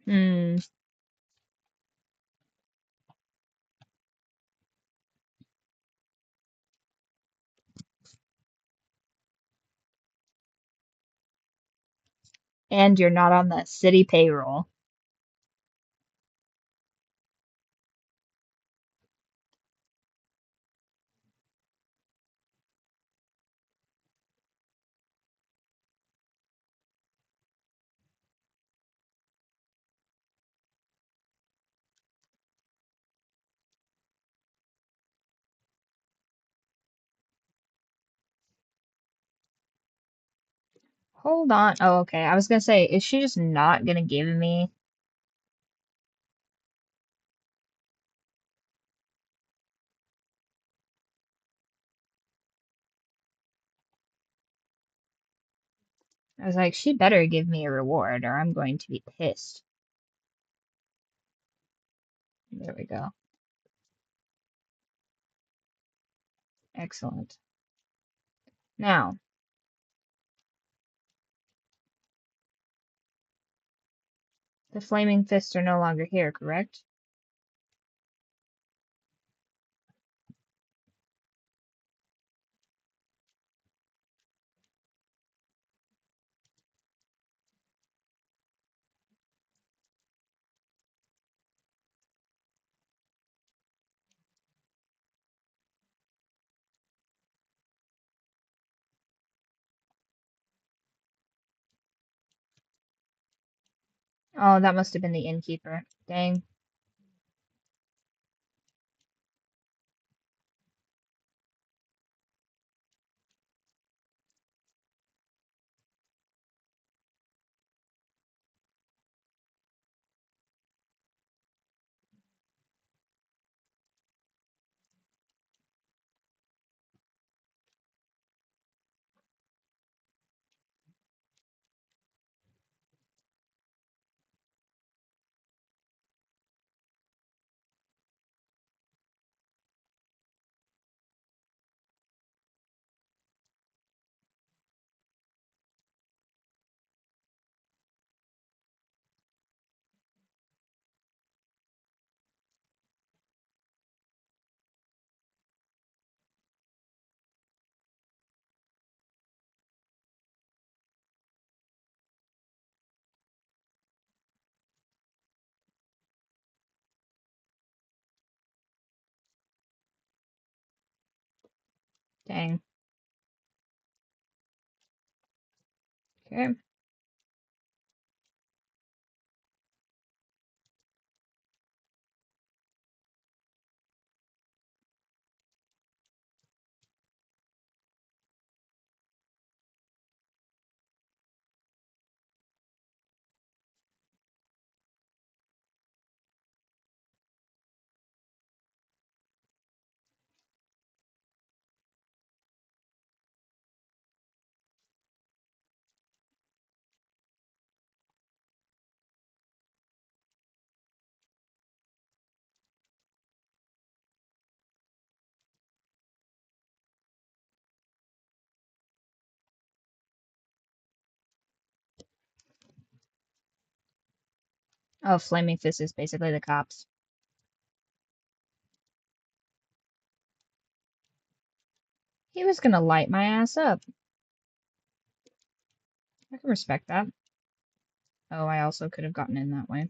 Hmm. And you're not on the city payroll. Hold on. Oh, okay. I was gonna say, is she just not gonna give me? I was like, she better give me a reward or I'm going to be pissed. There we go. Excellent. Now, the flaming fists are no longer here, correct? Oh, that must have been the innkeeper. Dang. Dang. Okay. Oh, flaming fist is basically the cops. He was gonna light my ass up. I can respect that. Oh, I also could have gotten in that way.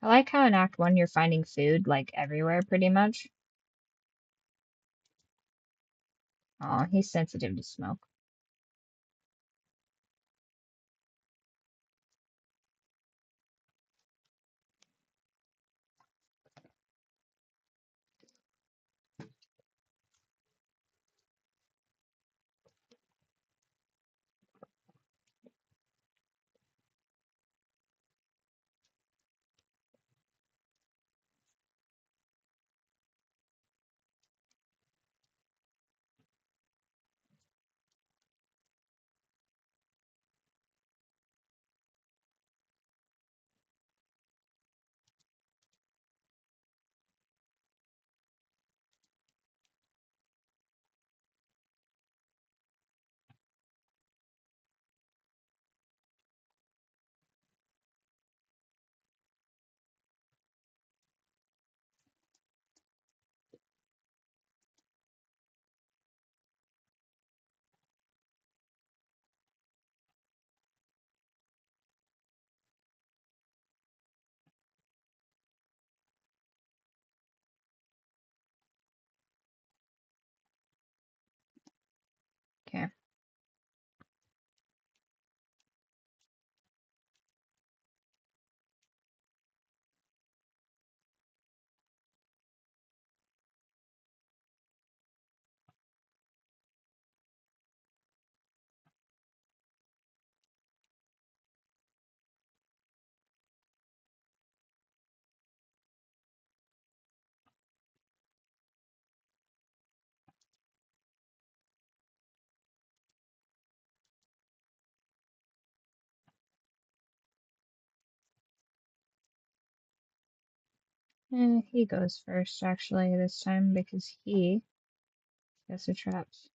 I like how in Act 1 you're finding food, like, everywhere, pretty much. Oh, he's sensitive to smoke. He goes first, actually, this time, because he gets the traps.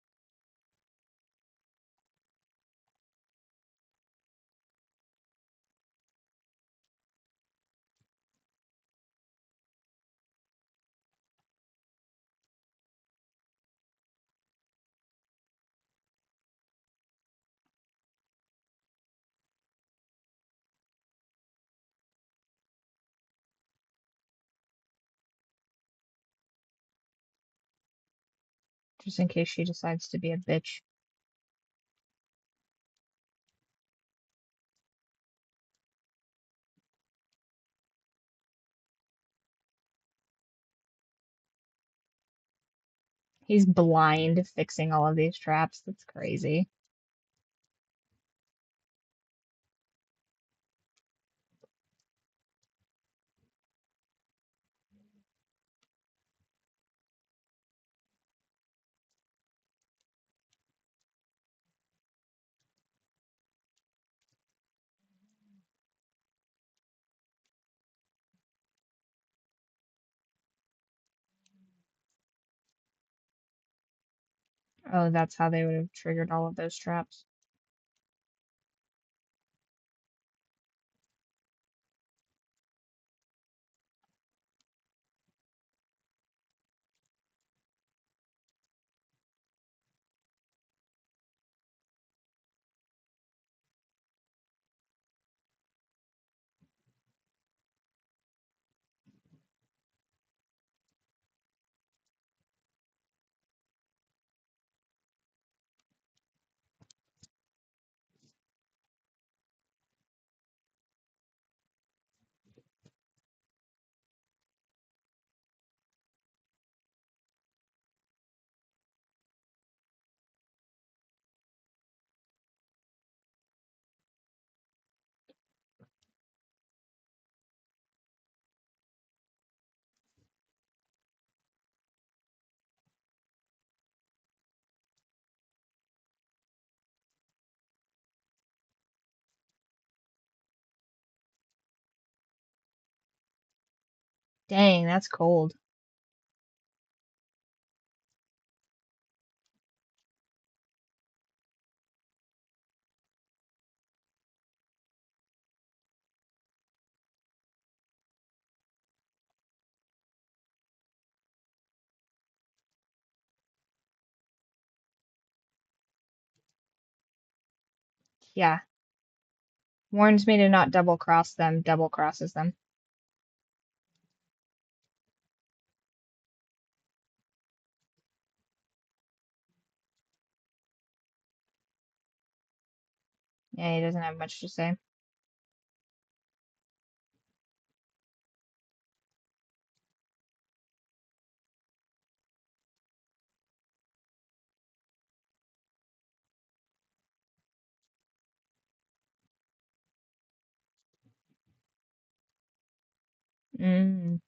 Just in case she decides to be a bitch. He's blind fixing all of these traps. That's crazy. Oh, that's how they would have triggered all of those traps. Dang, that's cold. Yeah. Warns me to not double cross them, double crosses them. Yeah, he doesn't have much to say. Mm,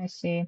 I see.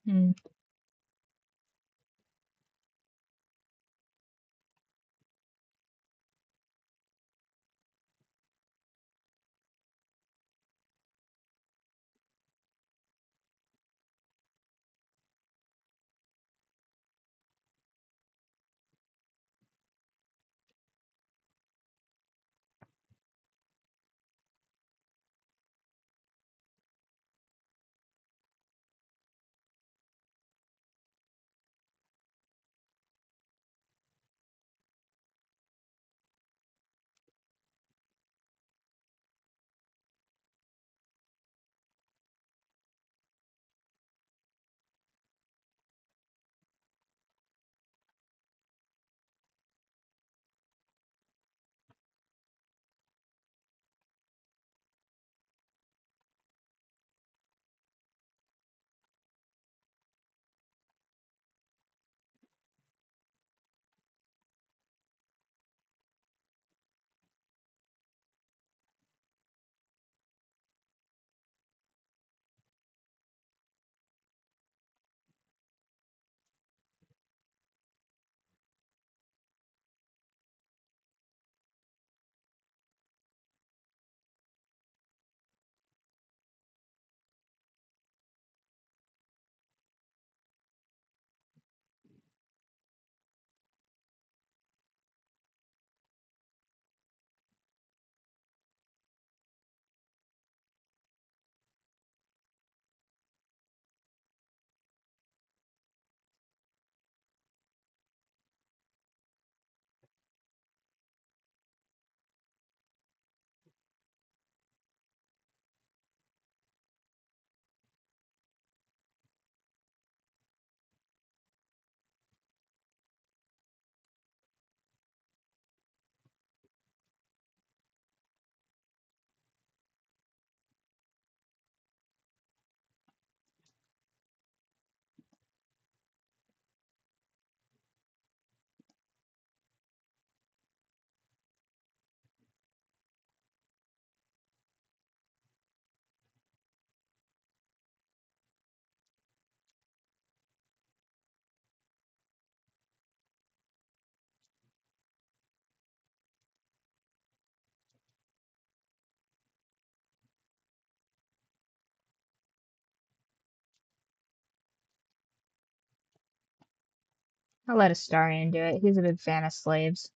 Hmm. I'll let Astarion do it. He's a big fan of slaves.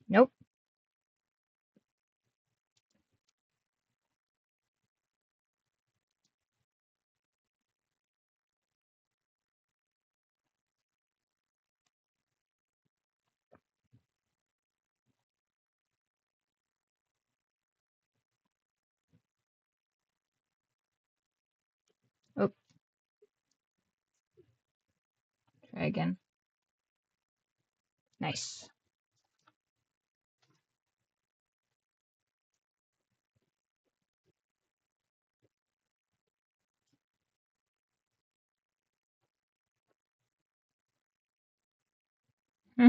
Nope. Oh, try again. Nice. Hmm.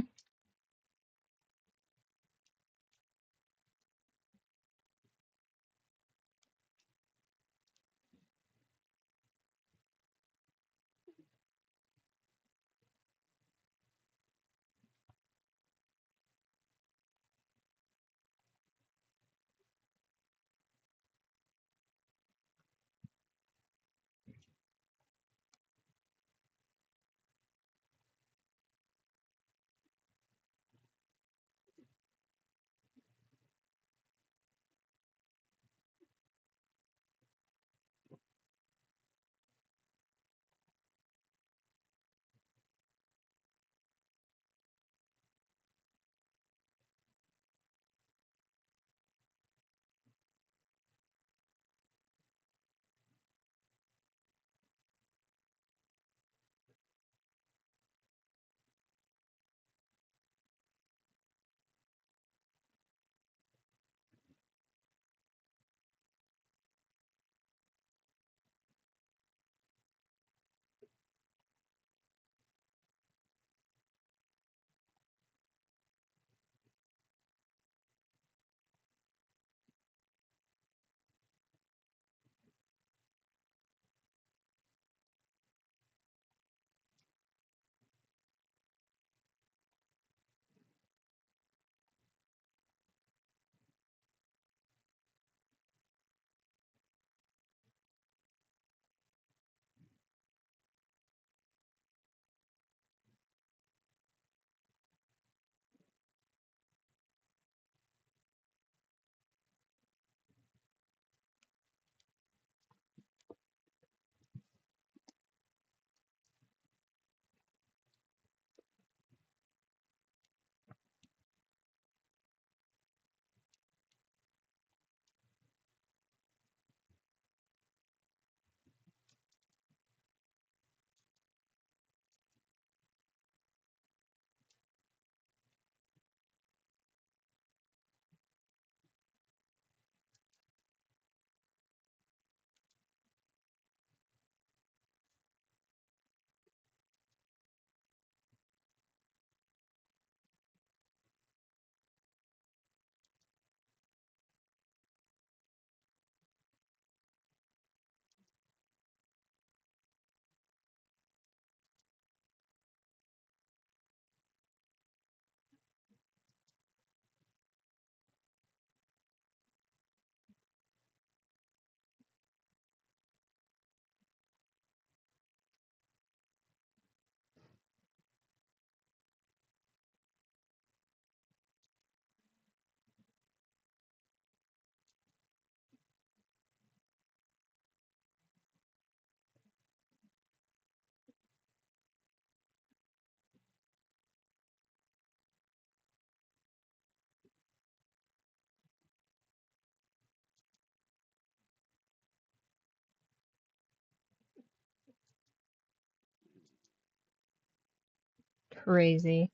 Crazy.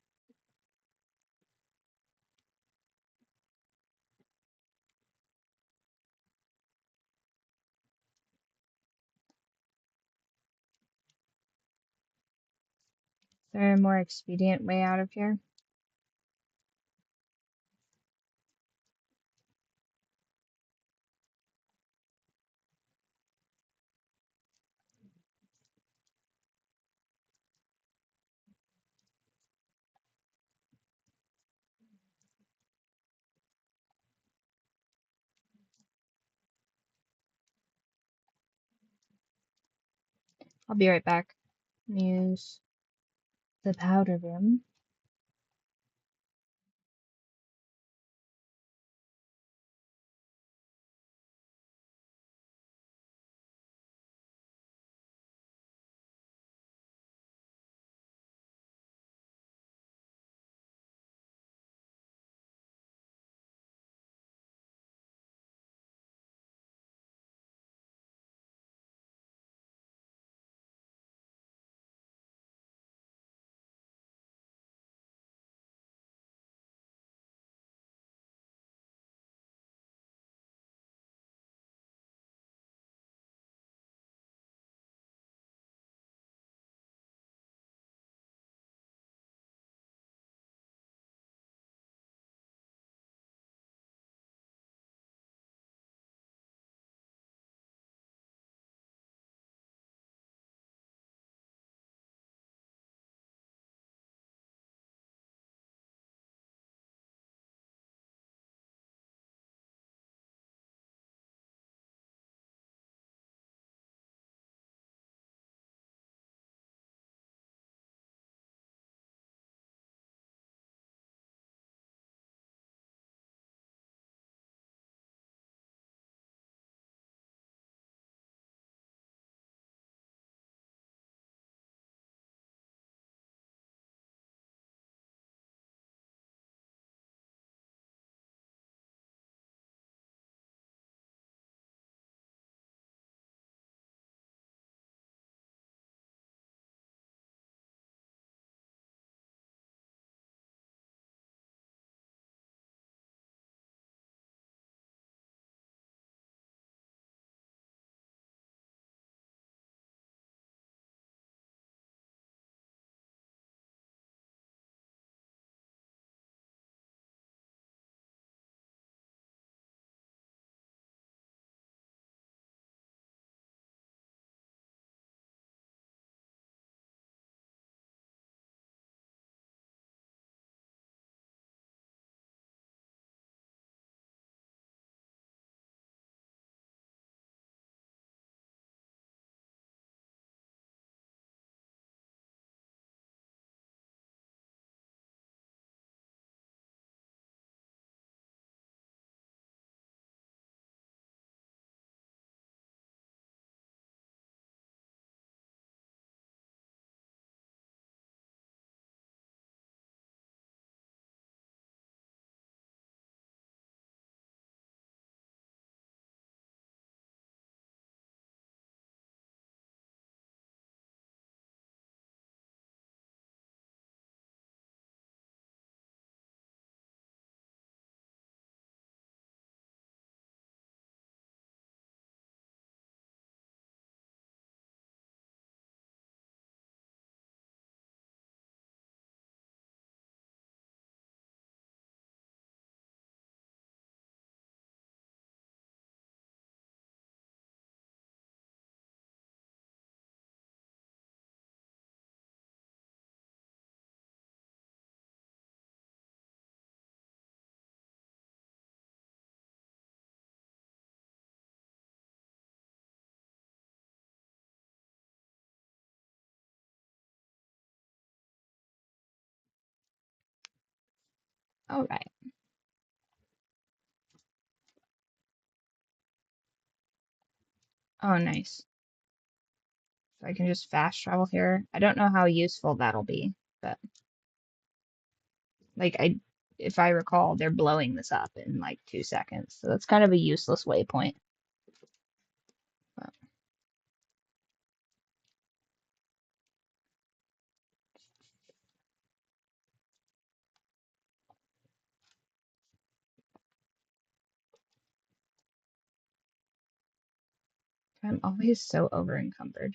Is there a more expedient way out of here? I'll be right back. Use the powder room. All right. Oh, nice. So I can just fast travel here. I don't know how useful that'll be, but like if I recall, they're blowing this up in like 2 seconds. So that's kind of a useless waypoint. But I'm always so over encumbered.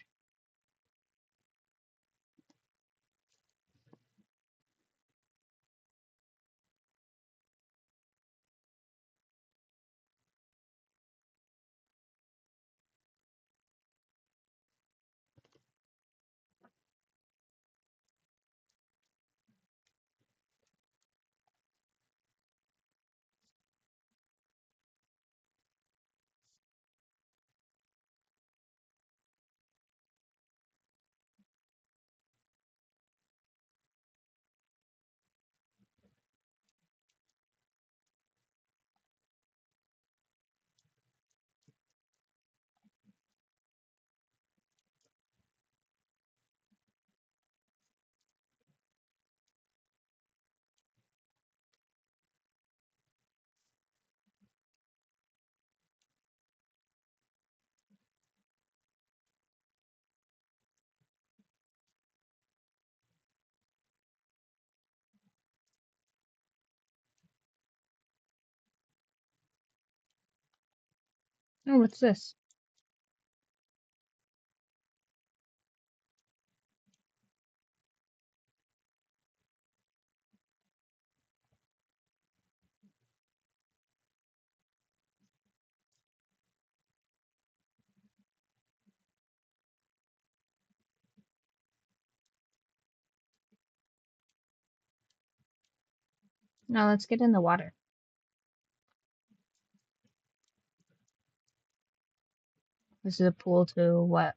Oh, what's this? No, let's get in the water. This is a pool to what?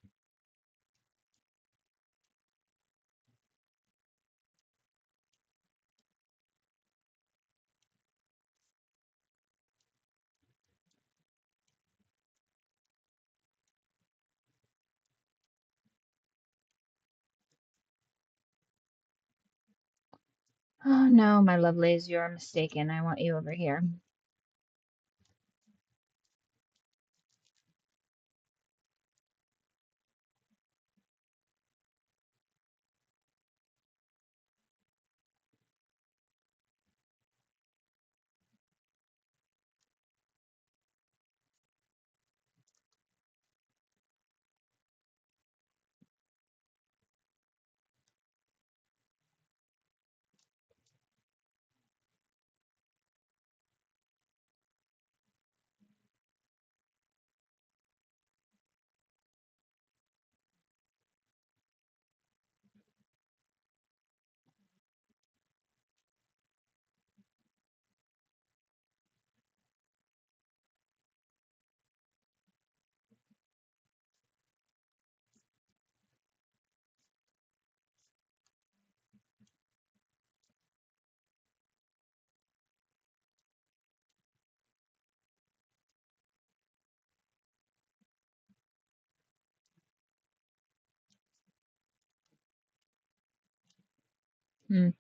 Oh no, my lovelies, you are mistaken. I want you over here. Hmm.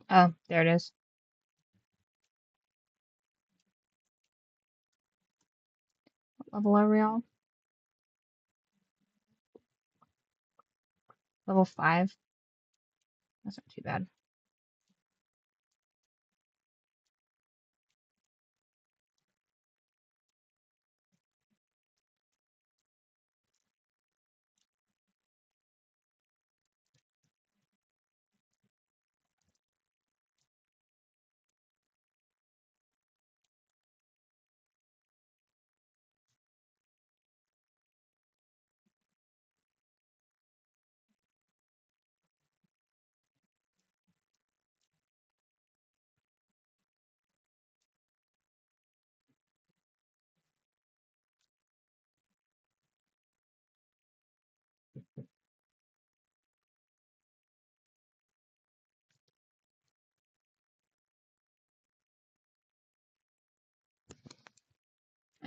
Oh, there it is. What level are we all? Level 5. That's not too bad.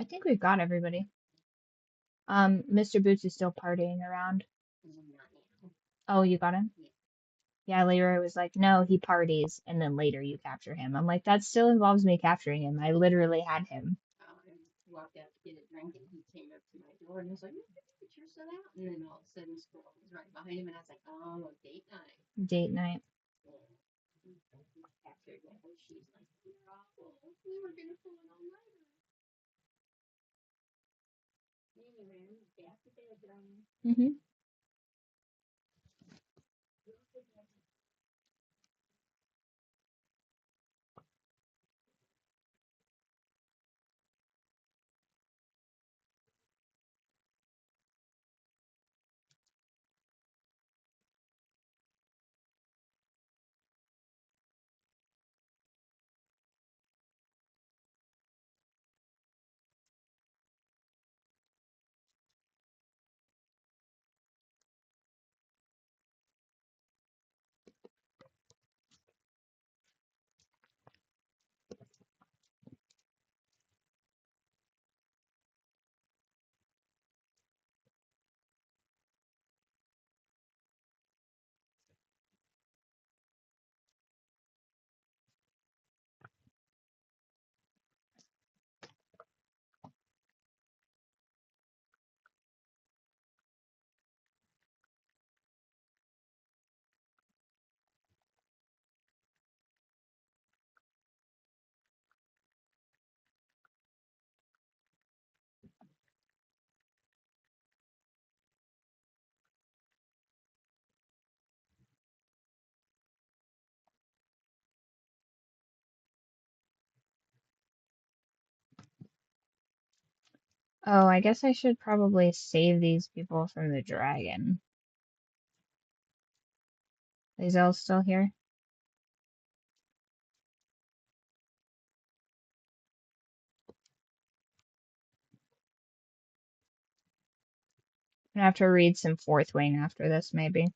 I think we've got everybody. Mr. Boots is still partying around. Oh, you got him? Yeah, Leroy was like, no, he parties, and then later you capture him. I'm like, that still involves me capturing him. I literally had him. Date night. Hmm. Oh, I guess I should probably save these people from the dragon. Is Elle still here? I'm gonna have to read some Fourth Wing after this, maybe.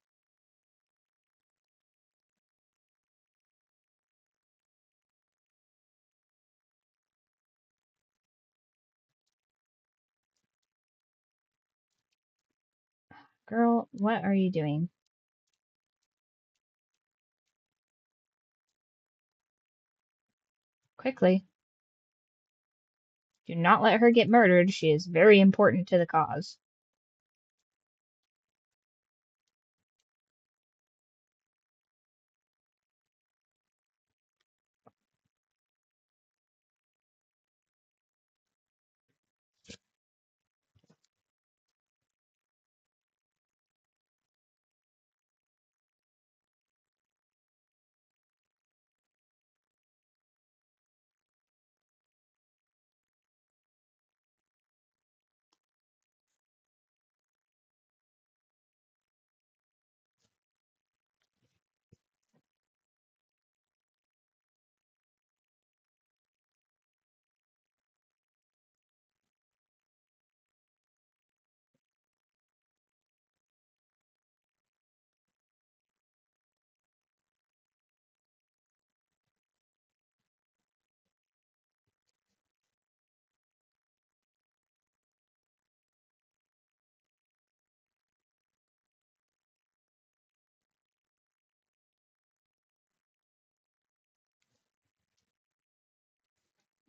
Girl, what are you doing? Quickly. Do not let her get murdered. She is very important to the cause.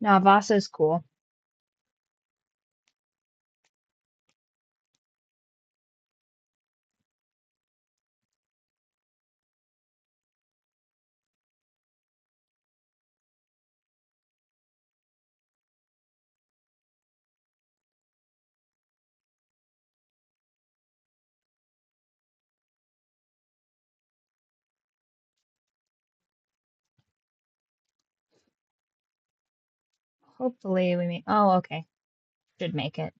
Nah, Vasa's cool. Hopefully we may. Oh, okay. Should make it.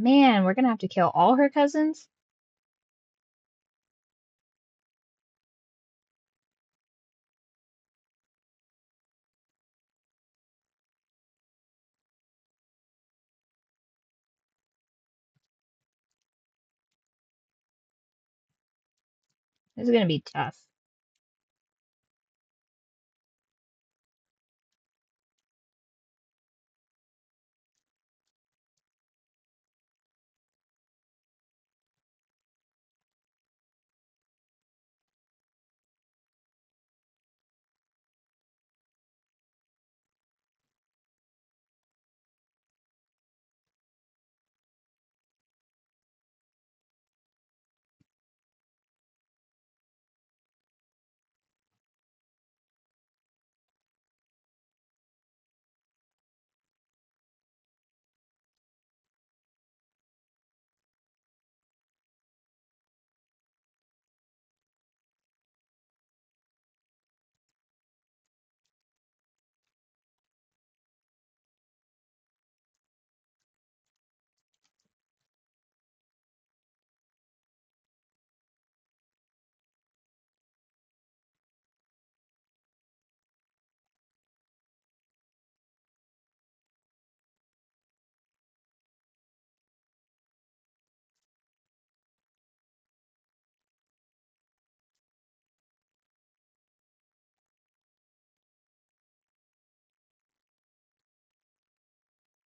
Man, we're gonna have to kill all her cousins? This is gonna be tough.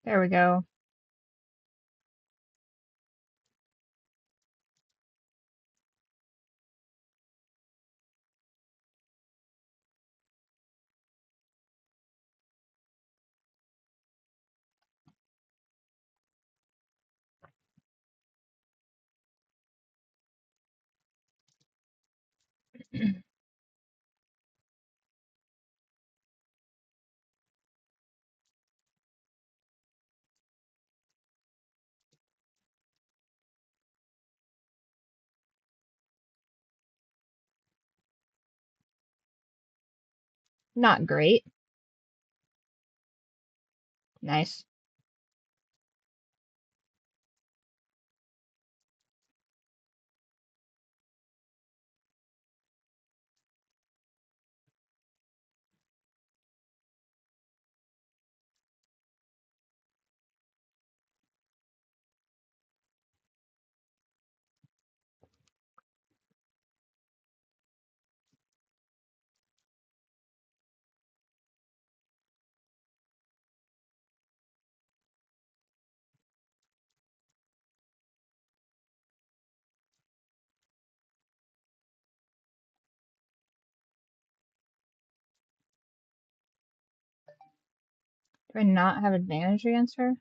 There we go. Not great. Nice. Do I not have advantage against her?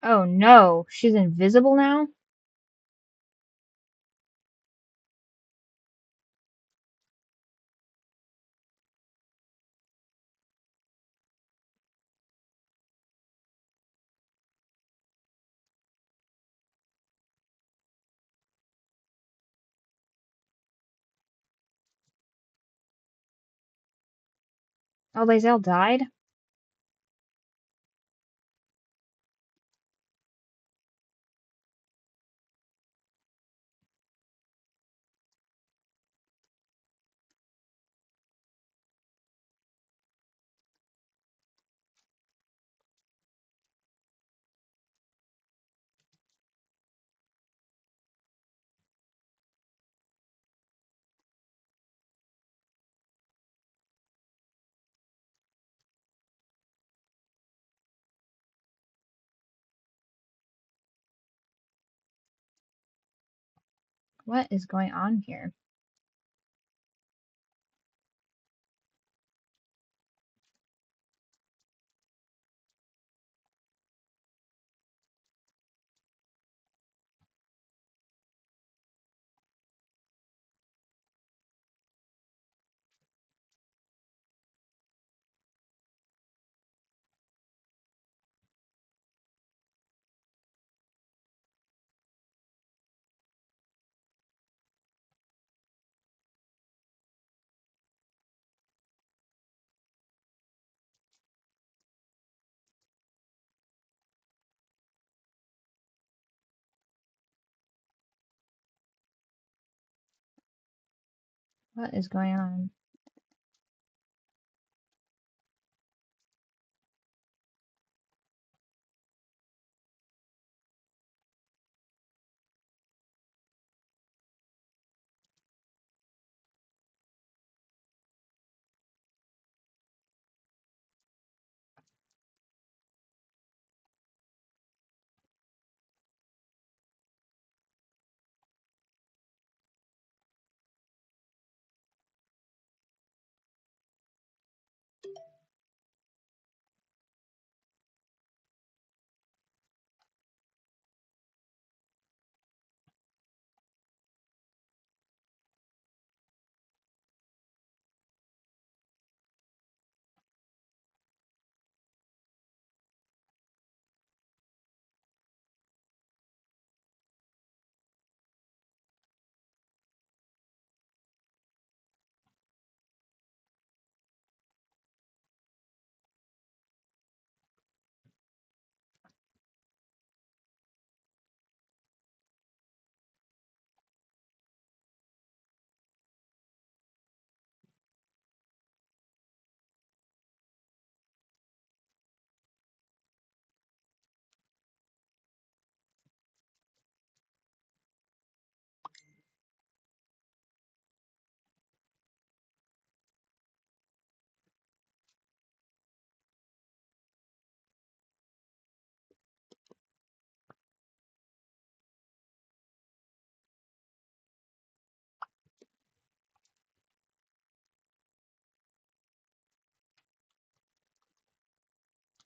Oh no, she's invisible now? Oh, Lae'zel died? What is going on here? What is going on?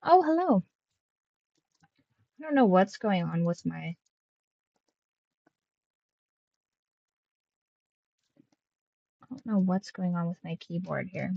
Oh, hello. I don't know what's going on with I don't know what's going on with my keyboard here.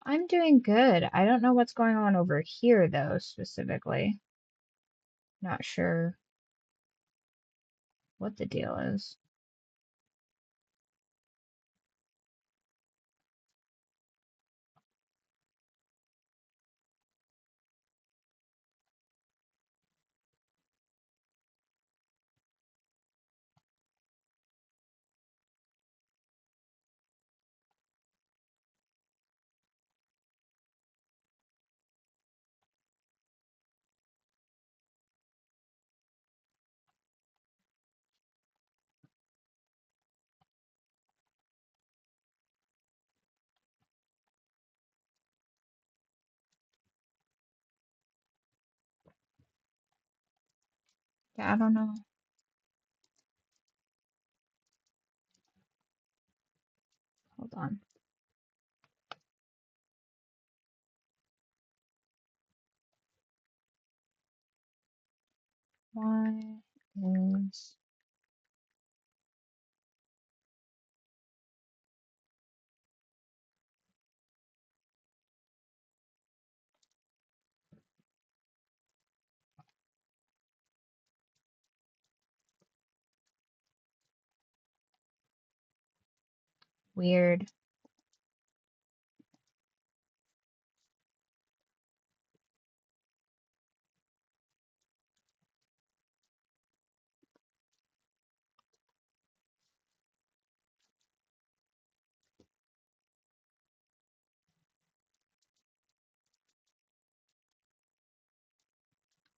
I'm doing good. I don't know what's going on over here, though, specifically. Not sure what the deal is. Yeah, I don't know. Hold on. Why is weird?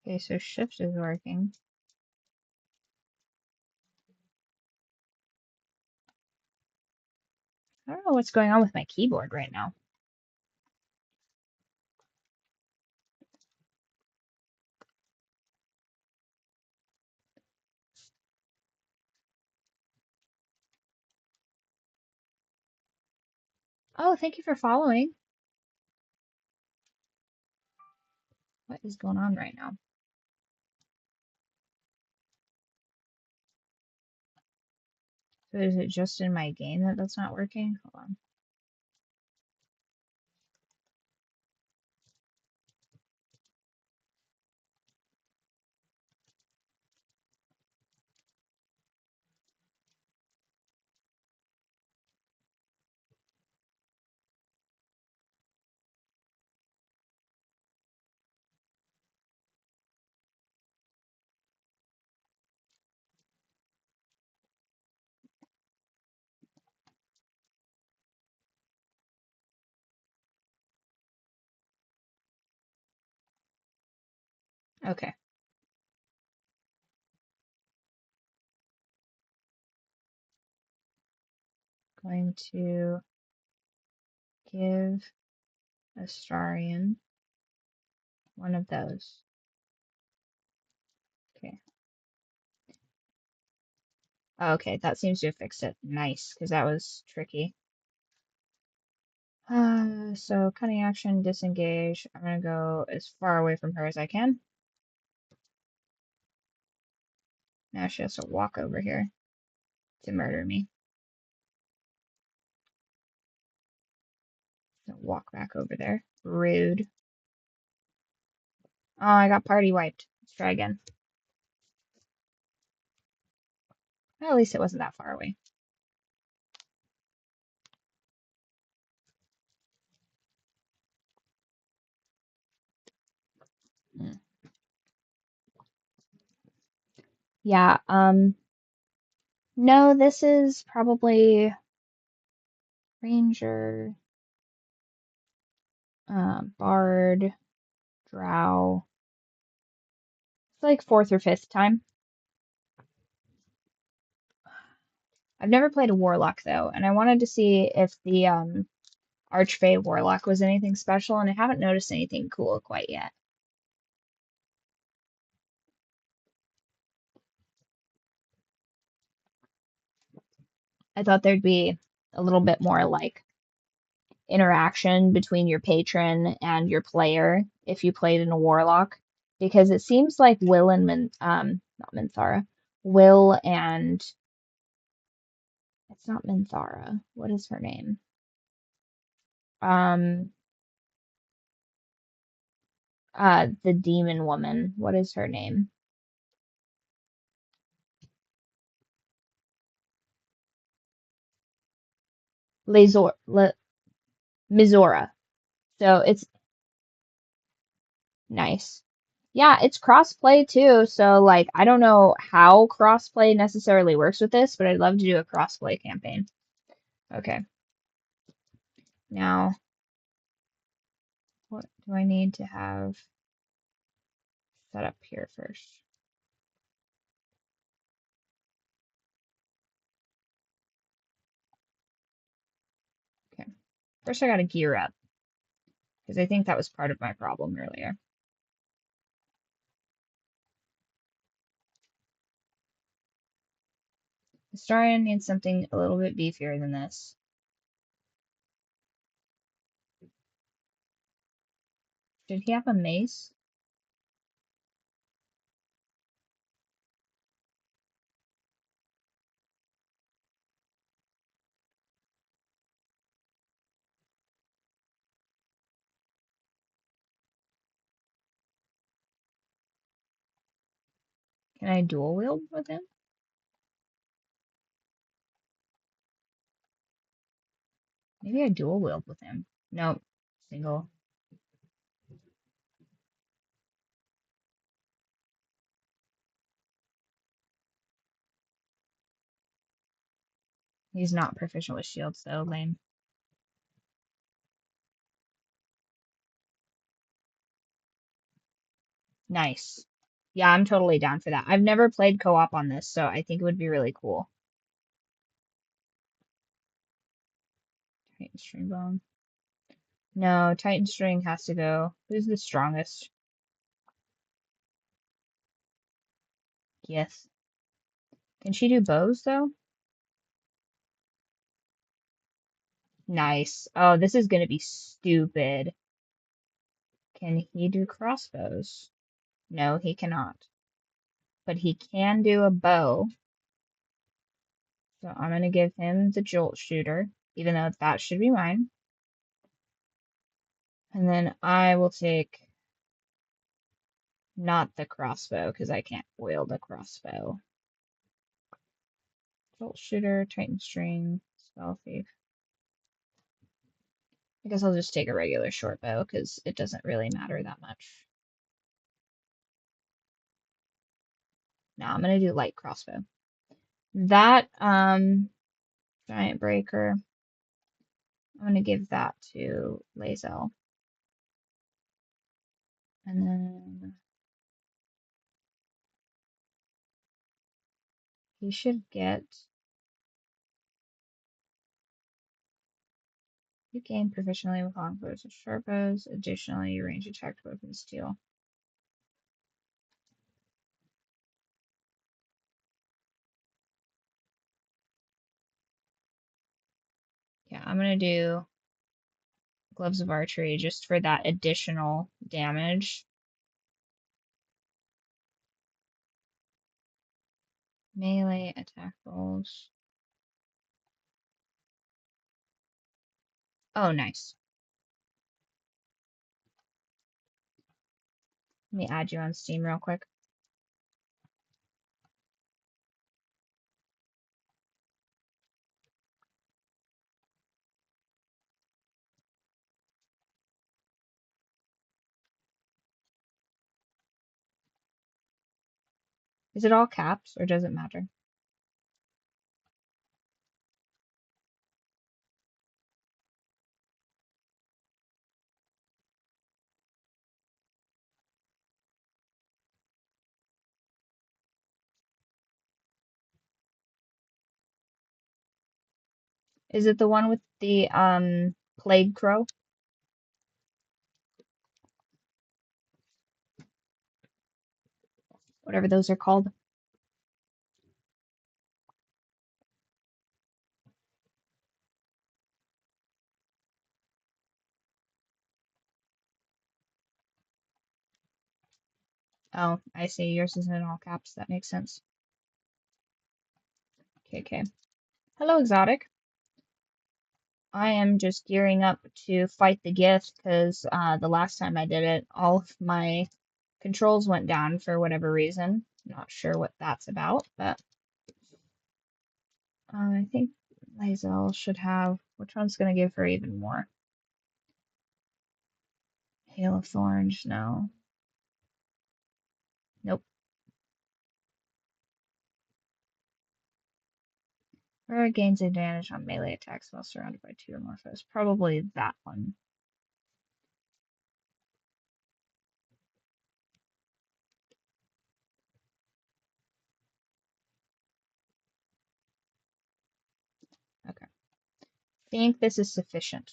Okay, so shift is working. I don't know what's going on with my keyboard right now. Oh, thank you for following. What is going on right now? So is it just in my game that that's not working? Hold on. Okay. Going to give Astarian one of those. Okay. Okay, that seems to have fixed it. Nice, because that was tricky. So cutting action, disengage. I'm gonna go as far away from her as I can. Now she has to walk over here to murder me. Walk back over there. Rude. Oh, I got party wiped. Let's try again. Well, at least it wasn't that far away. Mm. Yeah, no, this is probably Ranger, Bard, Drow. It's like fourth or fifth time. I've never played a Warlock though, and I wanted to see if the Archfey Warlock was anything special, and I haven't noticed anything cool quite yet. I thought there'd be a little bit more like interaction between your patron and your player if you played in a Warlock, because it seems like Will and not Minthara, Will and it's not Minthara. What is her name? Um, the demon woman. What is her name? Lazor, Mizora. So it's nice. Yeah, it's crossplay too. So like, I don't know how crossplay necessarily works with this, but I'd love to do a crossplay campaign. Okay. Now, what do I need to have set up here first? Okay. First, I gotta gear up because I think that was part of my problem earlier. Historian needs something a little bit beefier than this. Did he have a mace? Can I dual wield with him? Maybe I dual wield with him. Nope. Single. He's not proficient with shields, though. Lame. Nice. Yeah, I'm totally down for that. I've never played co-op on this, so I think it would be really cool. Titan string bone. No, Titan string has to go. Who's the strongest? Yes. Can she do bows, though? Nice. Oh, this is gonna be stupid. Can he do crossbows? No, he cannot. But he can do a bow. So I'm gonna give him the jolt shooter, even though that should be mine. And then I will take not the crossbow, because I can't wield a crossbow. Jolt shooter, Titan string, spell thief. I guess I'll just take a regular short bow, because it doesn't really matter that much. No, I'm gonna do light crossbow. That, giant breaker, I'm gonna give that to Lae'zel. And then he should get, you gain proficiently with longbows and short bows. Additionally, your range attack weapons steal. Yeah, I'm gonna do gloves of archery just for that additional damage. Melee attack rolls. Oh, nice. Let me add you on Steam real quick. Is it all caps or does it matter? Is it the one with the plague crow? Whatever those are called. Oh, I see. Yours is in all caps. That makes sense. Okay. Hello, Exotic. I am just gearing up to fight the gift because the last time I did it, all of my controls went down for whatever reason. Not sure what that's about, but I think Lae'zel should have. Which one's going to give her even more? Hail of Thorns, no. Nope. Aurora gains advantage on melee attacks while surrounded by two or more foes. Probably that one. Okay. I think this is sufficient.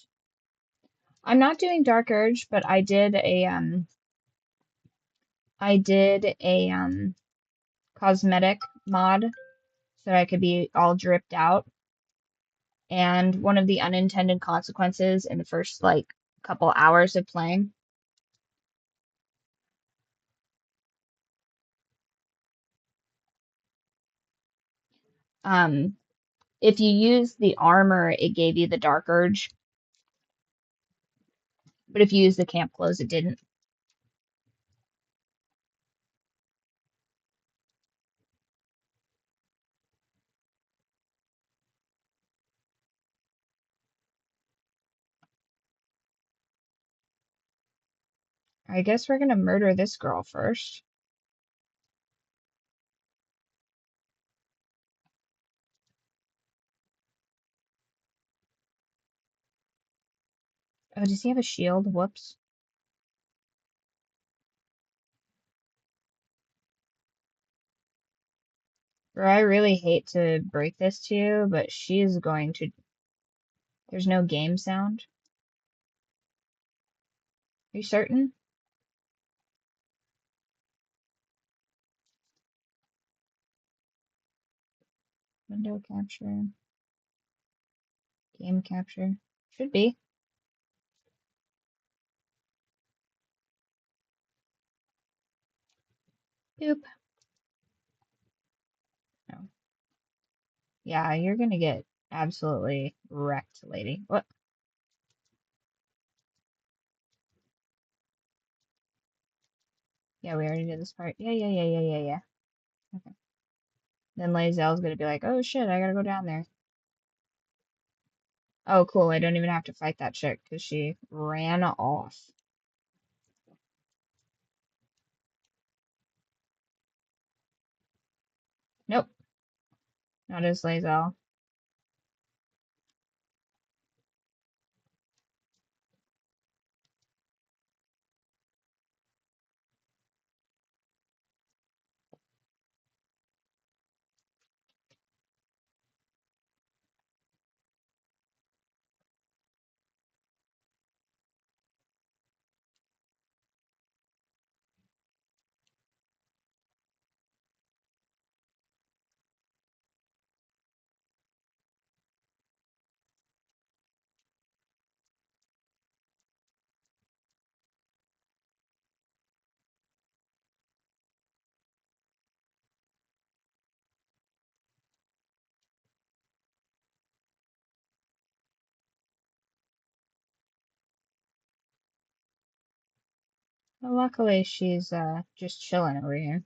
I'm not doing Dark Urge, but I did a cosmetic mod so that I could be all dripped out. And one of the unintended consequences in the first like couple hours of playing, um, if you use the armor, it gave you the dark urge, but if you use the camp clothes, it didn't. I guess we're gonna murder this girl first. Oh, does he have a shield? Whoops. Bro, I really hate to break this to you, but she is going to. There's no game sound. Are you certain? Window capture. Game capture. Should be. Boop. No. Yeah, you're gonna get absolutely wrecked, lady. What? Yeah, we already did this part. Yeah. Okay. Then Lae'zel's gonna be like, oh shit, I gotta go down there. Oh, cool. I don't even have to fight that chick because she ran off. Nope, not as Lae'zel. Well, luckily, she's just chilling over here.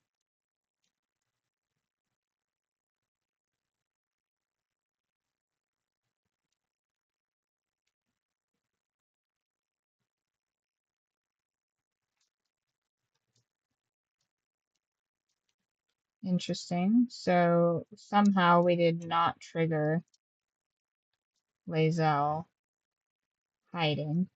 Interesting. So somehow we did not trigger Lae'zel hiding.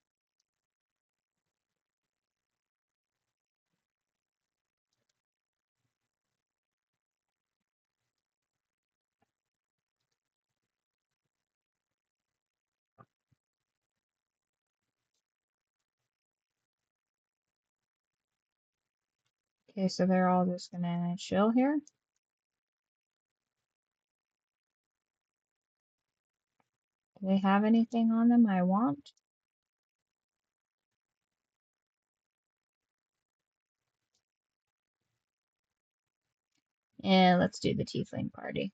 Okay, so they're all just gonna chill here. Do they have anything on them I want? And let's do the tiefling party.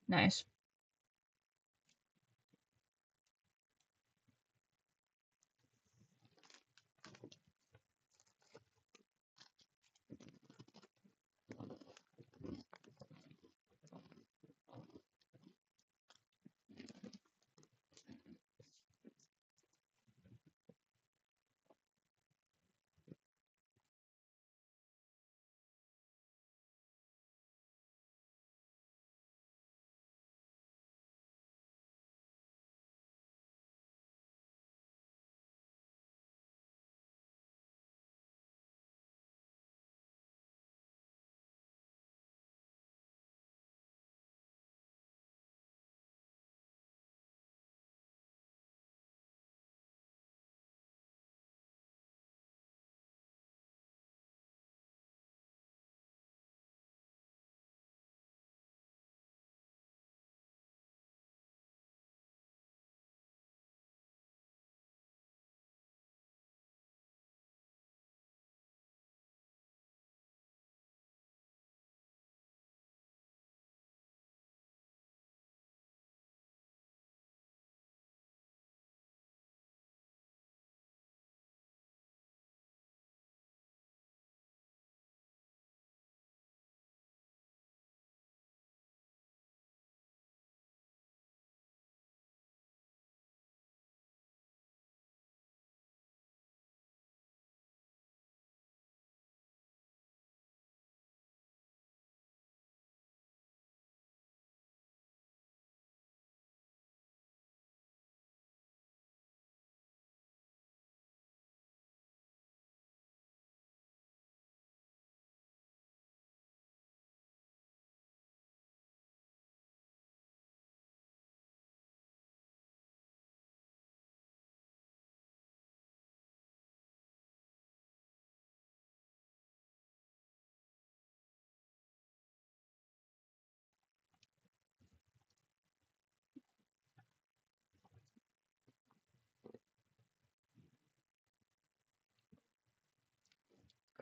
Nice.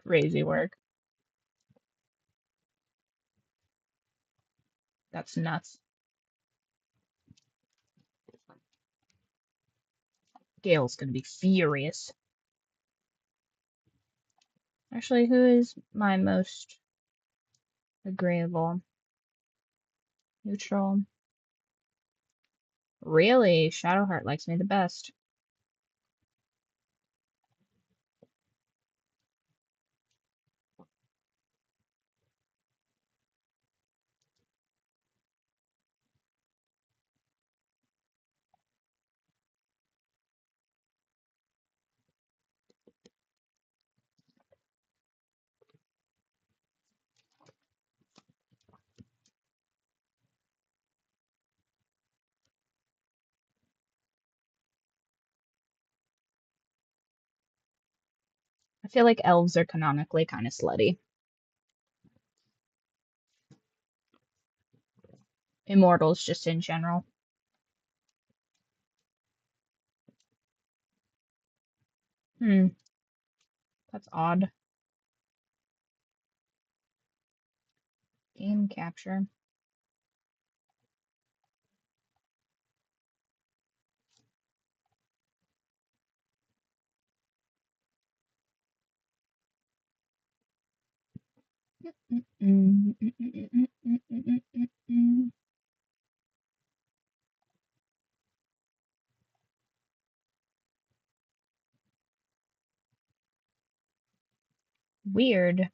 Crazy work. That's nuts. Gale's gonna be furious. Actually, who is my most agreeable? Neutral. Really? Shadowheart likes me the best. I feel like elves are canonically kind of slutty. Immortals just in general. Hmm, that's odd. Game capture. Weird.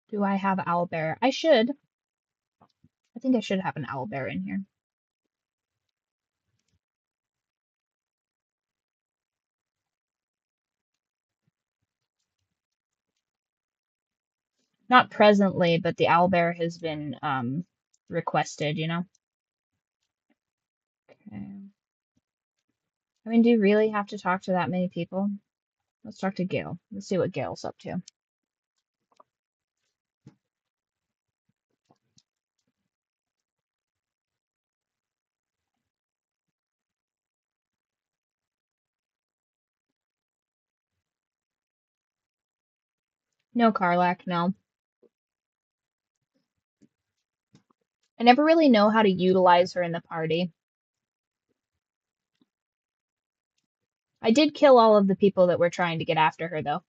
Do I have owlbear? I should. I think I should have an owlbear in here. Not presently, but the owlbear has been requested, you know? Okay. I mean, do you really have to talk to that many people? Let's talk to Gale. Let's see what Gale's up to. No, Karlak, no. I never really know how to utilize her in the party. I did kill all of the people that were trying to get after her, though.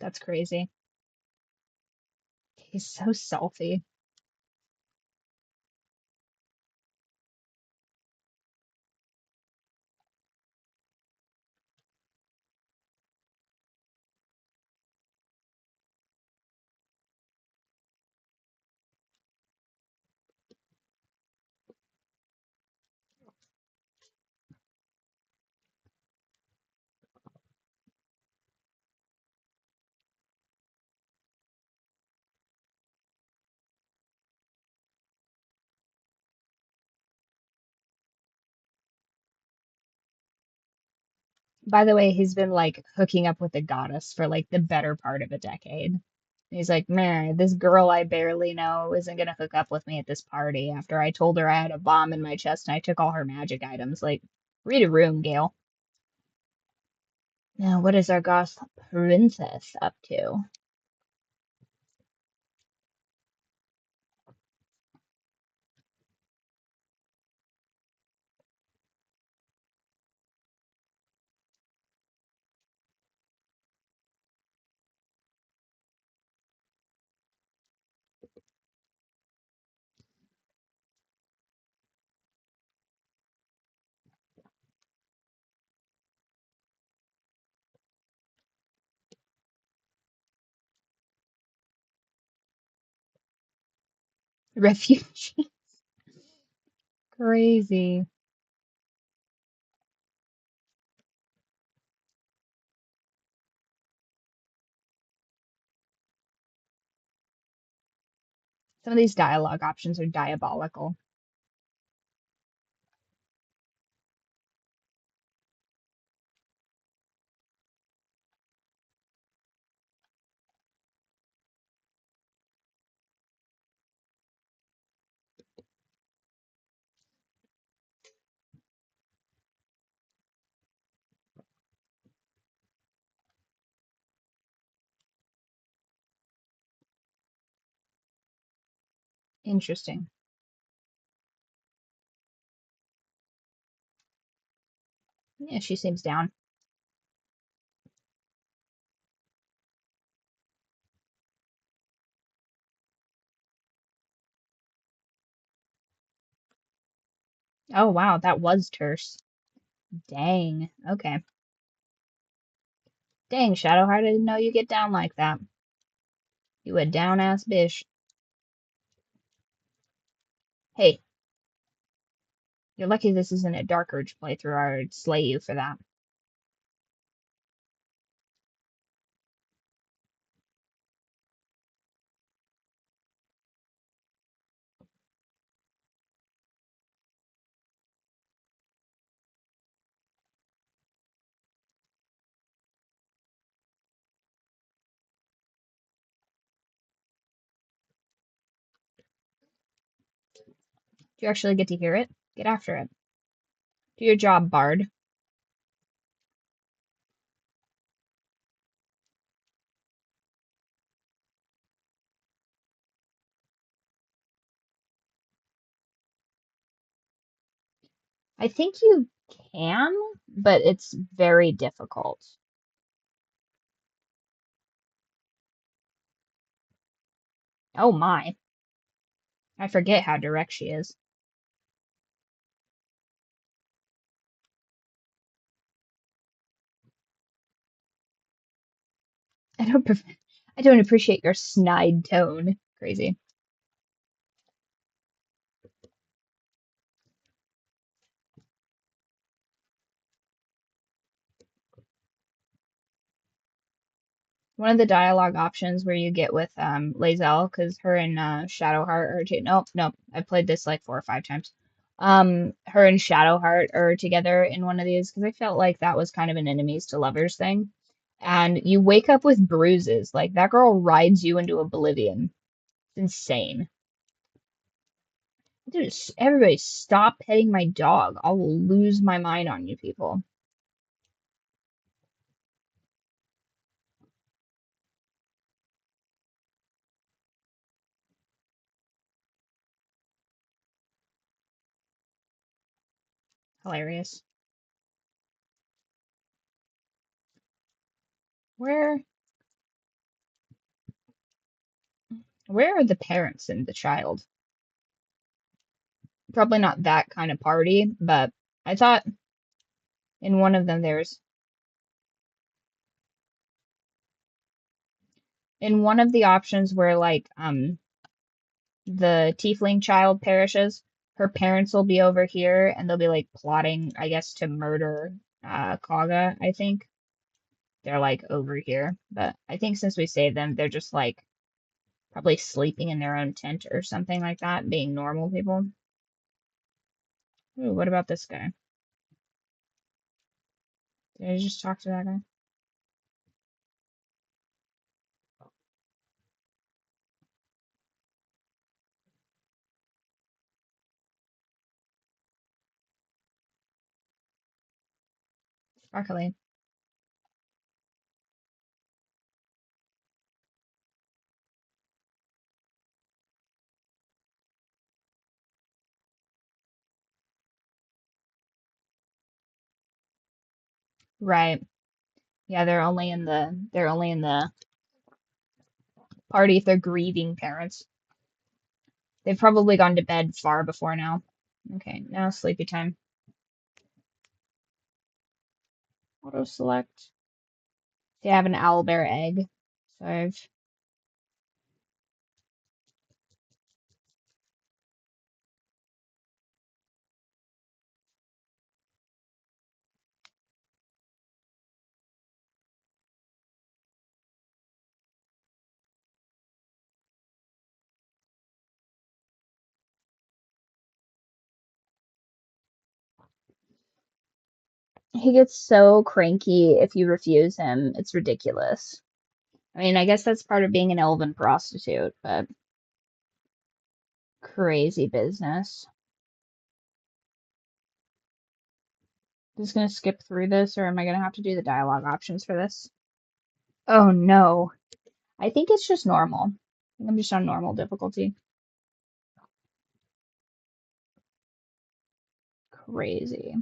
That's crazy. He's so salty. By the way, he's been like hooking up with the goddess for like the better part of a decade. He's like, man, this girl I barely know isn't gonna hook up with me at this party after I told her I had a bomb in my chest and I took all her magic items. Like, read a room, Gale. Now, what is our goth princess up to? Refuge. Crazy. Some of these dialogue options are diabolical. Interesting. Yeah, she seems down. Oh, wow, that was terse. Dang. Okay. Dang, Shadowheart, I didn't know you get down like that. You a down-ass bish. Hey, you're lucky this isn't a Dark Urge playthrough, or I'd slay you for that. Do you actually get to hear it? Get after it. Do your job, Bard. I think you can, but it's very difficult. Oh my. I forget how direct she is. I don't I don't appreciate your snide tone. Crazy. One of the dialogue options where you get with Lae'zel, because her and Shadowheart are nope, I've played this like 4 or 5 times. Her and Shadowheart are together in one of these because I felt like that was kind of an enemies to lovers thing. And you wake up with bruises. Like that girl rides you into oblivion. It's insane. Dude, everybody stop petting my dog. I'll lose my mind on you people. Hilarious. Where where are the parents and the child? Probably not that kind of party, but I thought in one of them there's in one of the options where like the tiefling child perishes, her parents will be over here and they'll be like plotting, I guess, to murder Kaga, I think. They're like over here. But I think since we saved them, they're just like probably sleeping in their own tent or something like that, being normal people. Ooh, what about this guy? Did I just talk to that guy? Sparkly. Right. Yeah, they're only in the party if they're grieving parents. They've probably gone to bed far before now. Okay, now sleepy time. Auto select. They have an owlbear egg. So I've He gets so cranky if you refuse him. It's ridiculous. I mean, I guess that's part of being an elven prostitute, but crazy business. Just gonna skip through this, or am I gonna have to do the dialogue options for this? Oh no. I think it's just normal. I think I'm just on normal difficulty. Crazy.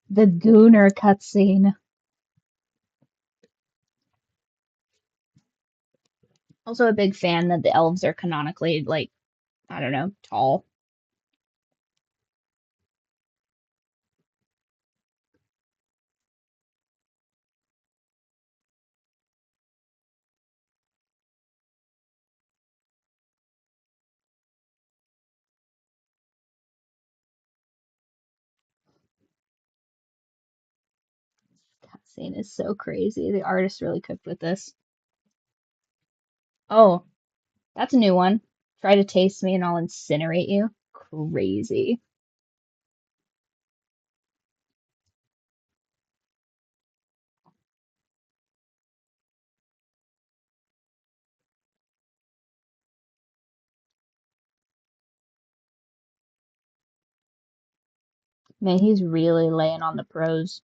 The Gooner cutscene. Also a big fan that the elves are canonically, like, I don't know, tall. Cutscene is so crazy. The artist really cooked with this. Oh, that's a new one. Try to taste me and I'll incinerate you. Crazy. Man, he's really laying on the pros.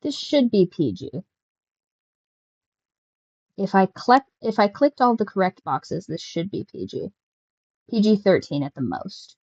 This should be PG. If I clicked all the correct boxes, this should be PG. PG-13 at the most.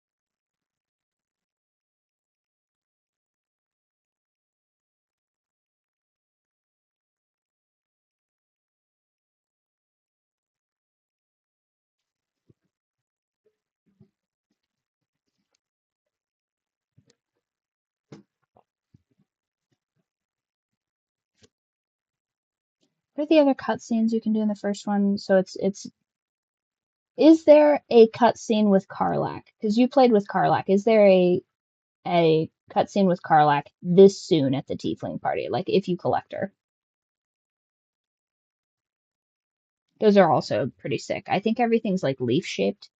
What are the other cutscenes you can do in the first one? So it's is there a cutscene with Karlach? Because you played with Karlach. Is there a cutscene with Karlach this soon at the Tiefling party? Like if you collect her. Those are also pretty sick. I think everything's like leaf shaped.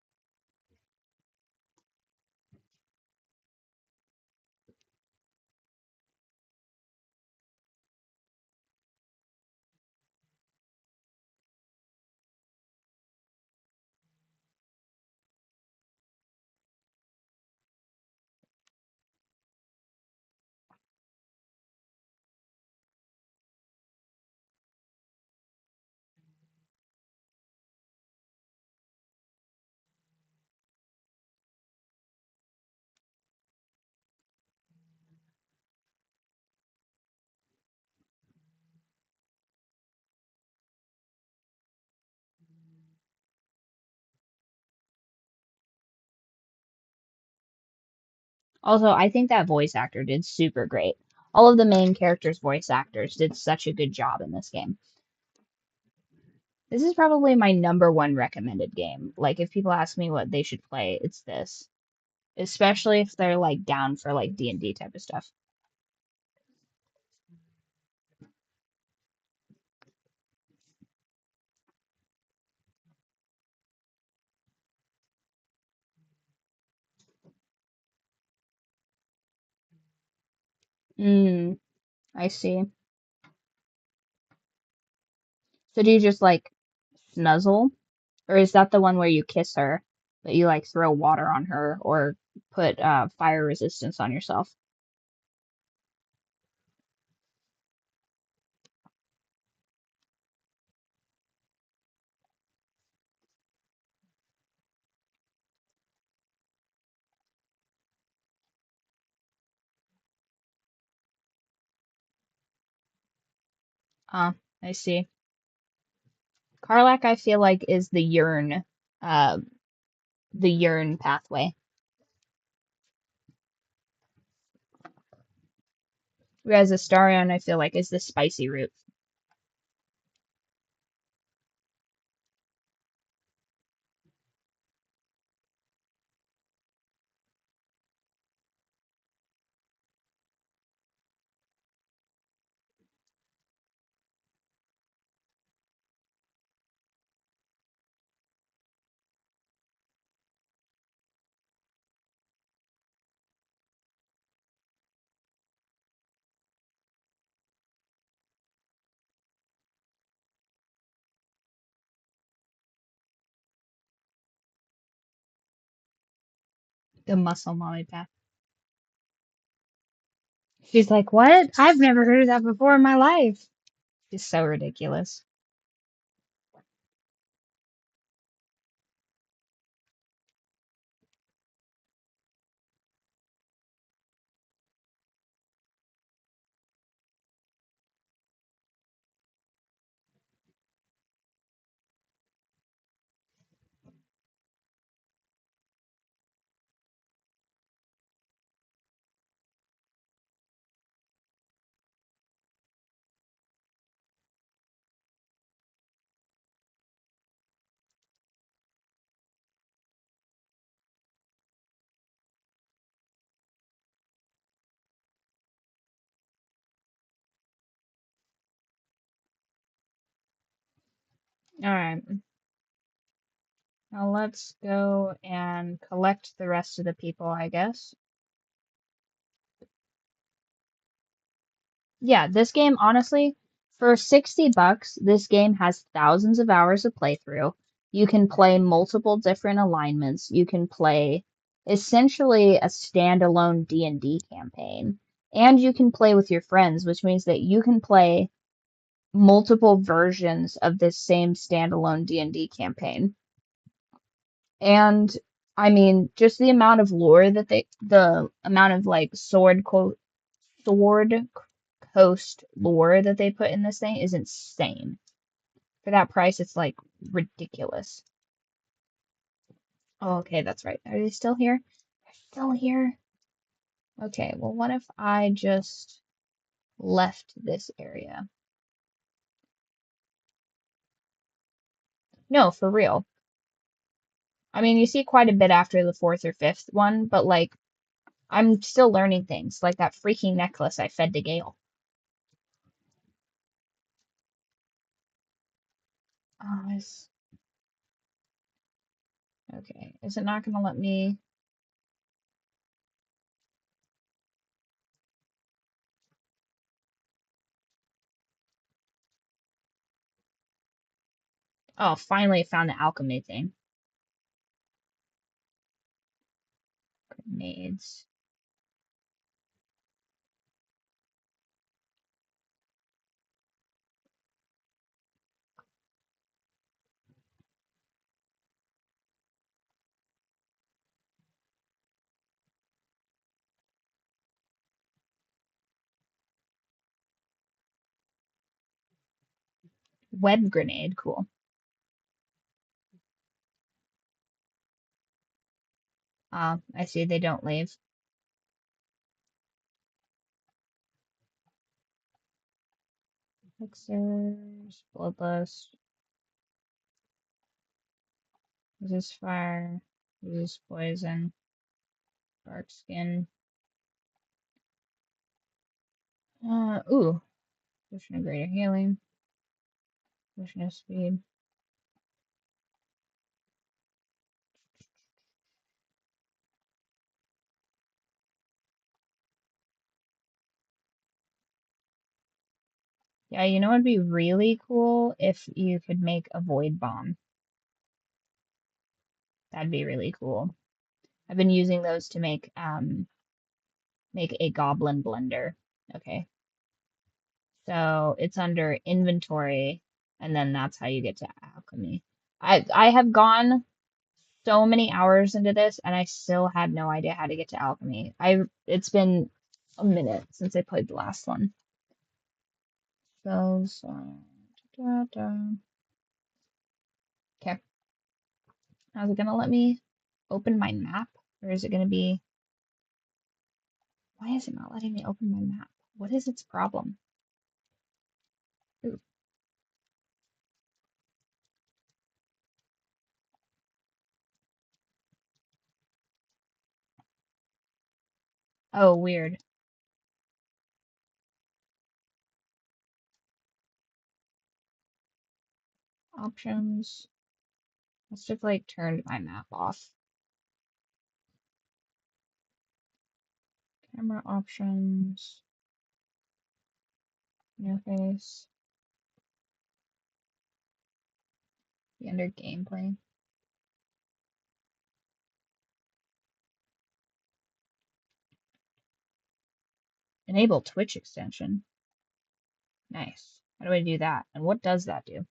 Also, I think that voice actor did super great. All of the main characters' voice actors did such a good job in this game. This is probably my number one recommended game. Like if people ask me what they should play, it's this. Especially if they're like down for like D&D type of stuff. Mm, I see. So do you just like snuzzle? Or is that the one where you kiss her, but you like throw water on her or put fire resistance on yourself? I see. Karlach, I feel like is uh, the yearn pathway. Whereas Astarion, I feel like is the spicy route. The muscle mommy path. She's like, what? I've never heard of that before in my life. It's so ridiculous. All right. Now let's go and collect the rest of the people, I guess. Yeah, this game, honestly, for $60, this game has thousands of hours of playthrough. You can play multiple different alignments. You can play essentially a standalone D&D campaign. And you can play with your friends, which means that you can play multiple versions of this same standalone D&D campaign. And I mean, just the amount of lore that the amount of like sword coast lore that they put in this thing is insane. For that price, it's like ridiculous. Oh, okay, that's right. Are they still here? They're still here. Okay, well, what if I just left this area? No, for real. I mean, you see quite a bit after the fourth or fifth one, but like, I'm still learning things, like that freaking necklace I fed to Gale. Oh, okay. Is it not gonna let me? Oh, finally found the alchemy thing. Grenades. Web grenade. Cool. I see they don't leave. Elixirs, bloodlust, resist fire, resist poison, dark skin. Ooh, potion of greater healing, potion of speed. Yeah, you know what'd be really cool if you could make a void bomb. That'd be really cool. I've been using those to make a goblin blender. Okay. So it's under inventory, and then that's how you get to alchemy. I have gone so many hours into this, and I still had no idea how to get to alchemy. It's been a minute since I played the last one. So da, da. Okay. Now is it gonna let me open my map, or is it gonna be? Why is it not letting me open my map? What is its problem? Ooh. Oh, weird. Options. Must have like turned my map off. Camera options. Interface. Be under gameplay. Enable Twitch extension. Nice. How do I do that? And what does that do? I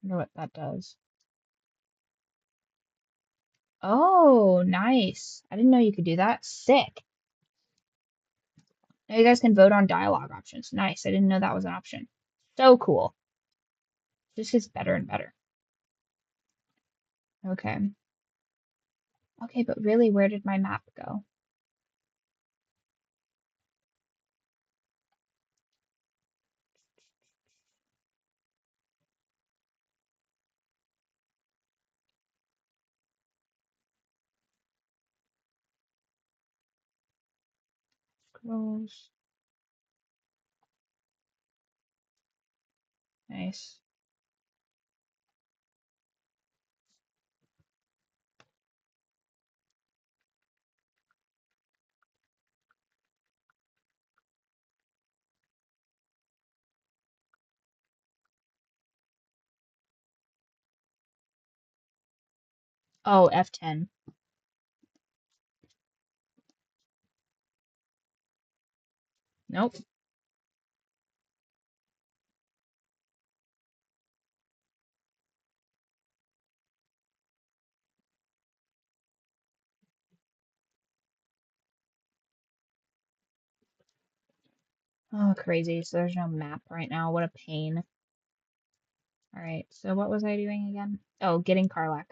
wonder what that does. Oh, nice. I didn't know you could do that. Sick. Now you guys can vote on dialogue options. Nice. I didn't know that was an option. So cool. This is better and better. Okay. Okay, but really, where did my map go? Scrolls. Nice. Oh, F10. Nope. Oh, crazy. So there's no map right now. What a pain. All right. So what was I doing again? Oh, getting Karlach.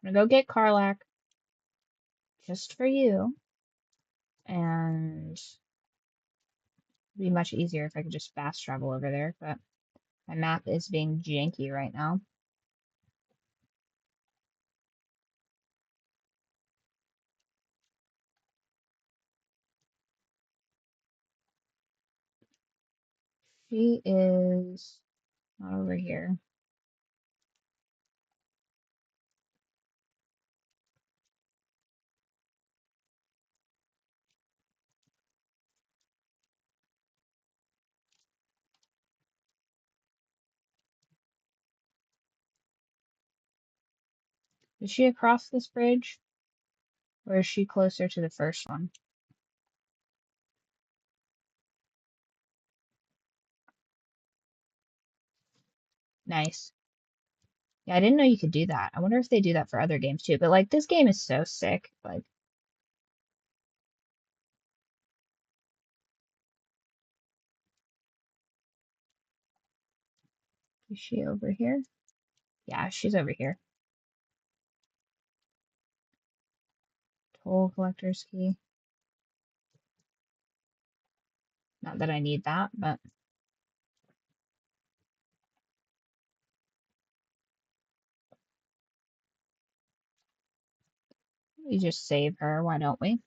I'm gonna go get Karlach just for you. And it'd be much easier if I could just fast travel over there, but my map is being janky right now. She is not over here. Is she across this bridge? Or is she closer to the first one? Nice. Yeah, I didn't know you could do that. I wonder if they do that for other games too. But like this game is so sick. Like, is she over here? Yeah, she's over here. Toll collector's key. Not that I need that, but we just save her. Why don't we?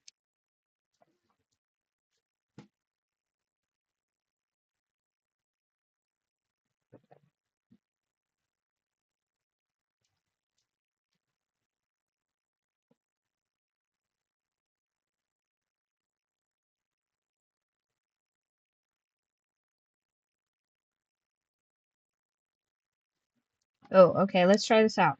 Oh, okay, let's try this out.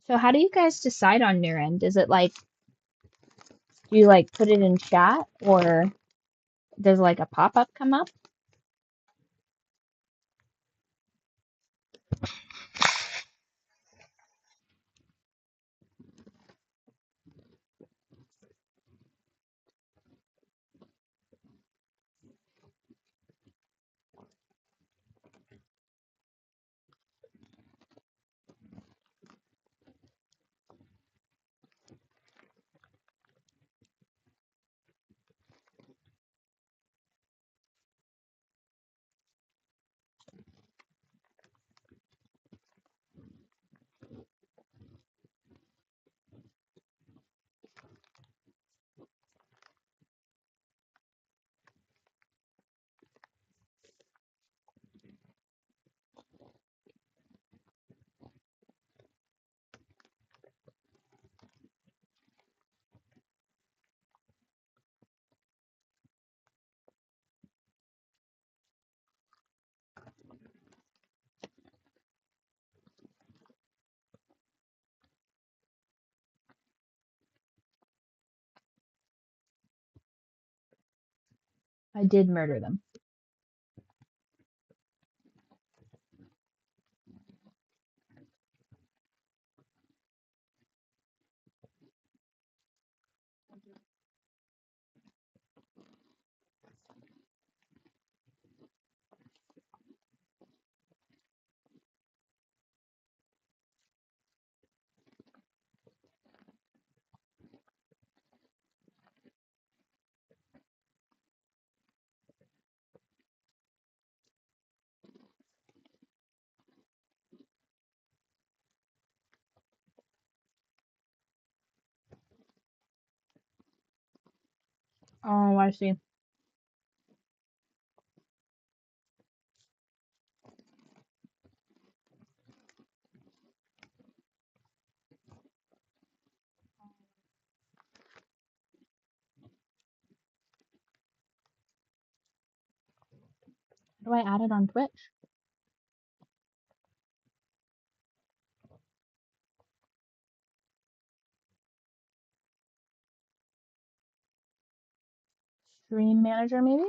So how do you guys decide on your end? Is it like, do you like put it in chat or does like a pop-up come up? I did murder them. Oh, I see. How do I add it on Twitch? Stream manager, maybe?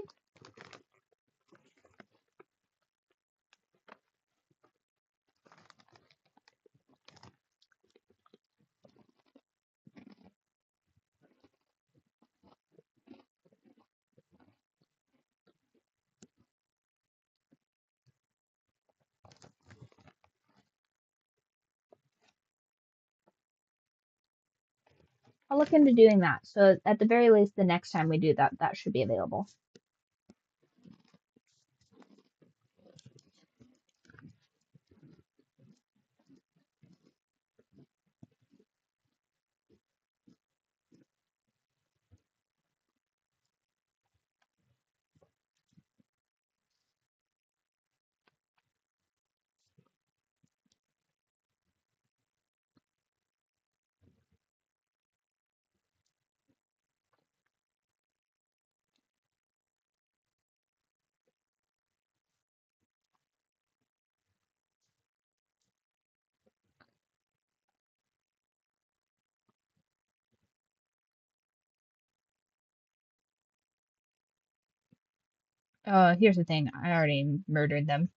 I'll look into doing that. So at the very least, the next time we do that, that should be available. Here's the thing. I already murdered them.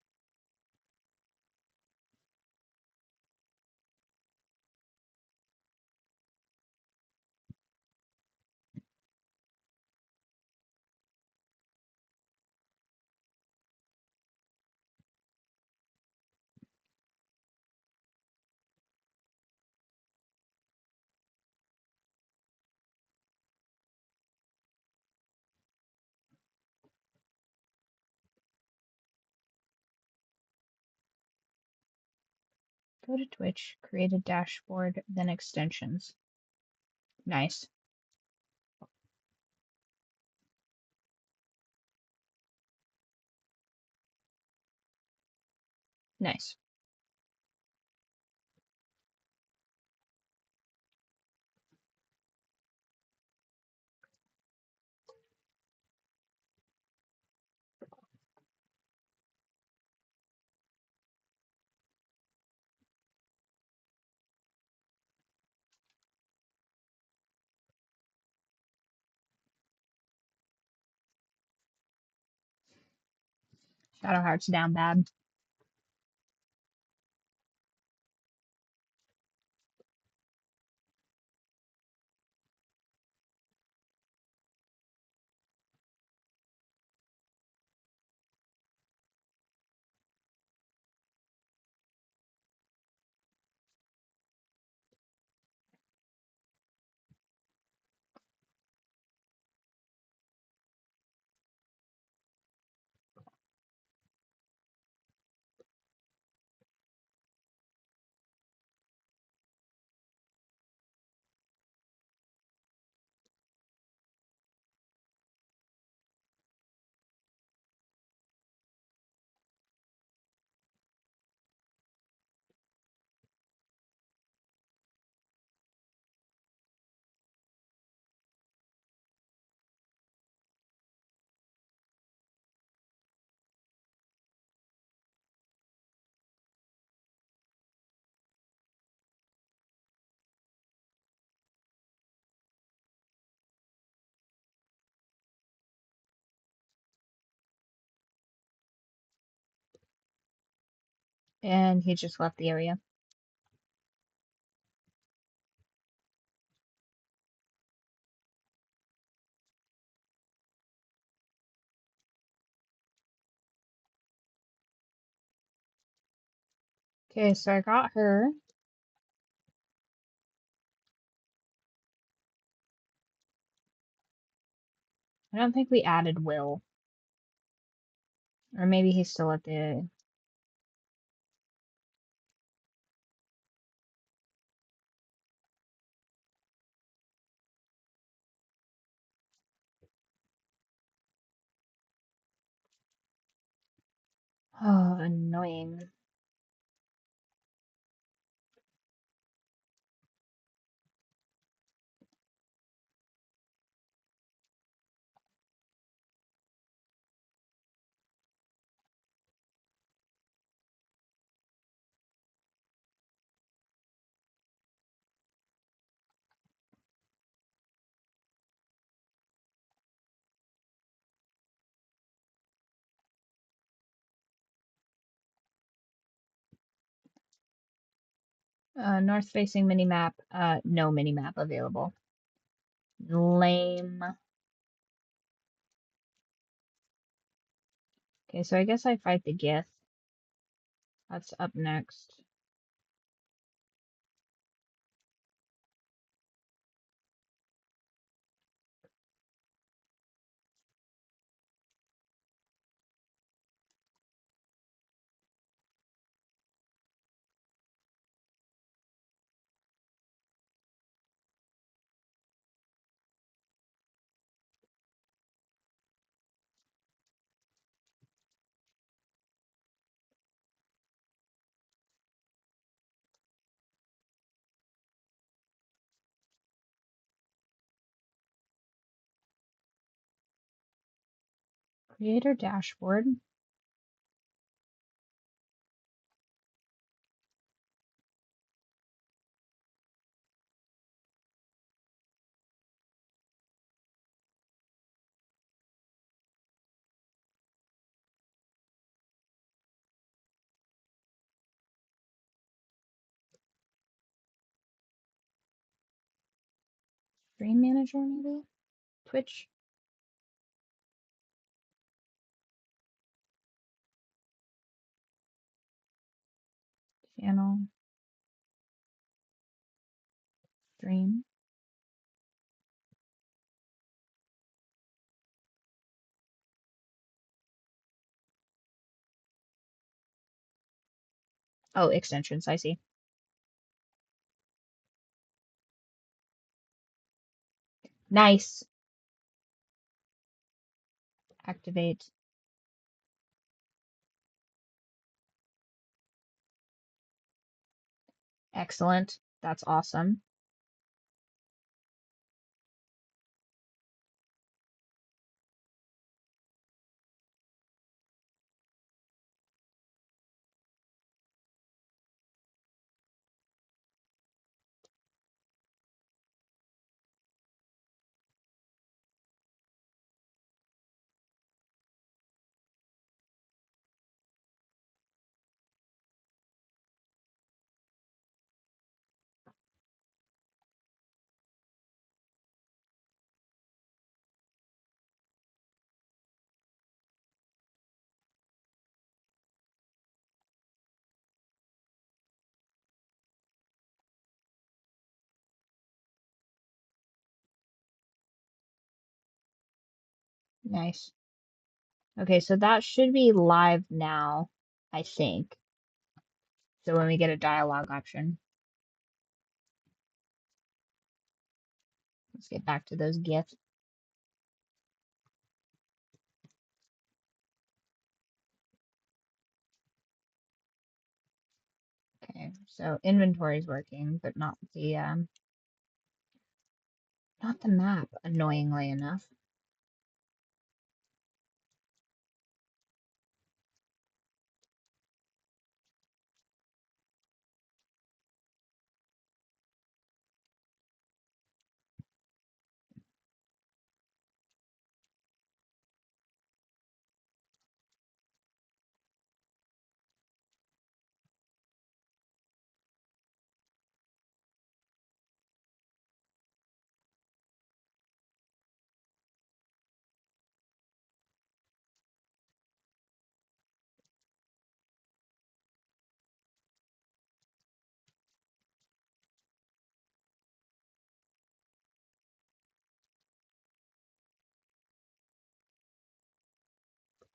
Go to Twitch, create a dashboard, then extensions. Nice. Nice. Shadowheart's down bad. And he just left the area. Okay, so I got her. I don't think we added Will. Or maybe he's still at the... Oh, annoying. North-facing minimap. No minimap available. Lame. Okay, so I guess I fight the Gith. That's up next. Creator dashboard. Stream manager, maybe? Twitch channel. Stream. Oh, extensions, I see. Nice. Activate. Excellent. That's awesome. Nice. Okay, so that should be live now, I think. So when we get a dialogue option, let's get back to those GIFs. Okay, so inventory is working, but not the map, annoyingly enough.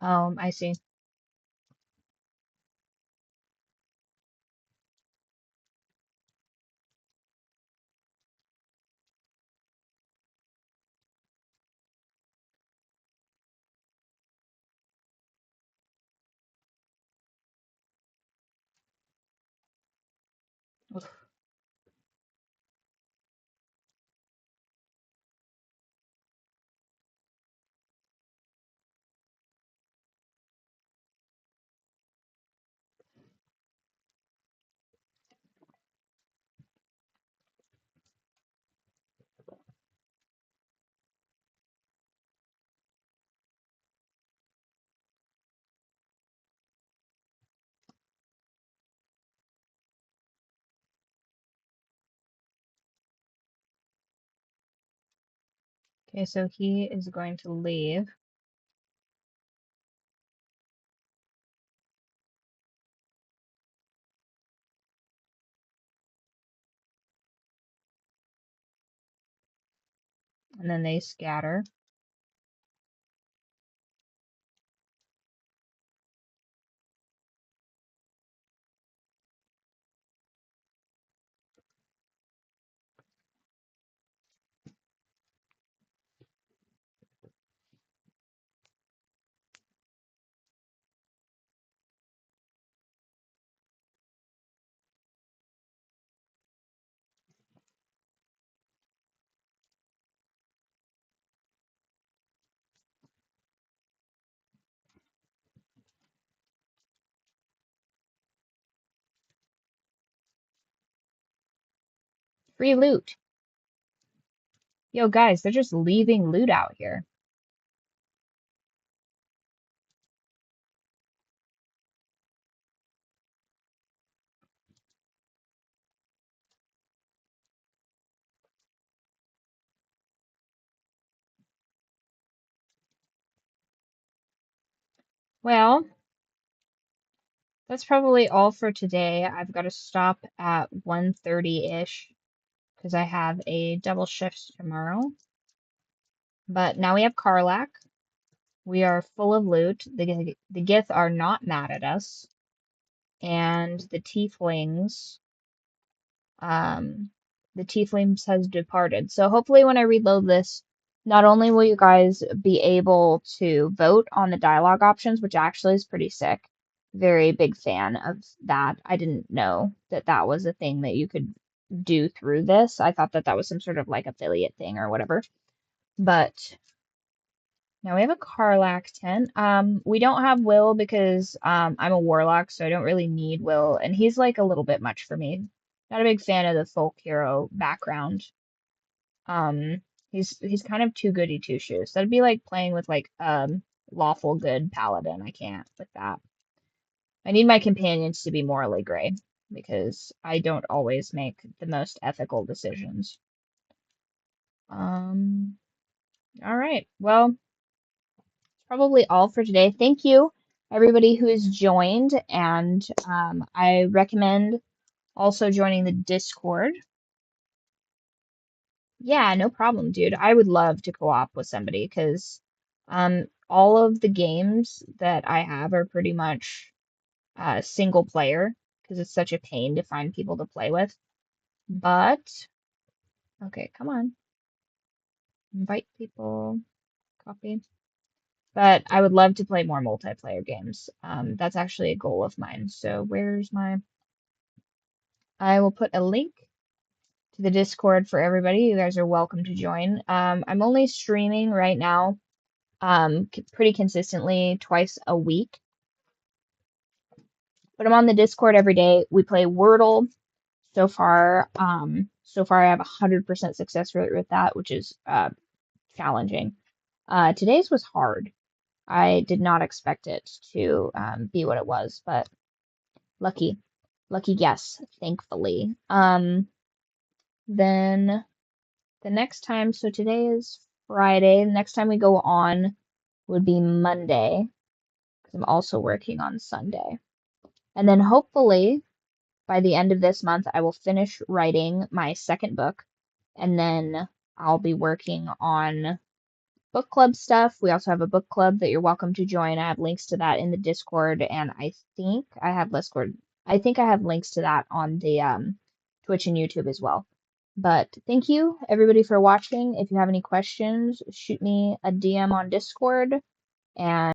I see. Okay, so he is going to leave. And then they scatter. Free loot. Yo, guys, they're just leaving loot out here. Well, that's probably all for today. I've got to stop at 1:30-ish because I have a double shift tomorrow. But now we have Karlach. We are full of loot. The Gith are not mad at us. And um, the tieflings has departed. So hopefully when I reload this, not only will you guys be able to vote on the dialogue options, which actually is pretty sick. Very big fan of that. I didn't know that that was a thing that you could do through this. I thought that that was some sort of like affiliate thing or whatever. But now we have a Karlach tent. We don't have Will because I'm a warlock, so I don't really need Will, and he's like a little bit much for me. Not a big fan of the folk hero background. Um, he's kind of too goody two shoes. That'd be like playing with like lawful good paladin. I can't with that. I need my companions to be morally gray because I don't always make the most ethical decisions. Um, all right. Well, probably all for today. Thank you, everybody who has joined, and I recommend also joining the Discord. Yeah, no problem, dude. I would love to co-op with somebody because all of the games that I have are pretty much single player because it's such a pain to find people to play with. But okay, come on, invite people, copy. But I would love to play more multiplayer games. That's actually a goal of mine. So where's my... I will put a link to the Discord for everybody. You guys are welcome to join. I'm only streaming right now, pretty consistently twice a week. But I'm on the Discord every day. We play Wordle. So far I have 100% success rate with that, which is challenging. Today's was hard. I did not expect it to be what it was, but lucky, lucky guess, thankfully. Then the next time, so today is Friday. The next time we go on would be Monday, because I'm also working on Sunday. And then hopefully by the end of this month, I will finish writing my second book, and then I'll be working on book club stuff. We also have a book club that you're welcome to join. I have links to that in the Discord, and I think I have links to that on the Twitch and YouTube as well. But thank you everybody for watching. If you have any questions, shoot me a DM on Discord, and